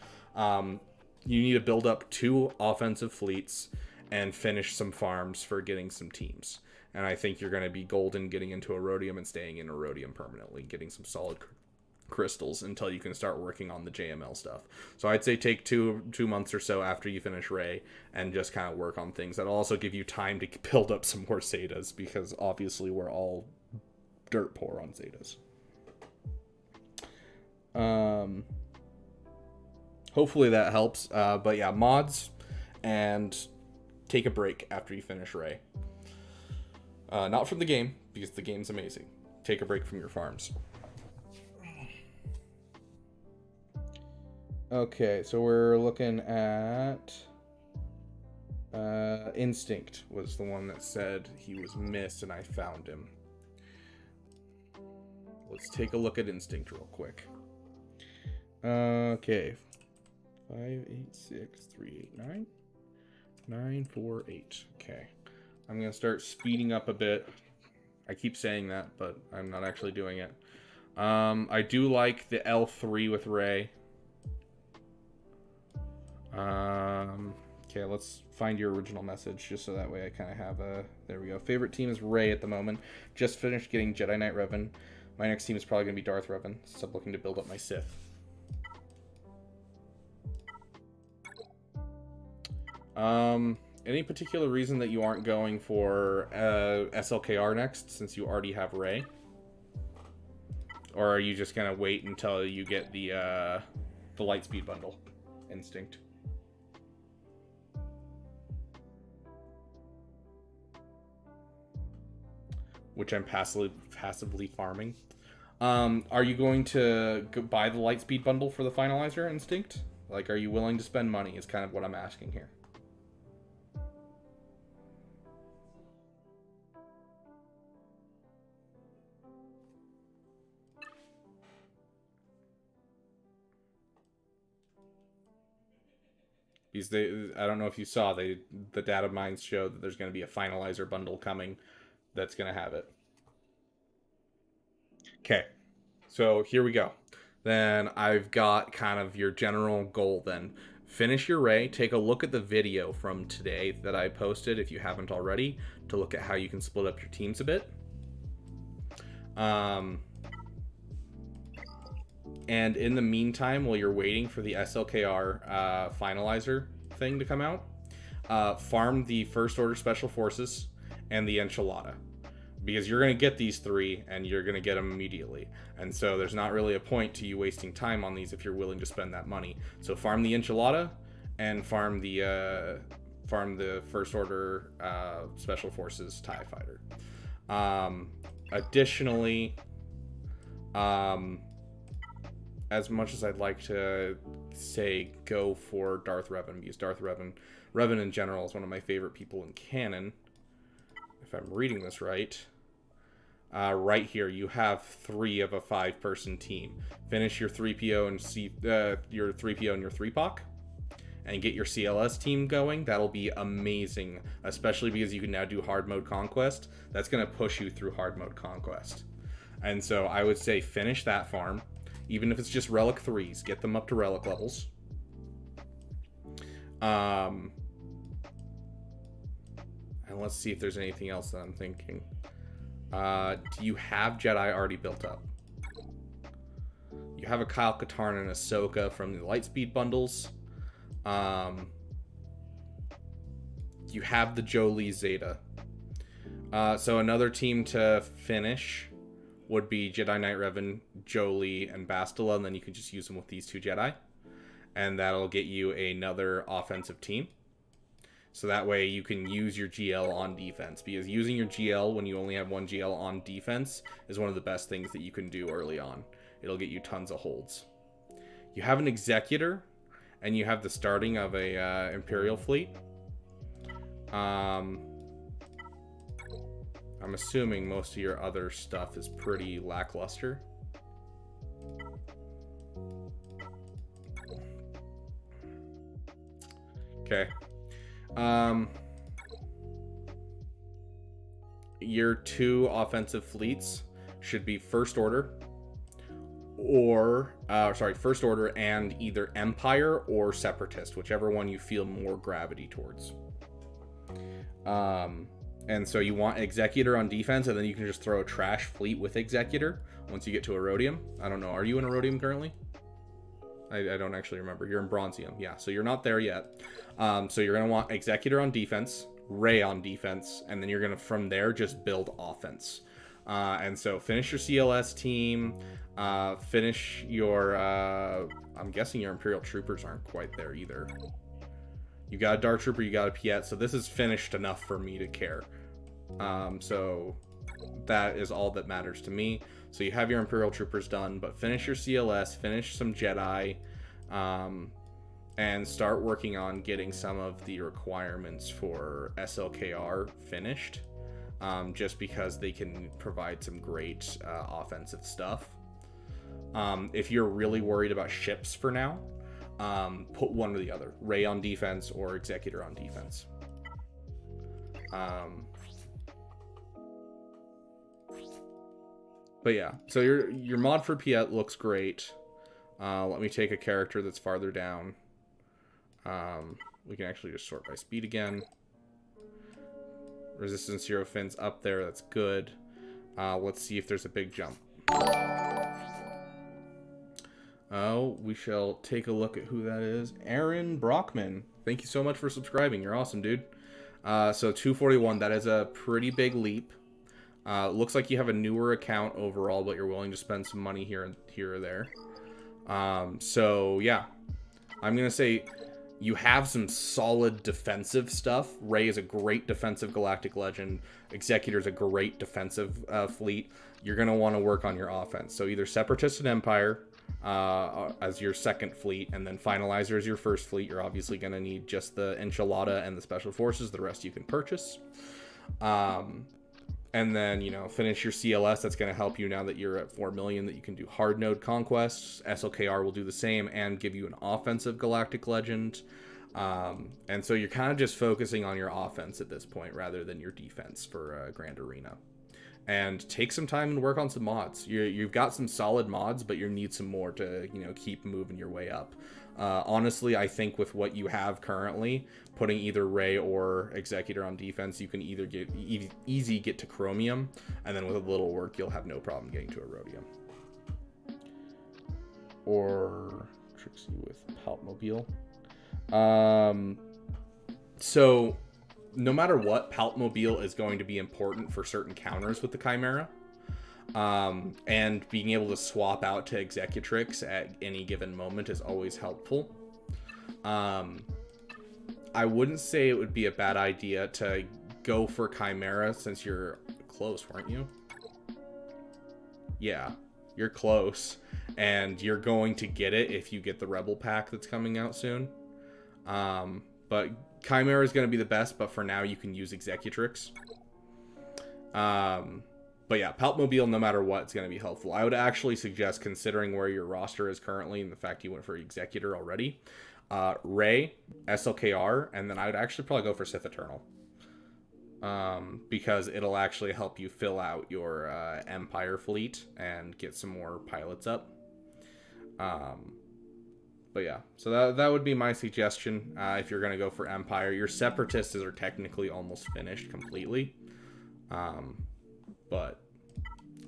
you need to build up 2 offensive fleets and finish some farms for getting some teams. And I think you're going to be golden getting into Erodium and staying in Erodium permanently, getting some solid crystals until you can start working on the JML stuff. So I'd say take 2 months or so after you finish Ray and just kind of work on things. That'll also give you time to build up some more Zetas, because obviously we're all dirt poor on Zetas. Hopefully that helps. But yeah, mods, and take a break after you finish Ray. Not from the game, because the game's amazing. Take a break from your farms. Okay, so we're looking at Instinct was the one that said he was missed, and I found him. Let's take a look at Instinct real quick. Okay. 5, 8, 6, 3, 8, 9. 9, 4, 8. Okay. I'm going to start speeding up a bit. I keep saying that, but I'm not actually doing it. I do like the L3 with Ray. Okay, let's find your original message, just so that way I kind of have a... There we go. Favorite team is Ray at the moment. Just finished getting Jedi Knight Revan. My next team is probably going to be Darth Revan, since I'm looking to build up my Sith. Any particular reason that you aren't going for SLKR next, since you already have Ray? Or are you just gonna wait until you get the Lightspeed bundle, Instinct? Which I'm passively farming. Are you going to buy the Lightspeed bundle for the Finalizer, Instinct? Like, are you willing to spend money is kind of what I'm asking here. Because I don't know if you saw, the data mines show that there's going to be a Finalizer bundle coming that's going to have it. Okay, so here we go. Then I've got kind of your general goal then. Finish your Ray, take a look at the video from today that I posted, if you haven't already, to look at how you can split up your teams a bit. And in the meantime, while you're waiting for the SLKR Finalizer thing to come out, farm the First Order Special Forces and the Enchilada. Because you're going to get these 3, and you're going to get them immediately. And so there's not really a point to you wasting time on these if you're willing to spend that money. So farm the Enchilada, and farm the First Order Special Forces TIE Fighter. Additionally, as much as I'd like to say go for Darth Revan, because Revan in general is one of my favorite people in canon, if I'm reading this right. Right here, you have 3 of a 5-person team. Finish your 3PO and your 3PO and your 3POC, and get your CLS team going. That'll be amazing, especially because you can now do hard mode conquest. That's going to push you through hard mode conquest. And so I would say finish that farm, even if it's just relic 3s. Get them up to relic levels. And let's see if there's anything else that I'm thinking. Do you have Jedi already built up? You have a Kyle Katarn and Ahsoka from the Lightspeed bundles. You have the Jolie Zeta. So another team to finish would be Jedi Knight Revan, Jolie, and Bastila, and then you can just use them with these 2 Jedi. And that'll get you another offensive team. So that way you can use your GL on defense, because using your GL when you only have 1 GL on defense is one of the best things that you can do early on. It'll get you tons of holds. You have an Executor, and you have the starting of a Imperial fleet. I'm assuming most of your other stuff is pretty lackluster. Okay. Your 2 offensive fleets should be First Order or First Order and either Empire or Separatist, whichever one you feel more gravity towards. And so you want Executor on defense, and then you can just throw a trash fleet with Executor once you get to Erodium. I don't know. Are you in Erodium currently? I don't actually remember. You're in Bronzium. Yeah, so you're not there yet. So you're going to want Executor on defense, Ray on defense, and then you're going to, from there, just build offense. And so finish your CLS team, finish your, I'm guessing your Imperial Troopers aren't quite there either. You got a Dark Trooper, you got a Piet, so this is finished enough for me to care. So that is all that matters to me. So you have your Imperial Troopers done, but finish your CLS, finish some Jedi, and start working on getting some of the requirements for SLKR finished, just because they can provide some great offensive stuff. If you're really worried about ships for now, put one or the other, Ray on defense or Executor on defense. But yeah, so your mod for Piet looks great. Let me take a character that's farther down. We can actually just sort by speed again. Resistance 0 fins up there, that's good. Let's see if there's a big jump. Oh, we shall take a look at who that is. Aaron Brockman. Thank you so much for subscribing. You're awesome, dude. So 241, that is a pretty big leap. Looks like you have a newer account overall, but you're willing to spend some money here or there. So yeah, I'm going to say you have some solid defensive stuff. Ray is a great defensive Galactic Legend. Executor is a great defensive fleet. You're going to want to work on your offense. So either Separatist and Empire as your second fleet, and then Finalizer as your first fleet. You're obviously going to need just the Enchilada and the Special Forces. The rest you can purchase. And then, you know, finish your CLS. That's going to help you now that you're at 4 million, that you can do hard node conquests. SLKR will do the same and give you an offensive Galactic Legend. And so you're kind of just focusing on your offense at this point rather than your defense for Grand Arena. And take some time and work on some mods. You've got some solid mods, but you need some more to, you know, keep moving your way up. Honestly, I think with what you have currently, putting either Ray or Executor on defense, you can either get easy get to Chromium, and then with a little work, you'll have no problem getting to Erodium. Or Trixie with Palpmobile. So no matter what, Palpmobile is going to be important for certain counters with the Chimera. And being able to swap out to Executrix at any given moment is always helpful. I wouldn't say it would be a bad idea to go for Chimera since you're close, weren't you? Yeah, you're close. And you're going to get it if you get the Rebel pack that's coming out soon. But Chimera is going to be the best, but for now you can use Executrix. But yeah, Palpmobile, no matter what, it's going to be helpful. I would actually suggest, considering where your roster is currently and the fact you went for Executor already, Ray, SLKR, and then I would actually probably go for Sith Eternal. Because it'll actually help you fill out your Empire fleet and get some more pilots up. But yeah, so that would be my suggestion if you're going to go for Empire. Your Separatists are technically almost finished completely. But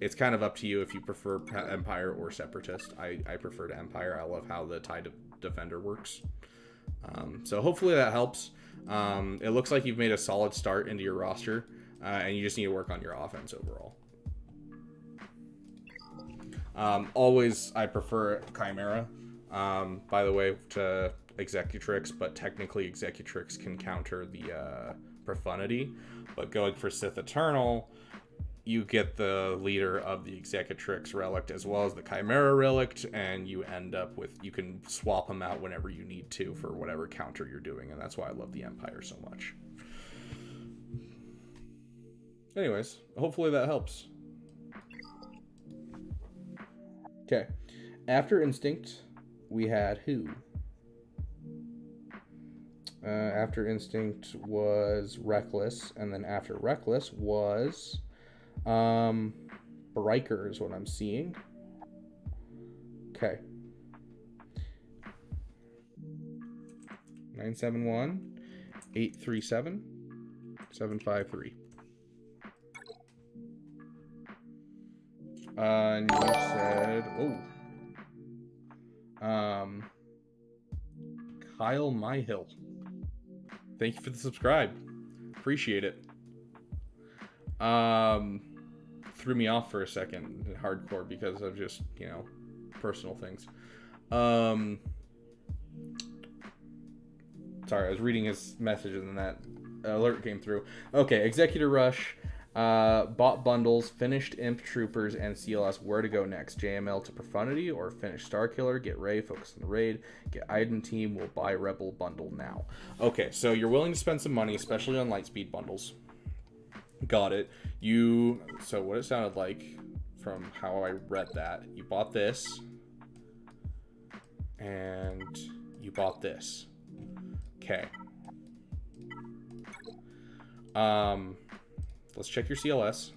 it's kind of up to you if you prefer Empire or Separatist. I prefer to Empire. I love how the TIE Defender works. So hopefully that helps. It looks like you've made a solid start into your roster, and you just need to work on your offense overall. Always, I prefer Chimera, by the way, to Executrix, but technically Executrix can counter the Profundity. But going for Sith Eternal, you get the leader of the Executrix relic as well as the Chimera relic, and you end up with, you can swap them out whenever you need to for whatever counter you're doing, and that's why I love the Empire so much. Anyways, hopefully that helps. Okay, after Instinct, we had who? After Instinct was Reckless, and then after Reckless was Bryker is what I'm seeing. Okay. 971-837-753. And you said, Kyle Myhill. Thank you for the subscribe. Appreciate it. Threw me off for a second, hardcore, because of just, personal things. Sorry, I was reading his message and then that alert came through. Okay, Executor Rush, bought bundles, finished Imp Troopers and CLS. Where to go next? JML to Profundity or finish Starkiller? Get Ray, focus on the raid. Get Iden team, will buy Rebel bundle now. Okay, so you're willing to spend some money, especially on Lightspeed bundles. Got it. So what it sounded like from how I read that, you bought this and you bought this. Okay. Let's check your CLS.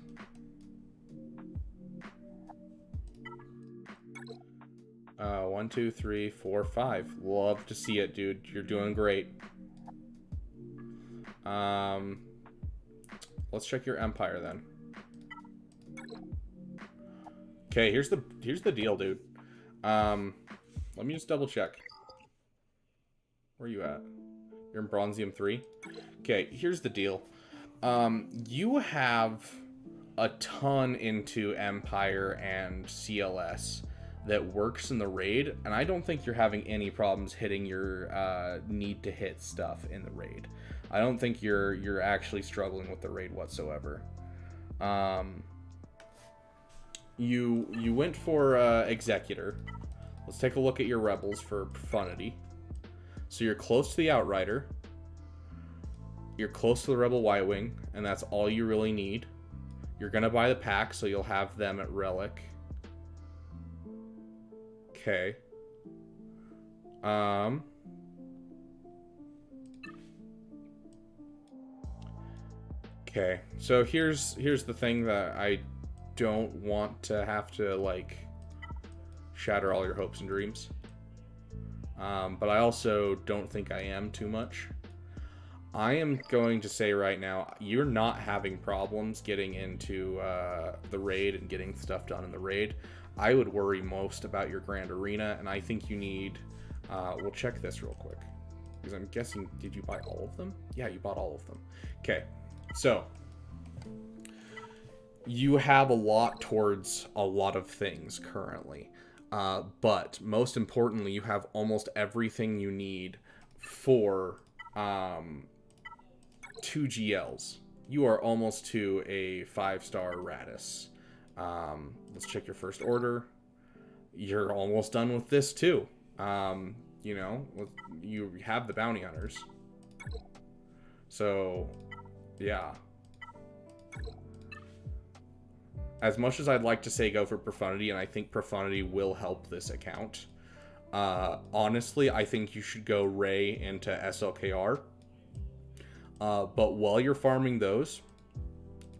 One, two, three, four, five. Love to see it, dude. You're doing great. Let's check your Empire then. Okay, here's the deal, dude. Let me just double check. Where are you at? You're in Bronzium 3? Okay, here's the deal. You have a ton into Empire and CLS that works in the raid, and I don't think you're having any problems hitting your need to hit stuff in the raid. I don't think you're actually struggling with the raid whatsoever. You went for Executor. Let's take a look at your Rebels for Profundity. So you're close to the Outrider. You're close to the Rebel Y-Wing, and that's all you really need. You're going to buy the pack, so you'll have them at Relic. Okay. Okay, so here's the thing that I don't want to have to, like, shatter all your hopes and dreams. But I also don't think I am too much. I am going to say right now, you're not having problems getting into the raid and getting stuff done in the raid. I would worry most about your Grand Arena, and I think you need... we'll check this real quick. Because I'm guessing, did you buy all of them? Yeah, you bought all of them. Okay, so... you have a lot towards a lot of things currently. But most importantly, you have almost everything you need for 2 GLs. You are almost to a 5-star Radis. Let's check your first order. You're almost done with this too. You have the bounty hunters. So, yeah. As much as I'd like to say go for Profundity, and I think Profundity will help this account, honestly, I think you should go Ray into SLKR. But while you're farming those,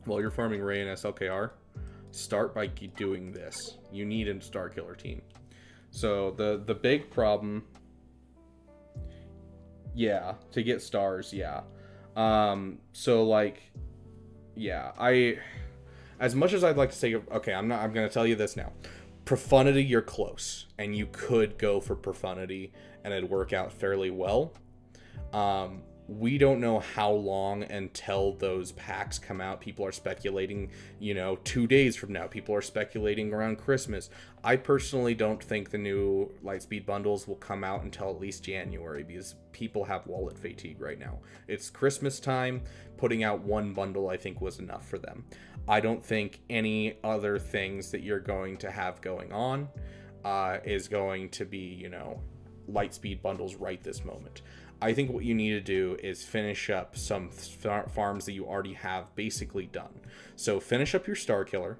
while you're farming Ray and SLKR, start by doing this. You need a Starkiller team. So the big problem, yeah, to get stars, yeah. So like, yeah, as much as I'd like to say, okay, I'm going to tell you this now. Profundity, you're close, and you could go for Profundity, and it'd work out fairly well. We don't know how long until those packs come out. People are speculating, 2 days from now. People are speculating around Christmas. I personally don't think the new Lightspeed bundles will come out until at least January, because people have wallet fatigue right now. It's Christmas time. Putting out one bundle, I think, was enough for them. I don't think any other things that you're going to have going on is going to be, Lightspeed bundles right this moment. I think what you need to do is finish up some farms that you already have basically done. So finish up your Starkiller,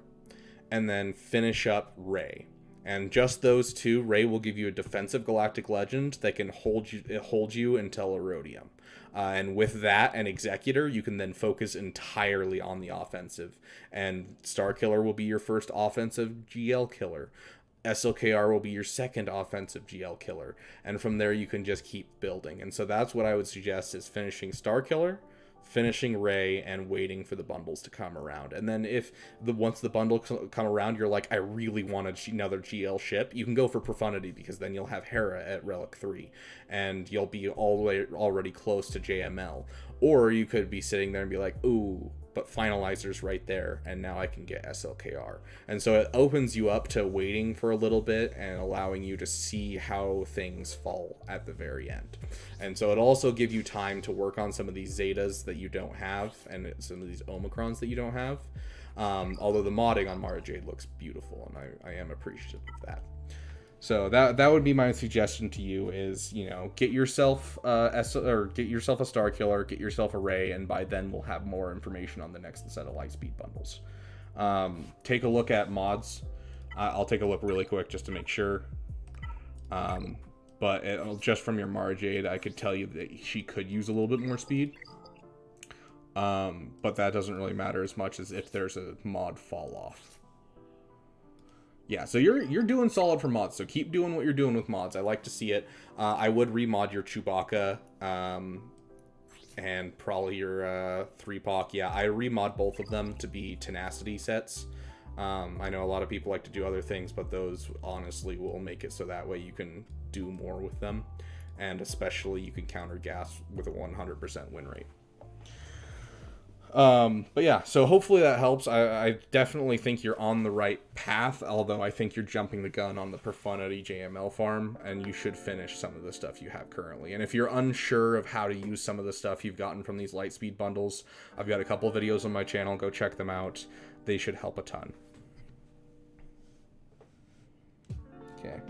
and then finish up Ray. And just those two, Ray will give you a defensive Galactic Legend that can hold you until Erodium. And with that and Executor, you can then focus entirely on the offensive. And Starkiller will be your first offensive GL killer. SLKR will be your second offensive GL killer, and from there you can just keep building. And so that's what I would suggest, is finishing Star Killer, finishing Ray, and waiting for the bundles to come around. And then if once the bundle come around, you're like, I really want another GL ship, you can go for Profundity, because then you'll have Hera at Relic 3 and you'll be all the way already close to JML. Or you could be sitting there and be like, ooh, but Finalizer's right there, and now I can get SLKR. And so it opens you up to waiting for a little bit and allowing you to see how things fall at the very end. And so it also gives you time to work on some of these Zetas that you don't have, and some of these Omicrons that you don't have. Although the modding on Mara Jade looks beautiful, and I am appreciative of that. So that would be my suggestion to you, is, you know, get yourself a Star Killer, get yourself a Ray, and by then we'll have more information on the next set of Lightspeed bundles. Take a look at mods. I'll take a look really quick just to make sure. But just from your Mara Jade, I could tell you that she could use a little bit more speed. But that doesn't really matter as much as if there's a mod fall off. Yeah, so you're doing solid for mods, so keep doing what you're doing with mods. I like to see it. I would remod your Chewbacca, and probably your 3POC. Yeah, I remod both of them to be tenacity sets. I know a lot of people like to do other things, but those honestly will make it so that way you can do more with them. And especially you can counter gas with a 100% win rate. But yeah, so hopefully that helps. I definitely think you're on the right path, although I think you're jumping the gun on the Profundity JML farm, and you should finish some of the stuff you have currently. And if you're unsure of how to use some of the stuff you've gotten from these Lightspeed bundles, I've got a couple videos on my channel. Go check them out. They should help a ton. Okay.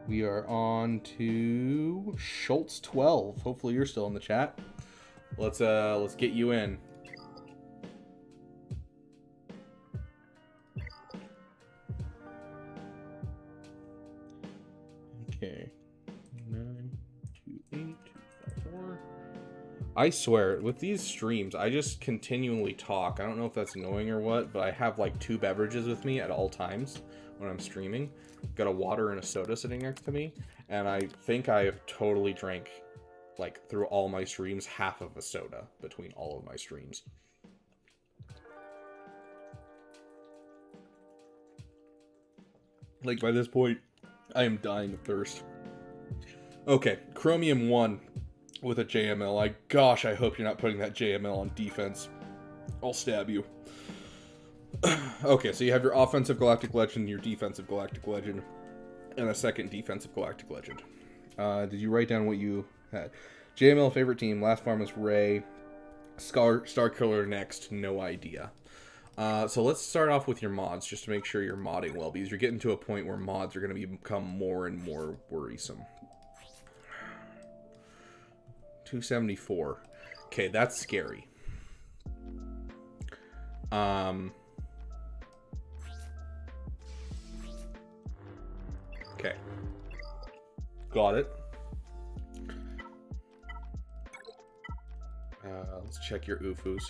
We are on to Schultz 12. Hopefully you're still in the chat. Let's get you in. Okay. 92824. I swear, with these streams, I just continually talk. I don't know if that's annoying or what, but I have like 2 beverages with me at all times when I'm streaming. Got a water and a soda sitting next to me, and I think I have totally drank, like, through all my streams, half of a soda between all of my streams. Like, by this point, I am dying of thirst. Okay, Chromium 1 with a JML. Gosh, I hope you're not putting that JML on defense. I'll stab you. Okay, so you have your offensive Galactic Legend, your defensive Galactic Legend, and a second defensive Galactic Legend. Did you write down what you had? JML favorite team, last farm is Ray, Star Killer next, no idea. So let's start off with your mods, just to make sure you're modding well, because you're getting to a point where mods are going to become more and more worrisome. 274. Okay, that's scary. Okay. Got it. Let's check your UFUs.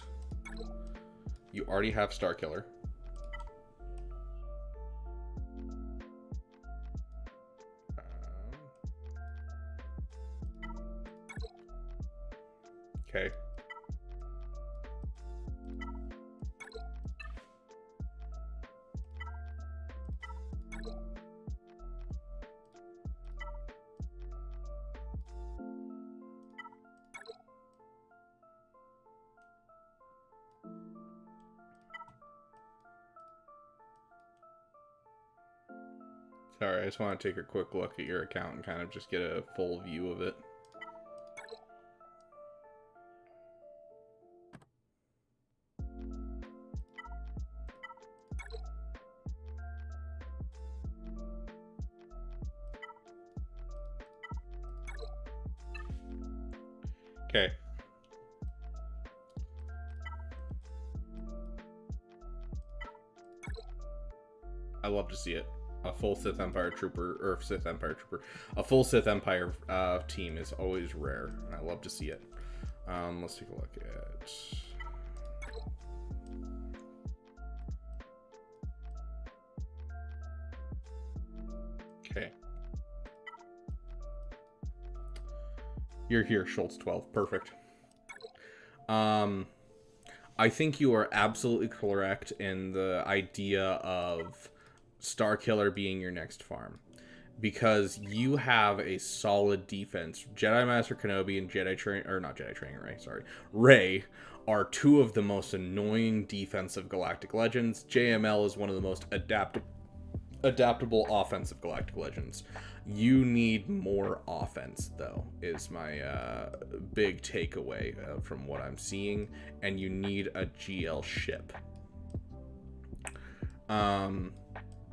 You already have Star Killer. Okay. Sorry, I just want to take a quick look at your account and kind of just get a full view of it. Okay. I love to see it. A full Sith Empire trooper, or Sith Empire trooper, a full Sith Empire team is always rare, and I love to see it. Let's take a look at You're here, Schultz 12. Perfect. I think you are absolutely correct in the idea of Starkiller being your next farm. Because you have a solid defense. Jedi Master Kenobi and Rey are two of the most annoying defensive Galactic Legends. JML is one of the most adaptable offensive Galactic Legends. You need more offense, though, is my big takeaway from what I'm seeing, and you need a GL ship.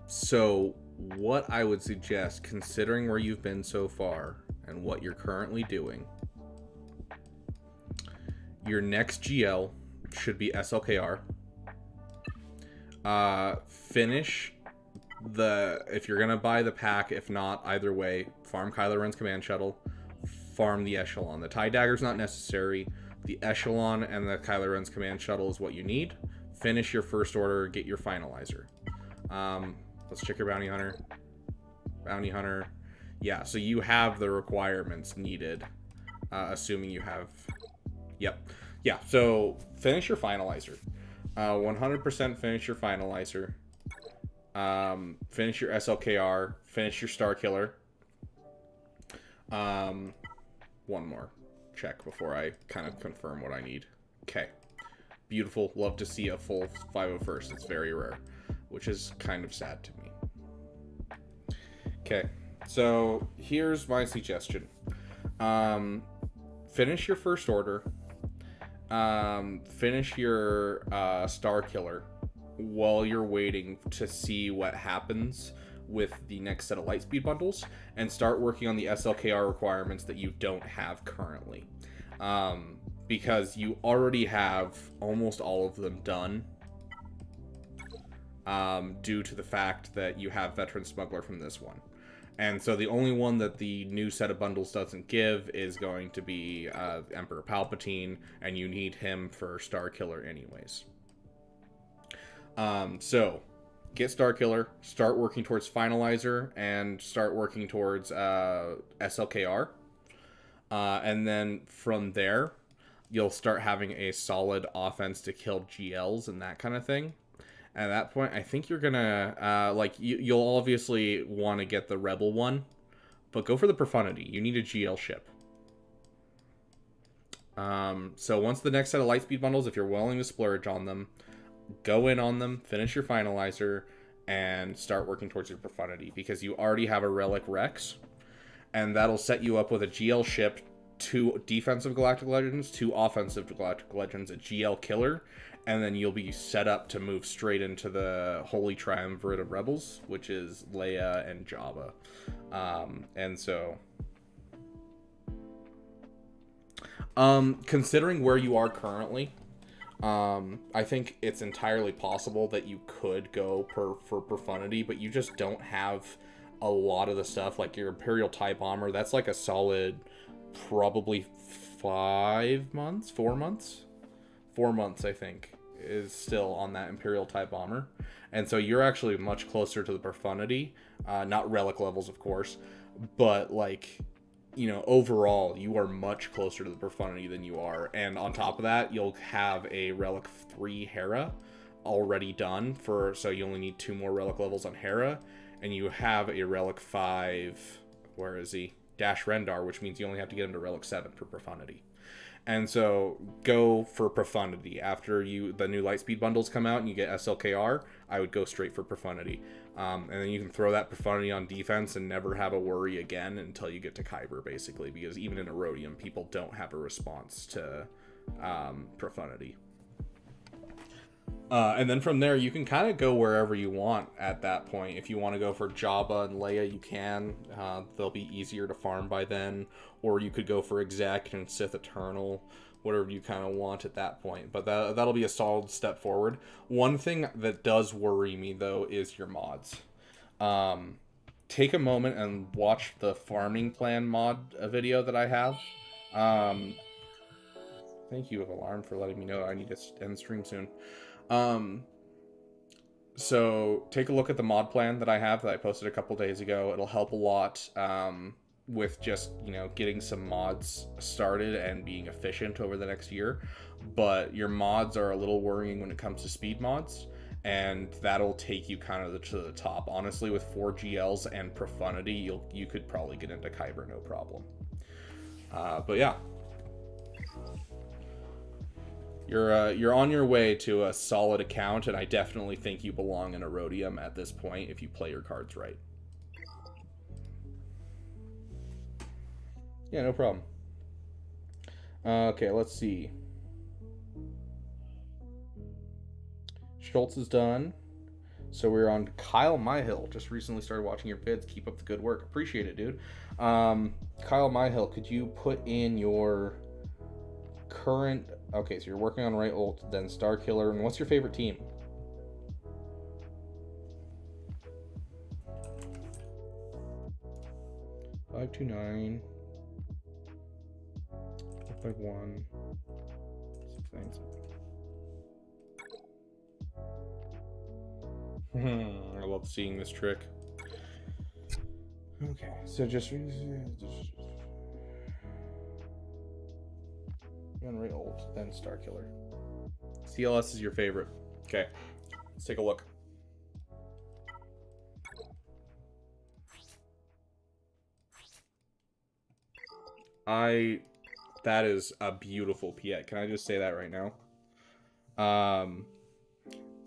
So what I would suggest, considering where you've been so far and what you're currently doing, your next GL should be SLKR. Finish if you're gonna buy the pack, if not, either way, farm Kylo Ren's command shuttle, farm the Echelon. The TIE Dagger's not necessary. The Echelon and the Kylo Ren's command shuttle is what you need. Finish your first order, get your finalizer. Let's check your bounty hunter. Bounty hunter. Yeah, so you have the requirements needed, assuming you have... Yep. Yeah, so finish your finalizer. 100% finish your finalizer. Finish your SLKR. Finish your Starkiller. One more check before I kind of confirm what I need. Okay. Beautiful. Love to see a full 501st. It's very rare, which is kind of sad to me. Okay, so here's my suggestion. Finish your first order. Finish your Starkiller while you're waiting to see what happens with the next set of Lightspeed bundles, and start working on the SLKR requirements that you don't have currently. Because you already have almost all of them done. Due to the fact that you have Veteran Smuggler from this one. And so the only one that the new set of bundles doesn't give is going to be Emperor Palpatine, and you need him for Starkiller anyways. So, get Starkiller, start working towards Finalizer, and start working towards SLKR. And then from there, you'll start having a solid offense to kill GLs and that kind of thing. At that point, I think you're gonna, you'll obviously want to get the Rebel one, but go for the Profundity. You need a GL ship. So once the next set of Lightspeed bundles, if you're willing to splurge on them, go in on them, finish your Finalizer, and start working towards your Profundity, because you already have a Relic Rex, and that'll set you up with a GL ship, 2 defensive Galactic Legends, 2 offensive Galactic Legends, a GL killer, and then you'll be set up to move straight into the Holy Triumvirate of Rebels, which is Leia and Jabba. And so, considering where you are currently, I think it's entirely possible that you could go for Profundity, but you just don't have a lot of the stuff. Like your Imperial TIE Bomber, that's like a solid probably 4 months, I think, is still on that Imperial TIE Bomber. And so you're actually much closer to the Profundity, not relic levels, of course, but like, you know, overall, you are much closer to the Profundity than you are. And on top of that, you'll have a Relic 3 Hera already done so you only need 2 more relic levels on Hera, and you have a Relic 5, where is he? Dash Rendar, which means you only have to get into Relic 7 for Profundity. And so go for Profundity. After the new Lightspeed bundles come out and you get SLKR, I would go straight for Profundity. And then you can throw that Profundity on defense and never have a worry again until you get to Kyber, basically. Because even in Erodium, people don't have a response to Profundity. And then from there, you can kind of go wherever you want at that point. If you want to go for Jabba and Leia, you can. They'll be easier to farm by then. Or you could go for Exec and Sith Eternal, whatever you kind of want at that point. But that'll be a solid step forward. One thing that does worry me, though, is your mods. Take a moment and watch the farming plan mod video that I have. Thank you, Alarm, for letting me know I need to end stream soon. So take a look at the mod plan that I have that I posted a couple days ago. It'll help a lot. with just, you know, getting some mods started and being efficient over the next year. But your mods are a little worrying when it comes to speed mods, and that'll take you kind of to the top. Honestly, with 4 GLs and profundity, you could probably get into Kyber no problem. But yeah, you're on your way to a solid account, and I definitely think you belong in a Rhodium at this point if you play your cards right. Yeah, no problem. Okay, let's see. Schultz is done. So we're on Kyle Myhill. Just recently started watching your vids. Keep up the good work. Appreciate it, dude. Kyle Myhill, could you put in your current... Okay, so you're working on right ult, then Star Killer. And what's your favorite team? Five, 2, 9. 5, 1. 6, 9, 7. I love seeing this trick. Okay, so just run right ult, then Star Killer. CLS is your favorite. Okay, let's take a look. That is a beautiful Piet. Can I just say that right now?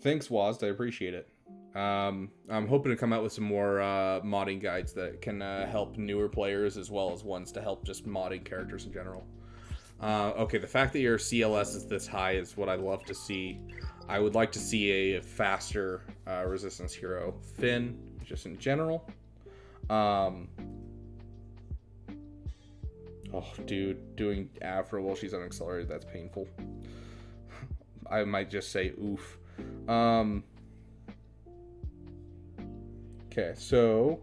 Thanks, Wazd. I appreciate it. I'm hoping to come out with some more modding guides that can help newer players as well as ones to help just modding characters in general. Okay, the fact that your CLS is this high is what I'd love to see. I would like to see a faster resistance hero. Finn, just in general. Oh, dude, doing Afro while she's unaccelerated, that's painful. I might just say oof. Okay, so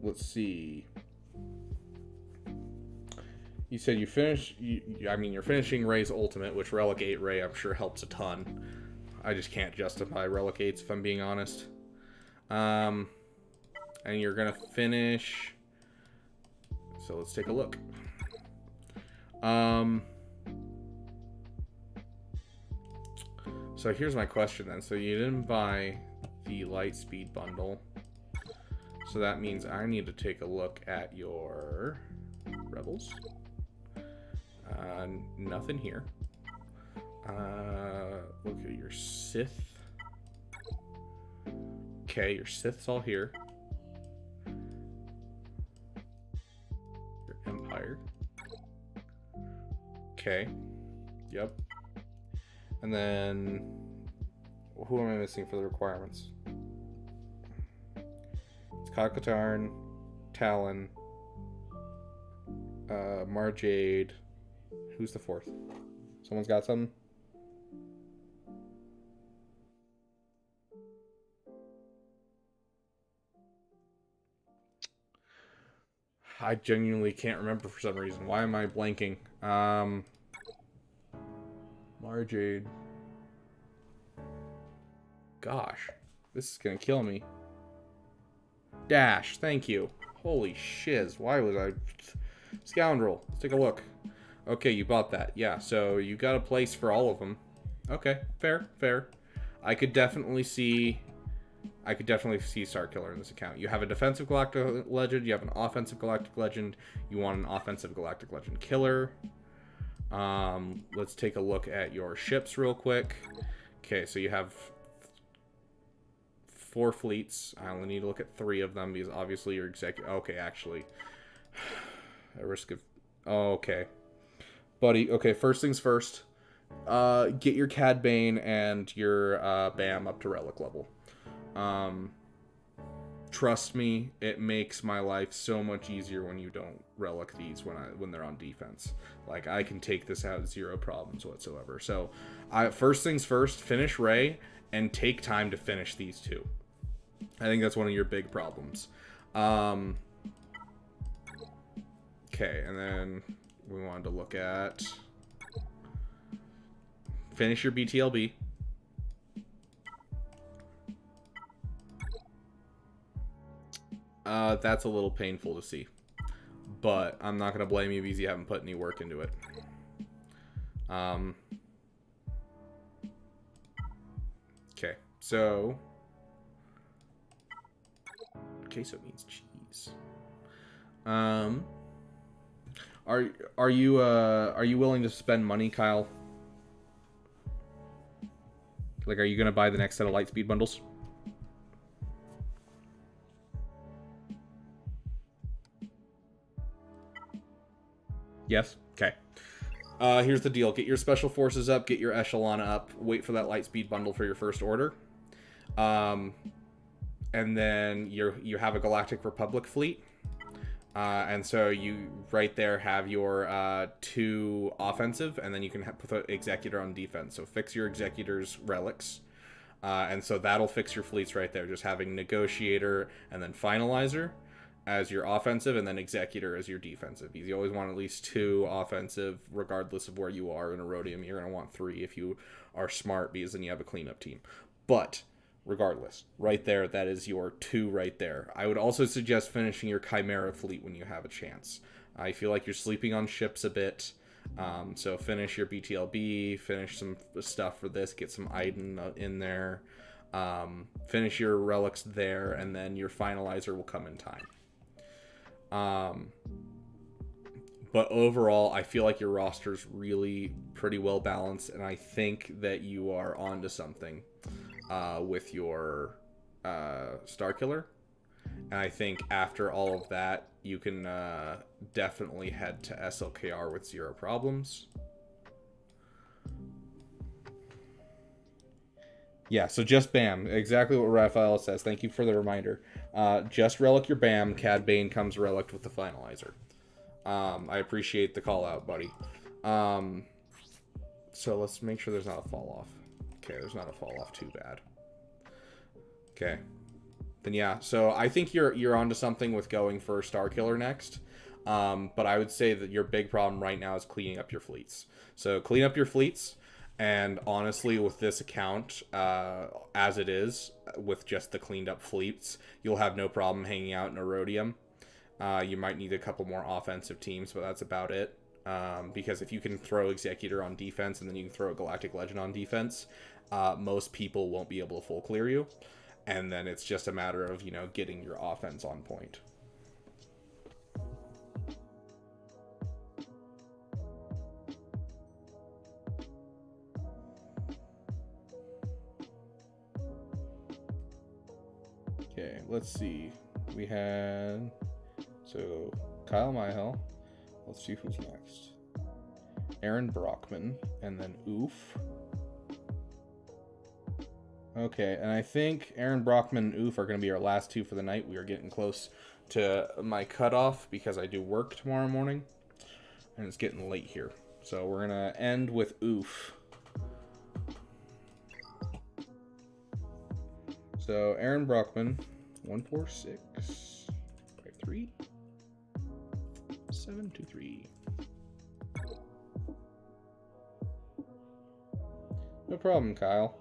let's see. You said you finished. I mean, you're finishing Ray's ultimate, which Relic 8 Ray I'm sure helps a ton. I just can't justify Relic 8s if I'm being honest. And you're gonna finish. So let's take a look. So here's my question then. So you didn't buy the light speed bundle. So that means I need to take a look at your rebels. Nothing here. Look at your Sith. Okay, your Sith's all here. Your Empire. Okay. Yep. And then, who am I missing for the requirements? It's Kakatarn, Talon, Marjade. Who's the fourth? Someone's got something? I genuinely can't remember for some reason. Why am I blanking? Marjade. Gosh, this is gonna kill me. Dash, thank you. Holy shiz, why was I... Scoundrel, let's take a look. Okay, you bought that. Yeah, so you got a place for all of them. Okay, fair, fair. I could definitely see Star Killer in this account. You have a defensive Galactic Legend, you have an offensive Galactic Legend, you want an offensive Galactic Legend killer. Let's take a look at your ships real quick. Okay, so you have 4 fleets. I only need to look at 3 of them because obviously you're okay, actually. At risk of... Oh, okay. Buddy, okay, first things first. Get your Cad Bane and your BAM up to relic level. Trust me, it makes my life so much easier when you don't relic these when they're on defense. Like, I can take this out 0 problems whatsoever. So, first things first, finish Ray and take time to finish these 2. I think that's one of your big problems. Okay, and then we wanted to look at finish your BTLB. That's a little painful to see. But I'm not going to blame you because you haven't put any work into it. Okay, so... queso means cheese. Are you willing to spend money, Kyle? Like, are you going to buy the next set of Lightspeed bundles? Yes? Okay. Here's the deal. Get your Special Forces up, get your Echelon up, wait for that Lightspeed bundle for your first order. And then you have a Galactic Republic fleet. And so you right there have your 2 offensive, and then you can put the Executor on defense. So fix your Executor's relics. And so that'll fix your fleets right there. Just having Negotiator and then Finalizer as your offensive, and then Executor as your defensive. You always want at least 2 offensive, regardless of where you are in Erodium. You're going to want 3 if you are smart, because then you have a cleanup team. But regardless, right there, that is your 2 right there. I would also suggest finishing your Chimera fleet when you have a chance. I feel like you're sleeping on ships a bit. So finish your BTLB, finish some stuff for this, get some Iden in there, finish your relics there, and then your Finalizer will come in time. But overall, I feel like your roster's really pretty well balanced, and I think that you are onto something with your Starkiller. And I think after all of that, you can definitely head to SLKR with 0 problems. Yeah, so just BAM. Exactly what Raphael says. Thank you for the reminder. Just relic your BAM. Cad Bane comes relic with the Finalizer. I appreciate the call out, buddy. So let's make sure there's not a fall off. Okay, there's not a fall off too bad. Okay. Then yeah, so I think you're onto something with going for Starkiller next. But I would say that your big problem right now is cleaning up your fleets. So clean up your fleets. And honestly, with this account, as it is, with just the cleaned up fleets, you'll have no problem hanging out in Erodium. You might need a couple more offensive teams, but that's about it. Because if you can throw Executor on defense and then you can throw a Galactic Legend on defense, most people won't be able to full clear you. And then it's just a matter of, getting your offense on point. Okay, let's see. We had... So, Kyle Myhel. Let's see who's next. Aaron Brockman. And then Oof. Okay, and I think Aaron Brockman and Oof are going to be our last 2 for the night. We are getting close to my cutoff because I do work tomorrow morning. And it's getting late here. So we're going to end with Oof. So Aaron Brockman, 14653 723. No problem, Kyle.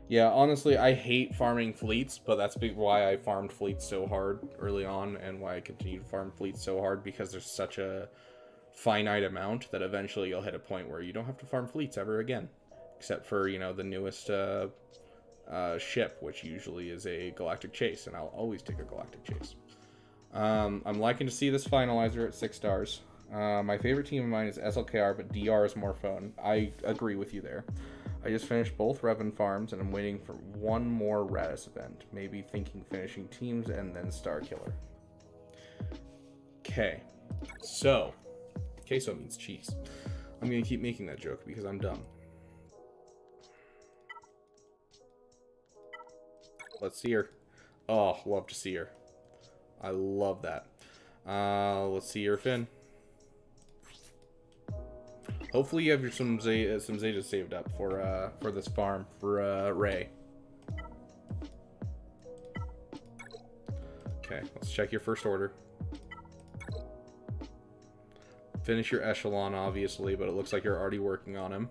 Yeah, honestly, I hate farming fleets, but that's why I farmed fleets so hard early on, and why I continue to farm fleets so hard, because there's such a finite amount that eventually you'll hit a point where you don't have to farm fleets ever again, except for, the newest ship, which usually is a Galactic Chase, and I'll always take a Galactic Chase. I'm liking to see this Finalizer at 6 stars. My favorite team of mine is SLKR, but DR is more fun. I agree with you there. I just finished both Revan farms, and I'm waiting for one more Radis event. Maybe thinking finishing teams and then Starkiller. Okay. So, queso means cheese. I'm going to keep making that joke because I'm dumb. Let's see her. Oh, love to see her. I love that. Let's see her, Finn. Hopefully you have some Zeta saved up for this farm for Ray. Okay, let's check your first order. Finish your Echelon, obviously, but it looks like you're already working on him.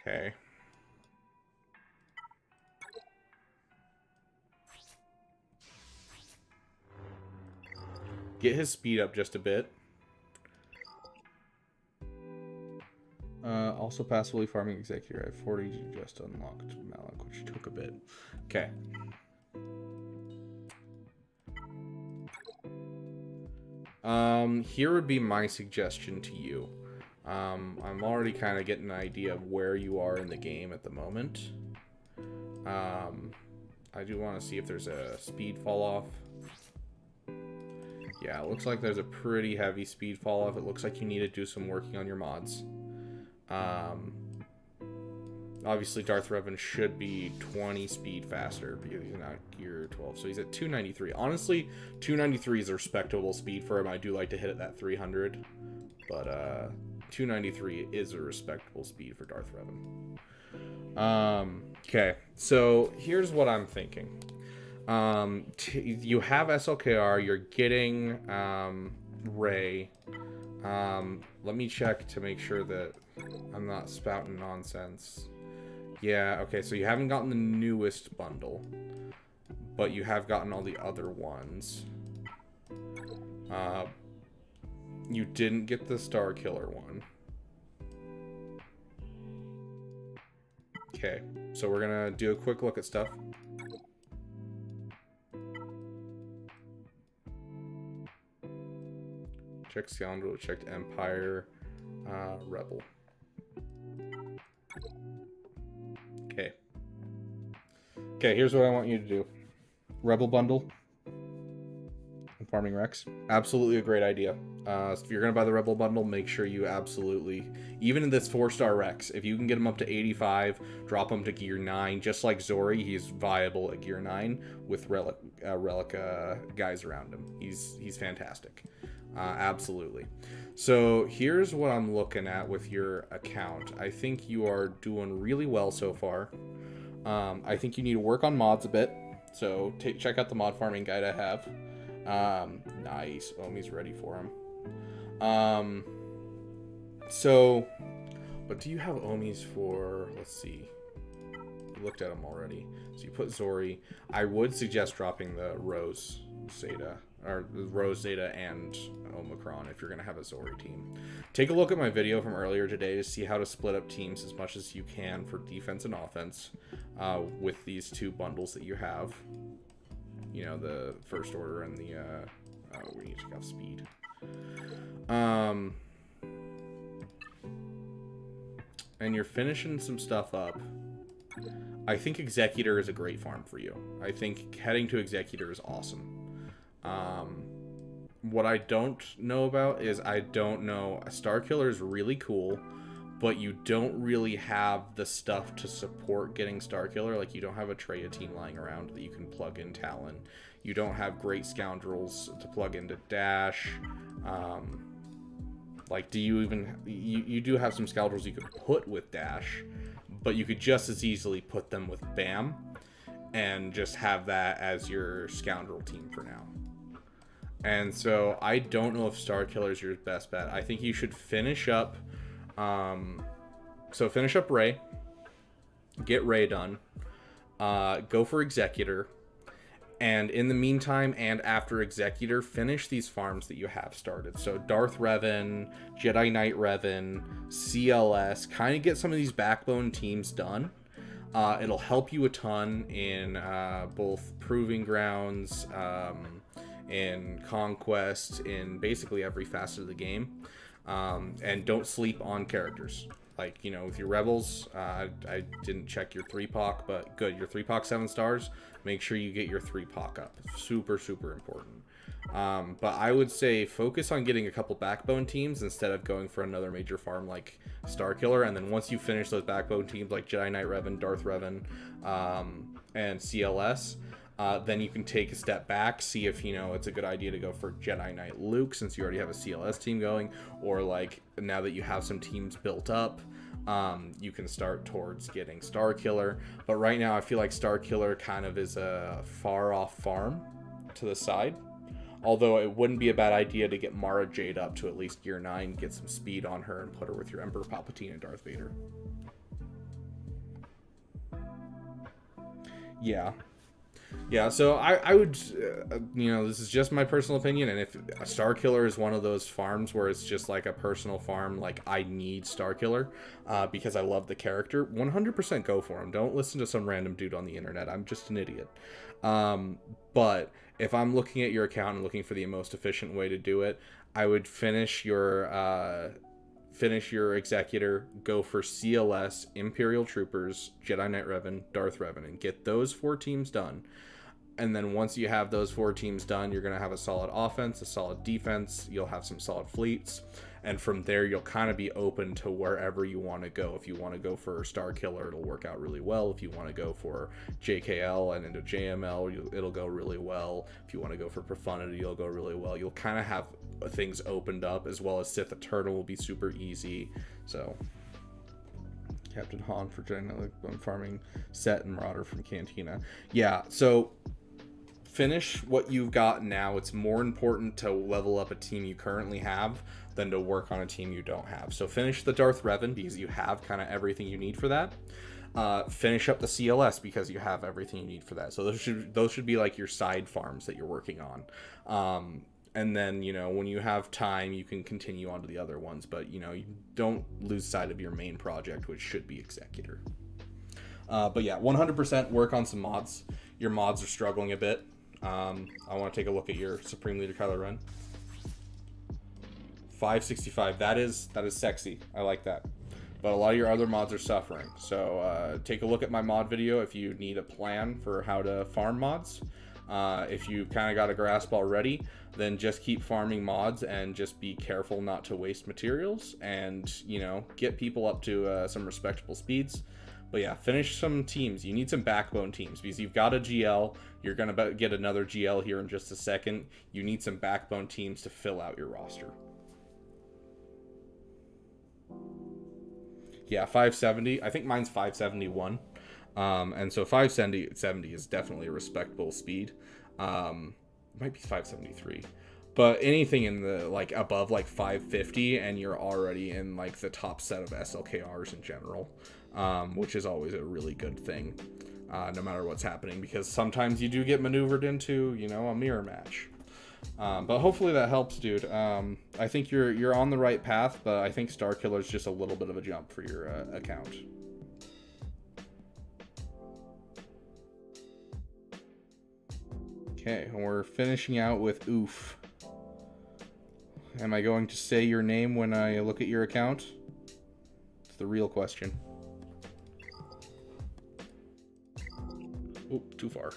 Okay. Get his speed up just a bit. Also passively farming Executor. I have 40 just unlocked Malak, which took a bit. Okay. Here would be my suggestion to you. I'm already kind of getting an idea of where you are in the game at the moment. I do want to see if there's a speed fall off. Yeah, it looks like there's a pretty heavy speed fall off. It looks like you need to do some working on your mods. Obviously Darth Revan should be 20 speed faster because he's not gear 12, so he's at 293. Honestly, 293 is a respectable speed for him. I do like to hit at that 300, but 293 is a respectable speed for Darth Revan. Okay, so here's what I'm thinking. You have SLKR, you're getting Rey. Let me check to make sure that I'm not spouting nonsense. Yeah, okay, so you haven't gotten the newest bundle, but you have gotten all the other ones. You didn't get the Star Killer one. Okay, so we're gonna do a quick look at stuff. Check Scoundrel, checked Empire, Rebel. Okay. Okay, here's what I want you to do. Rebel bundle and Farming Rex. Absolutely a great idea. If you're going to buy the Rebel bundle, make sure you absolutely, even in this 4-star Rex, if you can get him up to 85, drop him to gear 9, just like Zori, he's viable at gear 9 with relic guys around him. He's fantastic. Absolutely. So here's what I'm looking at with your account. I think you are doing really well so far. I think you need to work on mods a bit. So check out the mod farming guide I have. Nice. Omi's ready for him. So, but do you have Omi's for, let's see. You looked at them already. So you put Zori. I would suggest dropping the Rose Zeta. Or Rose, Zeta, and Omicron if you're going to have a Zori team. Take a look at my video from earlier today to see how to split up teams as much as you can for defense and offense with these two bundles that you have. You know, the First Order and the... we need to check out speed. And you're finishing some stuff up. I think Executor is a great farm for you. I think heading to Executor is awesome. What I don't know about is a Star Killer is really cool, but you don't really have the stuff to support getting Star Killer. Like, you don't have a Traya team lying around that you can plug in Talon. You don't have great Scoundrels to plug into Dash. Like, do you even... You do have some Scoundrels you could put with Dash, but you could just as easily put them with Bam and just have that as your Scoundrel team for now. And so I don't know if Star Killer is your best bet. I think you should finish up. So finish up Rey. Get Rey done. Go for Executor. And in the meantime and after Executor, finish these farms that you have started. So Darth Revan, Jedi Knight Revan, CLS. Kind of get some of these backbone teams done. It'll help you a ton in both Proving Grounds, in Conquest, in basically every facet of the game. And don't sleep on characters. Like, you know, with your Rebels, I didn't check your 3-Poc, but good. Your 3-Poc 7 stars, make sure you get your 3-Poc up. Super, super important. But I would say focus on getting a couple backbone teams instead of going for another major farm like Star Killer. And then once you finish those backbone teams like Jedi Knight Revan, Darth Revan, and CLS, then you can take a step back, see if, you know, it's a good idea to go for Jedi Knight Luke since you already have a CLS team going, or like now that you have some teams built up, you can start towards getting Star Killer. But right now I feel like Star Killer kind of is a far off farm to the side. Although it wouldn't be a bad idea to get Mara Jade up to at least gear 9, get some speed on her, and put her with your Emperor Palpatine and Darth Vader. Yeah. Yeah, so I would, you know, this is just my personal opinion, and if a Star Killer is one of those farms where it's just like a personal farm, like I need Star Killer because I love the character, 100% go for him. Don't listen to some random dude on the internet. I'm just an idiot. But if I'm looking at your account and looking for the most efficient way to do it, I would finish your Executor, go for CLS, Imperial Troopers, Jedi Knight Revan, Darth Revan, and get those 4 teams done. And then once you have those 4 teams done, you're going to have a solid offense, a solid defense, you'll have some solid fleets, and from there you'll kind of be open to wherever you want to go. If you want to go for Star Killer, it'll work out really well. If you want to go for JKL and into JML, it'll go really well. If you want to go for Profundity, it'll go really well. You'll kind of have things opened up, as well as Sith Eternal will be super easy. So Captain Han for farming Set and Marauder from Cantina. Yeah, so finish what you've got now. It's more important to level up a team you currently have than to work on a team you don't have. So finish the Darth Revan because you have kind of everything you need for that. Finish up the CLS because you have everything you need for that. So those should be like your side farms that you're working on. And then, you know, when you have time, you can continue on to the other ones. But, you know, you don't lose sight of your main project, which should be Executor. But yeah, 100% work on some mods. Your mods are struggling a bit. I want to take a look at your Supreme Leader Kylo Ren. 565. That is sexy. I like that. But a lot of your other mods are suffering. So take a look at my mod video if you need a plan for how to farm mods. If you kind of got a grasp already, then just keep farming mods and just be careful not to waste materials and, you know, get people up to some respectable speeds. But yeah, finish some teams. You need some backbone teams because you've got a GL. You're going to get another GL here in just a second. You need some backbone teams to fill out your roster. Yeah, 570. I think mine's 571. And so 570 is definitely a respectable speed. It might be 573. But anything in the, like, above, like, 550, and you're already in, like, the top set of SLKRs in general. Which is always a really good thing, no matter what's happening, because sometimes you do get maneuvered into, you know, a mirror match. But hopefully that helps, dude. I think you're on the right path, but I think Star Killer is just a little bit of a jump for your account. Okay, and we're finishing out with Oof. Am I going to say your name when I look at your account? It's the real question. Oop, too far.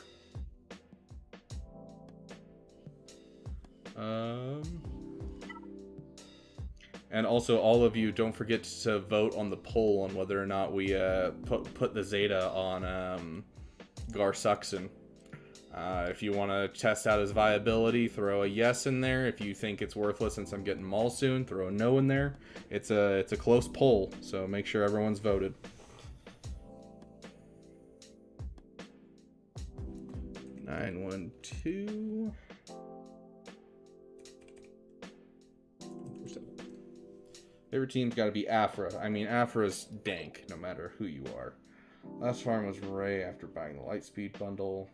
And also, all of you, don't forget to vote on the poll on whether or not we put the Zeta on Gar Suxon. If you want to test out his viability, throw a yes in there. If you think it's worthless since I'm getting Maul soon, throw a no in there. It's a close poll, so make sure everyone's voted. Nine, 1, 2. Favorite team's got to be Afra. I mean, Afra's dank, no matter who you are. Last farm was Ray after buying the Lightspeed bundle,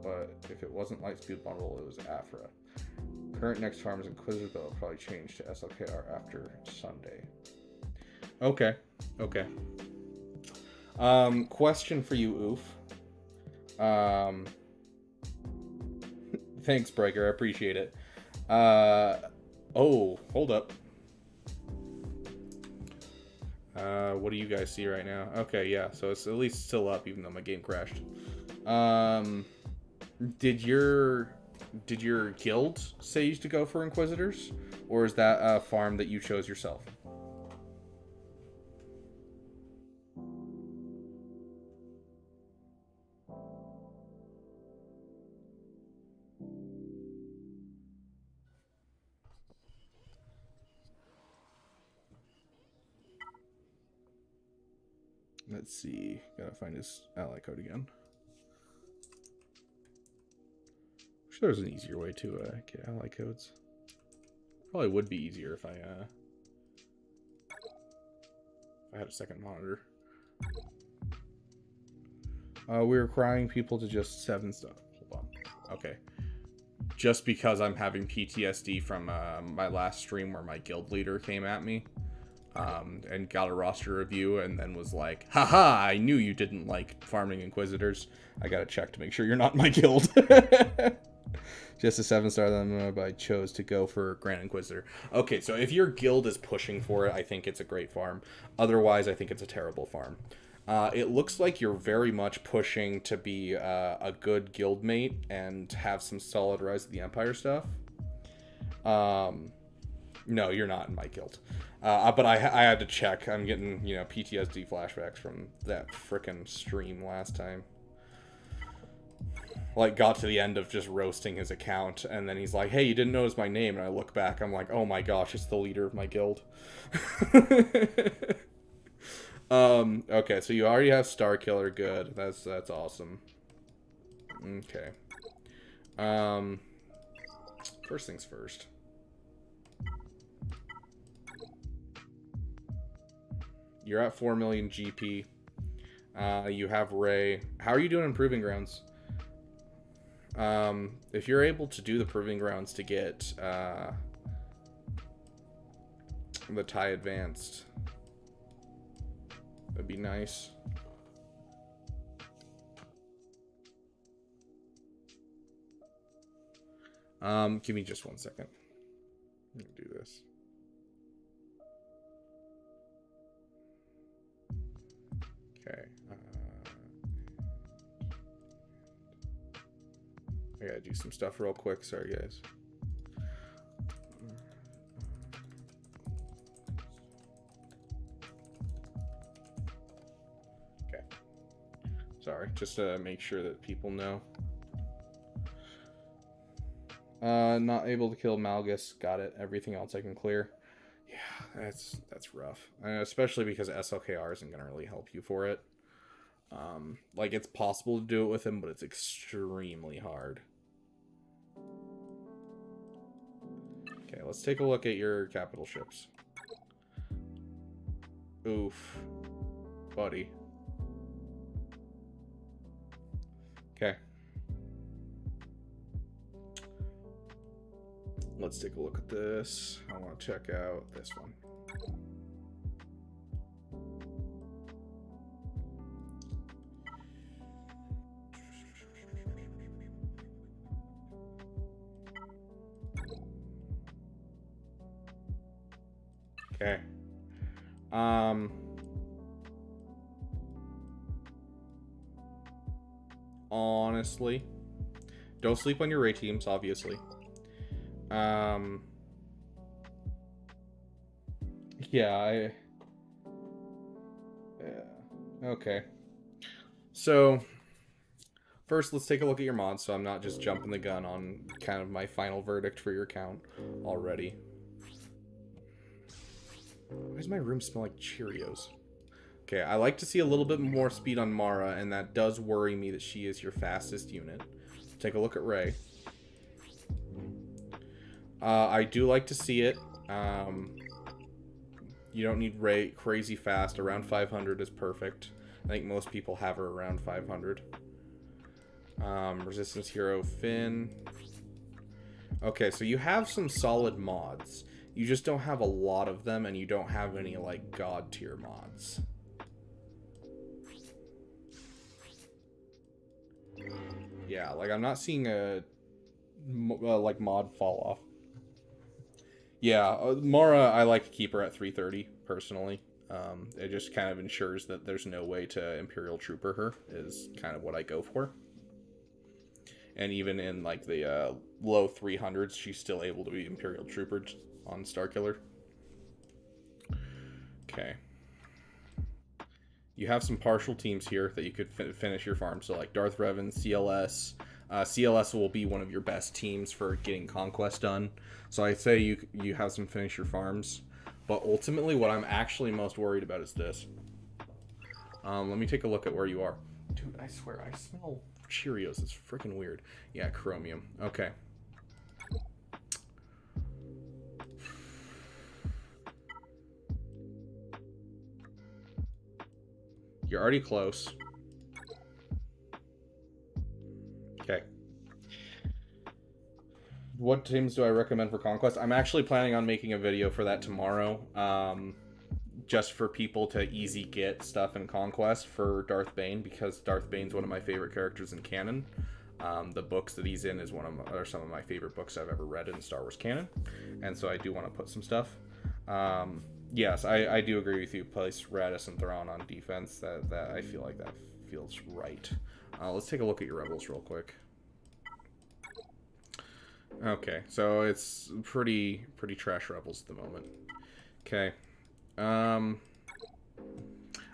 but if it wasn't Lightspeed bundle, it was Afra. Current next farm is Inquisitor, but it'll probably change to SLKR after Sunday. Okay. Question for you, Oof. Thanks, Breaker. I appreciate it. Oh, hold up. What do you guys see right now? Okay, yeah, so it's at least still up, even though my game crashed. Did your guild say you to go for Inquisitors? Or is that a farm that you chose yourself? Let's see. Gotta find his ally code again. I'm sure there's an easier way to get ally codes. Probably would be easier if I had a second monitor. We were crying people to just 7 stuff. on. Okay. Just because I'm having PTSD from my last stream where my guild leader came at me and got a roster review and then was like, haha, I knew you didn't like farming Inquisitors. I gotta check to make sure you're not in my guild. Just a 7-star, then I chose to go for Grand Inquisitor. Okay, so if your guild is pushing for it, I think it's a great farm. Otherwise, I think it's a terrible farm. It looks like you're very much pushing to be a good guildmate and have some solid Rise of the Empire stuff. No, you're not in my guild. But I had to check. I'm getting, you know, PTSD flashbacks from that frickin' stream last time. Like, got to the end of just roasting his account, and then he's like, hey, you didn't notice my name, and I look back, I'm like, oh my gosh, it's the leader of my guild. Okay, so you already have Star Killer, good. That's awesome. Okay. First things first. You're at 4 million GP. You have Ray. How are you doing in Proving Grounds? If you're able to do the Proving Grounds to get the tie advanced, that'd be nice. Give me just 1 second. Let me do this. Okay. I gotta do some stuff real quick. Sorry, guys. Okay. Sorry, just to make sure that people know. Not able to kill Malgus. Got it. Everything else I can clear. Yeah, that's rough. Especially because SLKR isn't gonna really help you for it. Like, it's possible to do it with him, but it's extremely hard. Okay, let's take a look at your capital ships. Oof. Buddy. Okay. Let's take a look at this. I want to check out this one. Okay. Honestly, don't sleep on your Ray teams, obviously. Yeah, okay. So, first, let's take a look at your mods, so I'm not just jumping the gun on kind of my final verdict for your account already. Why does my room smell like Cheerios? Okay, I like to see a little bit more speed on Mara, and that does worry me that she is your fastest unit. Take a look at Ray. I do like to see it. You don't need Ray crazy fast. Around 500 is perfect. I think most people have her around 500. Resistance Hero Finn. Okay, so you have some solid mods. You just don't have a lot of them, and you don't have any, like, god tier mods. Yeah, like, I'm not seeing a, like, mod fall off. Yeah, Mara, I like to keep her at 330, personally. It just kind of ensures that there's no way to Imperial Trooper her, is kind of what I go for. And even in, like, the low 300s, she's still able to be Imperial Troopered on Starkiller. Okay. You have some partial teams here that you could finish your farm. So, like, Darth Revan, CLS. CLS will be one of your best teams for getting Conquest done. So I say you have some finish your farms. But ultimately, what I'm actually most worried about is this. Let me take a look at where you are. Dude, I swear, I smell Cheerios. It's freaking weird. Yeah, Chromium. Okay. You're already close. Okay. what teams do I recommend for Conquest? I'm actually planning on making a video for that tomorrow. Just for people to easy get stuff in Conquest for Darth Bane, because Darth Bane's one of my favorite characters in canon. The books that he's in are some of my favorite books I've ever read in Star Wars canon, and so I do want to put some stuff. Yes, I do agree with you. Place Radis and Thrawn on defense. That I feel like that feels right. Let's take a look at your rebels real quick. Okay, so it's pretty trash rebels at the moment. Okay.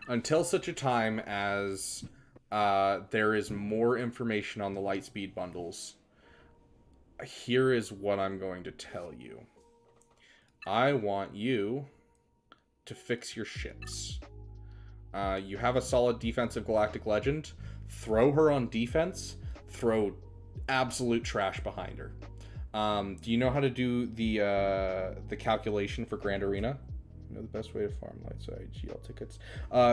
Until such a time as there is more information on the Lightspeed bundles, here is what I'm going to tell you. I want you to fix your ships. You have a solid defensive Galactic Legend. Throw her on defense. Throw absolute trash behind her. Do you know how to do the calculation for Grand Arena? You know the best way to farm Lightside GL tickets.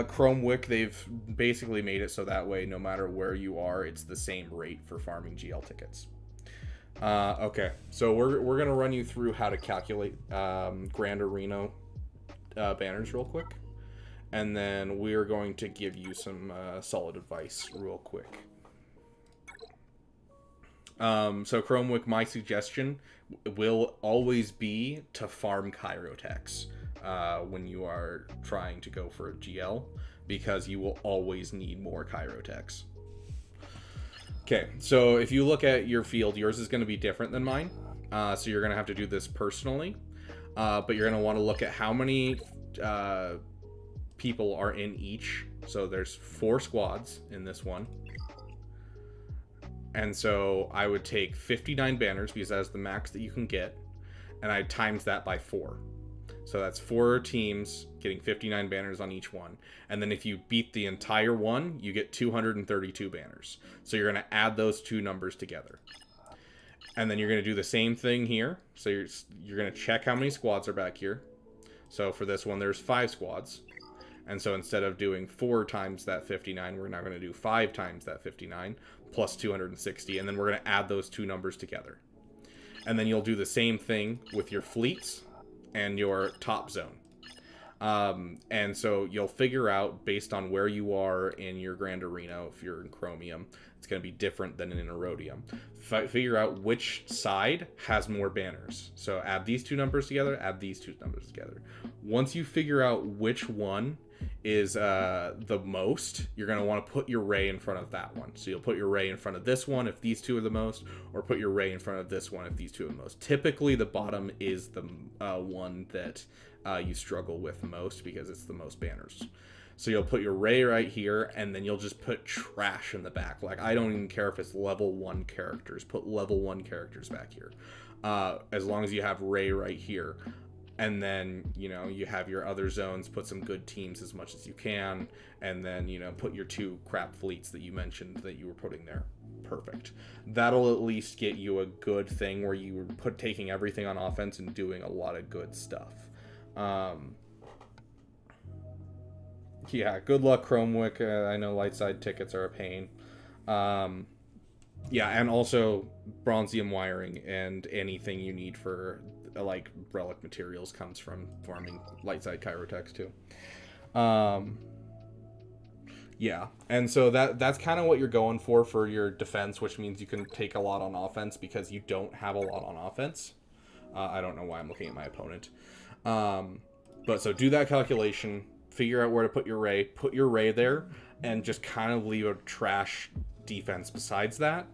Chrome Wick, they've basically made it so that way no matter where you are, it's the same rate for farming GL tickets. Okay, so we're gonna run you through how to calculate Grand Arena banners real quick, and then we're going to give you some solid advice real quick. So Chrome Wick, my suggestion will always be to farm Kyrotechs when you are trying to go for a GL, because you will always need more Kyrotechs. Okay, so if you look at your field, yours is going to be different than mine. So you're going to have to do this personally. But you're going to want to look at how many people are in each. So there's 4 squads in this one. And so I would take 59 banners, because that's the max that you can get. And I times that by 4. So that's 4 teams getting 59 banners on each one. And then if you beat the entire one, you get 232 banners. So you're going to add those 2 numbers together. And then you're going to do the same thing here. So you're going to check how many squads are back here. So for this one, there's 5 squads. And so instead of doing 4 times that 59, we're now going to do 5 times that 59 plus 260. And then we're going to add those 2 numbers together. And then you'll do the same thing with your fleets and your top zone. And so you'll figure out, based on where you are in your Grand Arena, if you're in Chromium, it's going to be different than in Erodium. Figure out which side has more banners. So add these 2 numbers together, add these 2 numbers together. Once you figure out which one is the most, you're going to want to put your ray in front of that one. So you'll put your ray in front of this one if these 2 are the most, or put your ray in front of this one if these 2 are the most. Typically the bottom is the one that you struggle with most, because it's the most banners. So you'll put your ray right here, and then you'll just put trash in the back. Like, I don't even care if it's level 1 characters. Put level 1 characters back here. As long as you have ray right here. And then, you know, you have your other zones, put some good teams as much as you can, and then, you know, put your 2 crap fleets that you mentioned that you were putting there. Perfect. That'll at least get you a good thing where you were taking everything on offense and doing a lot of good stuff. Yeah, good luck, Chromewick. I know Lightside tickets are a pain. Yeah, and also bronzium wiring and anything you need for like relic materials comes from farming Lightside Kyrotechs too. Yeah, and so that's kind of what you're going for your defense, which means you can take a lot on offense because you don't have a lot on offense. I don't know why I'm looking at my opponent. But so do that calculation, figure out where to put your ray there, and just kind of leave a trash defense besides that.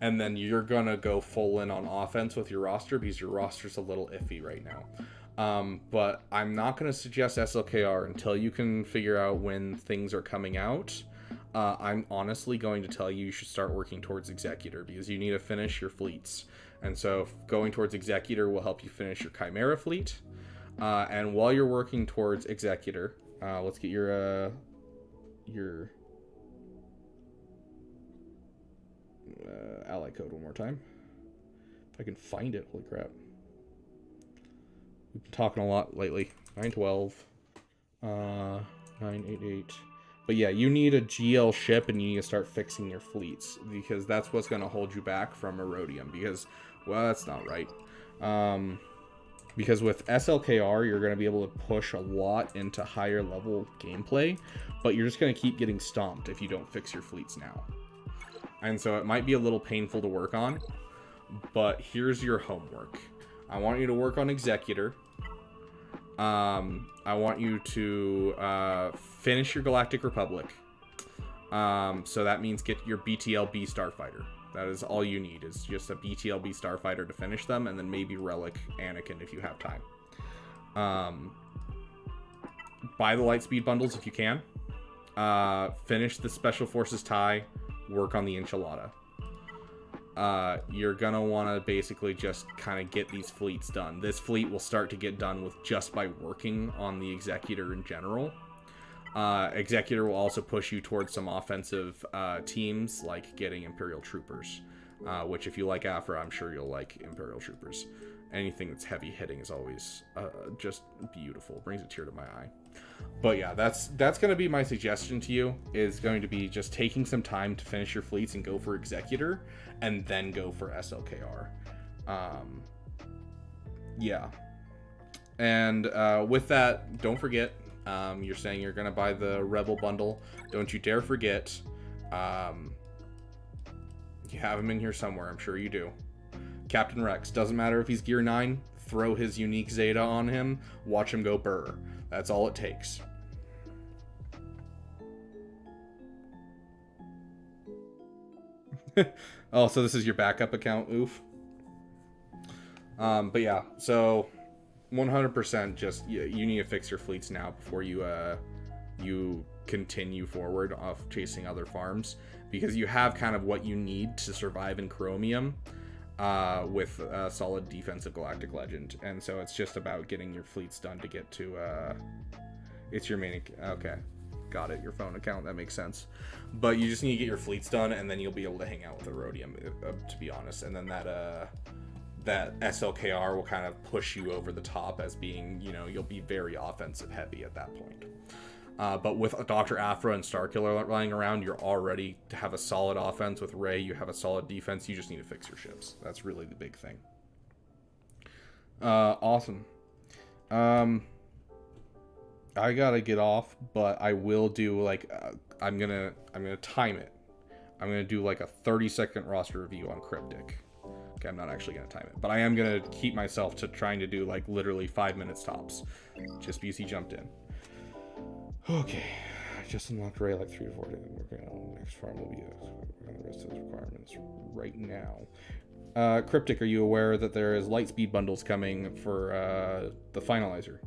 And then you're going to go full in on offense with your roster, because your roster's a little iffy right now. But I'm not going to suggest SLKR until you can figure out when things are coming out. I'm honestly going to tell you should start working towards Executor, because you need to finish your fleets. And so going towards Executor will help you finish your Chimera fleet. And while you're working towards Executor, let's get your ally code one more time. If I can find it, holy crap. We've been talking a lot lately. 912, 988, But yeah, you need a GL ship, and you need to start fixing your fleets, because that's what's going to hold you back from Erodium. Because, well, that's not right. Because with SLKR, you're going to be able to push a lot into higher level gameplay, but you're just going to keep getting stomped if you don't fix your fleets now. And so it might be a little painful to work on, but here's your homework. I want you to work on Executor. I want you to finish your Galactic Republic. So that means get your BTLB Starfighter. That is all you need, is just a BTLB Starfighter to finish them, and then maybe Relic Anakin if you have time. Buy the Lightspeed bundles if you can. Finish the Special Forces tie. Work on the Enchilada. You're gonna want to basically just kind of get these fleets done. This fleet will start to get done with just by working on the Executor in general. Executor will also push you towards some offensive teams, like getting Imperial Troopers, which if you like Afra, I'm sure you'll like Imperial Troopers. Anything that's heavy hitting is always just beautiful. Brings a tear to my eye. But yeah, that's going to be my suggestion to you, is going to be just taking some time to finish your fleets and go for Executor, and then go for SLKR. Yeah. And with that, don't forget, you're saying you're going to buy the Rebel bundle. Don't you dare forget. You have him in here somewhere. I'm sure you do. Captain Rex. Doesn't matter if he's Gear 9. Throw his unique Zeta on him. Watch him go burr. That's all it takes. Oh, so this is your backup account. Oof. But yeah, so 100% just you need to fix your fleets now before you continue forward off chasing other farms, because you have kind of what you need to survive in Chromium with a solid defensive Galactic Legend, and so it's just about getting your fleets done to get to it's your main. Okay, got it, your phone account. That makes sense. But you just need to get your fleets done, and then you'll be able to hang out with Erodium, to be honest. And then that SLKR will kind of push you over the top as being, you'll be very offensive heavy at that point. But with Dr. Afra and Starkiller lying around, you're already to have a solid offense. With Rey, you have a solid defense. You just need to fix your ships. That's really the big thing. Awesome. I gotta get off, but I will do I'm gonna time it. I'm gonna do like a 30-second roster review on Cryptic. Okay, I'm not actually gonna time it, but I am gonna keep myself to trying to do like literally 5 minutes tops, just because he jumped in. Okay, I just unlocked Rey like 3 to 4 days. Working on the next farm will be the rest of those requirements right now. Cryptic, are you aware that there is Lightspeed bundles coming for the Finalizer?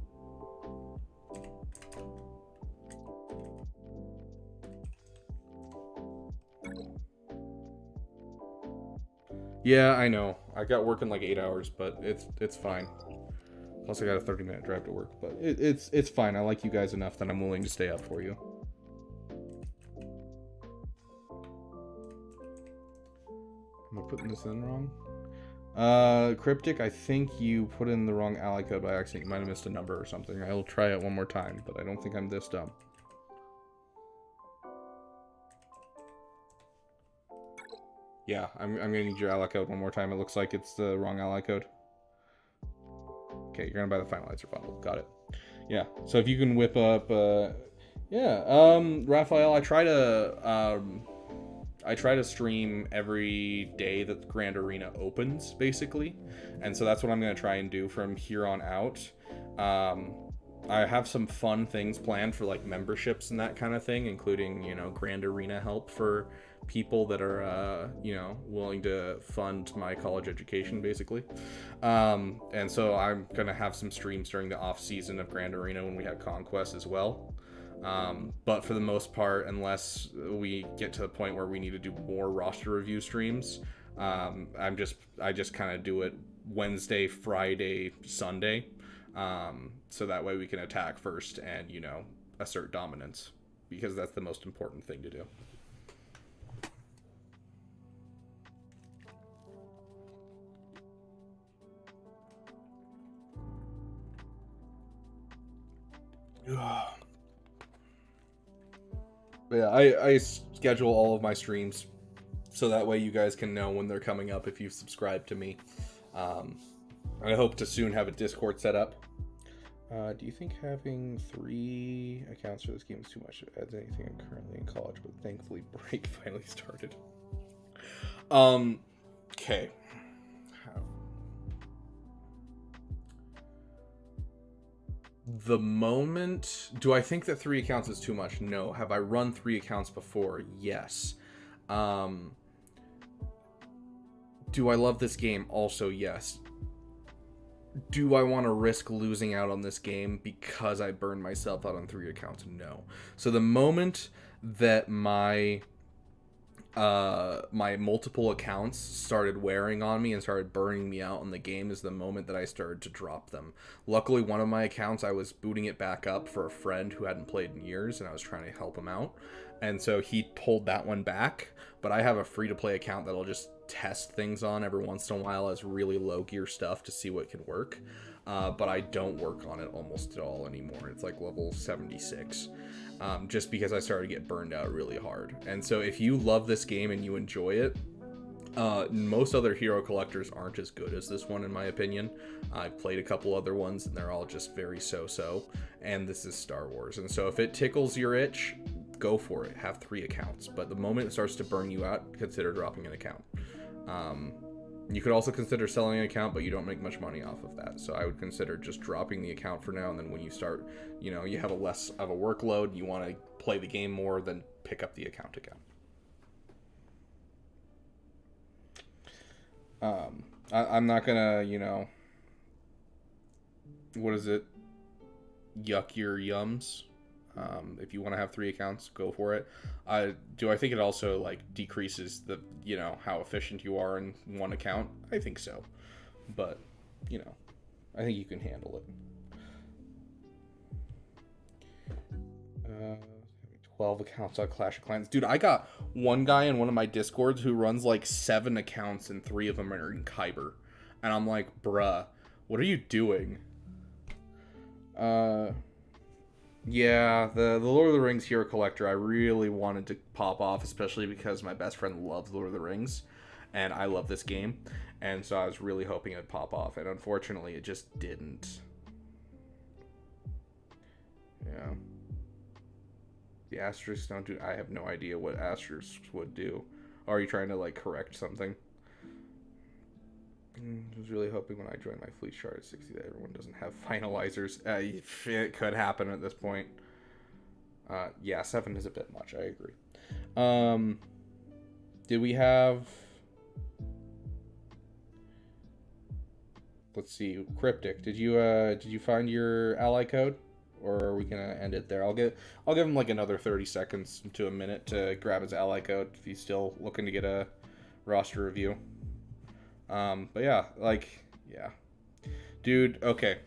Yeah, I know. I got work in like 8 hours, but it's fine. Plus, I got a 30-minute drive to work, but it's fine. I like you guys enough that I'm willing to stay up for you. Am I putting this in wrong? Cryptic, I think you put in the wrong ally code by accident. You might have missed a number or something. I'll try it one more time, but I don't think I'm this dumb. Yeah, I'm gonna need your ally code one more time. It looks like it's the wrong ally code. Okay, you're gonna buy the Finalizer bundle. Got it. Yeah, so if you can whip up, Raphael, I try to stream every day that Grand Arena opens, basically, and so that's what I'm gonna try and do from here on out. I have some fun things planned for like memberships and that kind of thing, including, Grand Arena help for people that are, willing to fund my college education, basically. And so I'm going to have some streams during the off season of Grand Arena when we have Conquest as well. But for the most part, unless we get to the point where we need to do more roster review streams, I just kind of do it Wednesday, Friday, Sunday. So that way we can attack first and, assert dominance, because that's the most important thing to do. But yeah, I schedule all of my streams so that way you guys can know when they're coming up if you've subscribed to me. I hope to soon have a Discord set up. Do you think having 3 accounts for this game is too much? As anything, I'm currently in college, but thankfully break finally started. Okay. The moment... Do I think that 3 accounts is too much? No. Have I run 3 accounts before? Yes. Do I love this game? Also, yes. Do I want to risk losing out on this game because I burned myself out on 3 accounts? No. So the moment that my multiple accounts started wearing on me and started burning me out on the game is the moment that I started to drop them. Luckily, one of my accounts, I was booting it back up for a friend who hadn't played in years, and I was trying to help him out. And so he pulled that one back, but I have a free-to-play account that'll just test things on every once in a while as really low gear stuff to see what can work. But I don't work on it almost at all anymore. It's like level 76. Just because I started to get burned out really hard. And so if you love this game and you enjoy it, most other hero collectors aren't as good as this one in my opinion. I've played a couple other ones and they're all just very so-so. And this is Star Wars. And so if it tickles your itch, go for it. Have 3 accounts. But the moment it starts to burn you out, consider dropping an account. You could also consider selling an account, but you don't make much money off of that. So I would consider just dropping the account for now, and then when you start, you know, you have a less of a workload, you want to play the game more, then pick up the account again. I'm not gonna, you know, what is it? Yuck your yums. If you want to have 3 accounts, go for it. Do I think it also like decreases the, you know, how efficient you are in one account? I think so, but you know, I think you can handle it. 12 accounts on Clash of Clans. Dude, I got one guy in one of my Discords who runs like 7 accounts and 3 of them are in Kyber. And I'm like, bruh, what are you doing? Yeah, the Lord of the Rings Hero Collector, I really wanted to pop off, especially because my best friend loves Lord of the Rings, and I love this game, and so I was really hoping it'd pop off, and unfortunately it just didn't. Yeah. The asterisks don't do... I have no idea what asterisks would do. Or are you trying to, like, correct something? I was really hoping when I joined my fleet chart at 60 that everyone doesn't have finalizers. It could happen at this point. Yeah, 7 is a bit much. I agree. Did we have... Let's see. Cryptic. Did you find your ally code? Or are we gonna end it there? I'll give him like another 30 seconds to a minute to grab his ally code if he's still looking to get a roster review. But yeah, like, yeah. Dude, okay.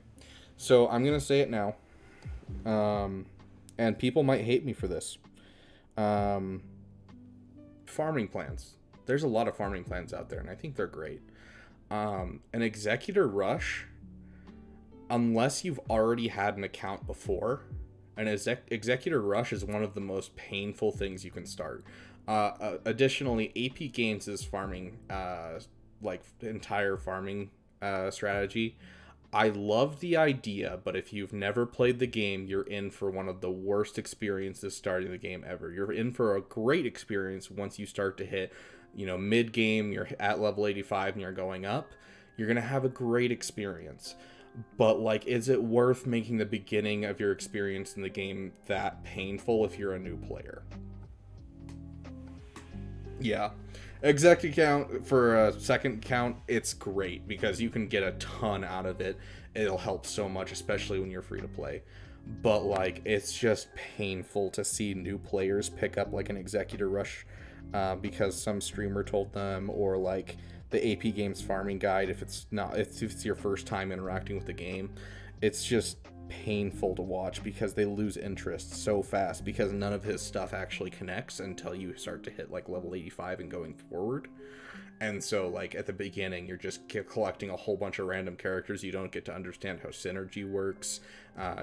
So I'm gonna say it now. And people might hate me for this. Farming plans. There's a lot of farming plans out there, and I think they're great. An Executor Rush, unless you've already had an account before, an Executor Rush is one of the most painful things you can start. Additionally, AP Games' farming, like, entire farming strategy, I love the idea, but if you've never played the game, you're in for one of the worst experiences starting the game ever. You're in for a great experience once you start to hit, you know, mid-game, you're at level 85 and you're going up. You're going to have a great experience. But, like, is it worth making the beginning of your experience in the game that painful if you're a new player? Yeah. Exec account for a second account, it's great because you can get a ton out of it. It'll help so much, especially when you're free to play. But, like, it's just painful to see new players pick up, like, an Executor Rush because some streamer told them, or, like, the AP Games farming guide, if it's your first time interacting with the game. It's just painful to watch because they lose interest so fast because none of his stuff actually connects until you start to hit like level 85 and going forward. And so, like, at the beginning, you're just collecting a whole bunch of random characters. You don't get to understand how synergy works.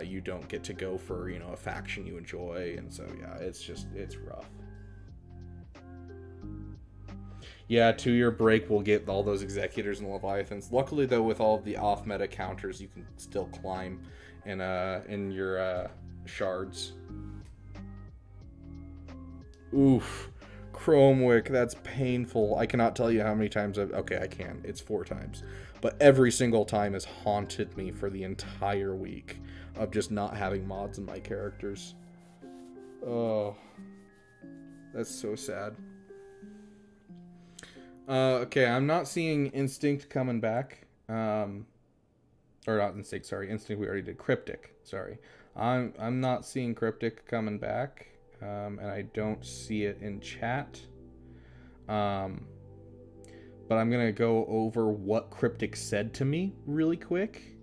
You don't get to go for, you know, a faction you enjoy. And so, yeah, it's rough. Yeah, 2-year break, we'll get all those Executors and Leviathans. Luckily, though, with all of the off-meta counters, you can still climb in your shards. Oof. Chromewick, that's painful. I cannot tell you how many times okay, I can. It's 4 times. But every single time has haunted me for the entire week of just not having mods in my characters. Oh. That's so sad. Okay, I'm not seeing Instinct coming back. Or not Instinct, sorry. Instinct we already did. Cryptic, sorry. I'm not seeing Cryptic coming back. And I don't see it in chat. But I'm going to go over what Cryptic said to me really quick.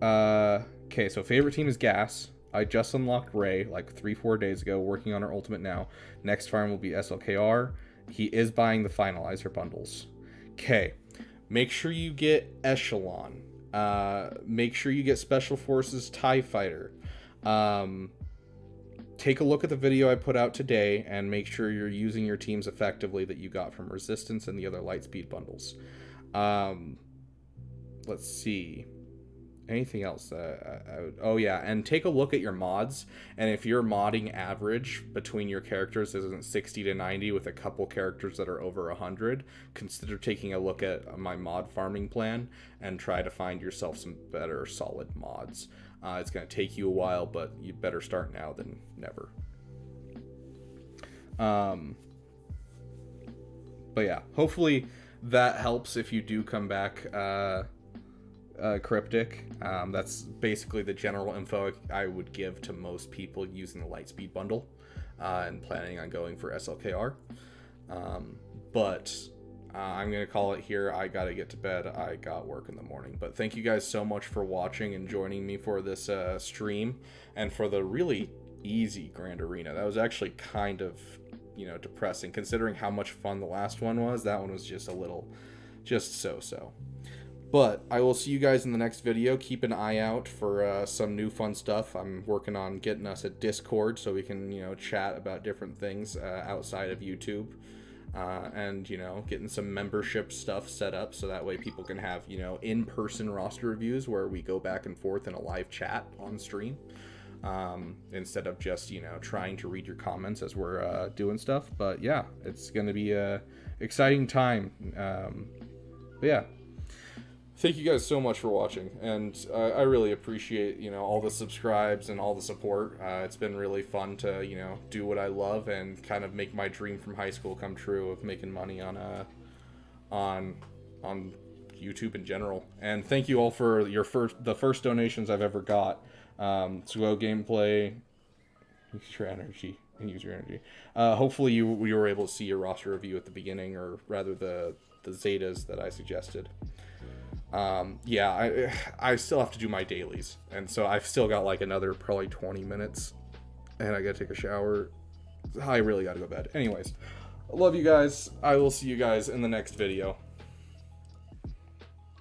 Okay, so favorite team is Gas. I just unlocked Ray like 3-4 days ago, working on her ultimate now. Next farm will be SLKR. He is buying the finalizer bundles. Okay, make sure you get Echelon. Make sure you get Special Forces TIE Fighter. Take a look at the video I put out today and make sure you're using your teams effectively that you got from Resistance and the other Lightspeed bundles. Let's see. Anything else? Oh yeah, and take a look at your mods. And if your modding average between your characters isn't 60 to 90 with a couple characters that are over 100, consider taking a look at my mod farming plan and try to find yourself some better solid mods. It's going to take you a while, but you better start now than never. But yeah, hopefully that helps if you do come back Cryptic. That's basically the general info I would give to most people using the Lightspeed bundle and planning on going for SLKR. But I'm going to call it here. I got to get to bed. I got work in the morning. But thank you guys so much for watching and joining me for this stream and for the really easy Grand Arena. That was actually kind of, you know, depressing considering how much fun the last one was. That one was just a little, just so-so. But I will see you guys in the next video. Keep an eye out for some new fun stuff. I'm working on getting us a Discord so we can, you know, chat about different things outside of YouTube. And, you know, getting some membership stuff set up so that way people can have, you know, in-person roster reviews where we go back and forth in a live chat on stream. Instead of just, you know, trying to read your comments as we're doing stuff. But yeah, it's going to be a exciting time. But yeah. Thank you guys so much for watching, and I really appreciate, you know, all the subscribes and all the support. It's been really fun to, you know, do what I love and kind of make my dream from high school come true of making money on YouTube in general. And thank you all for the first donations I've ever got. Slow gameplay, use your energy. Hopefully you were able to see your roster review at the beginning, or rather the Zetas that I suggested. Yeah, I still have to do my dailies, and so I've still got like another probably 20 minutes, and I gotta take a shower. I really gotta go to bed. Anyways, I love you guys. I will see you guys in the next video.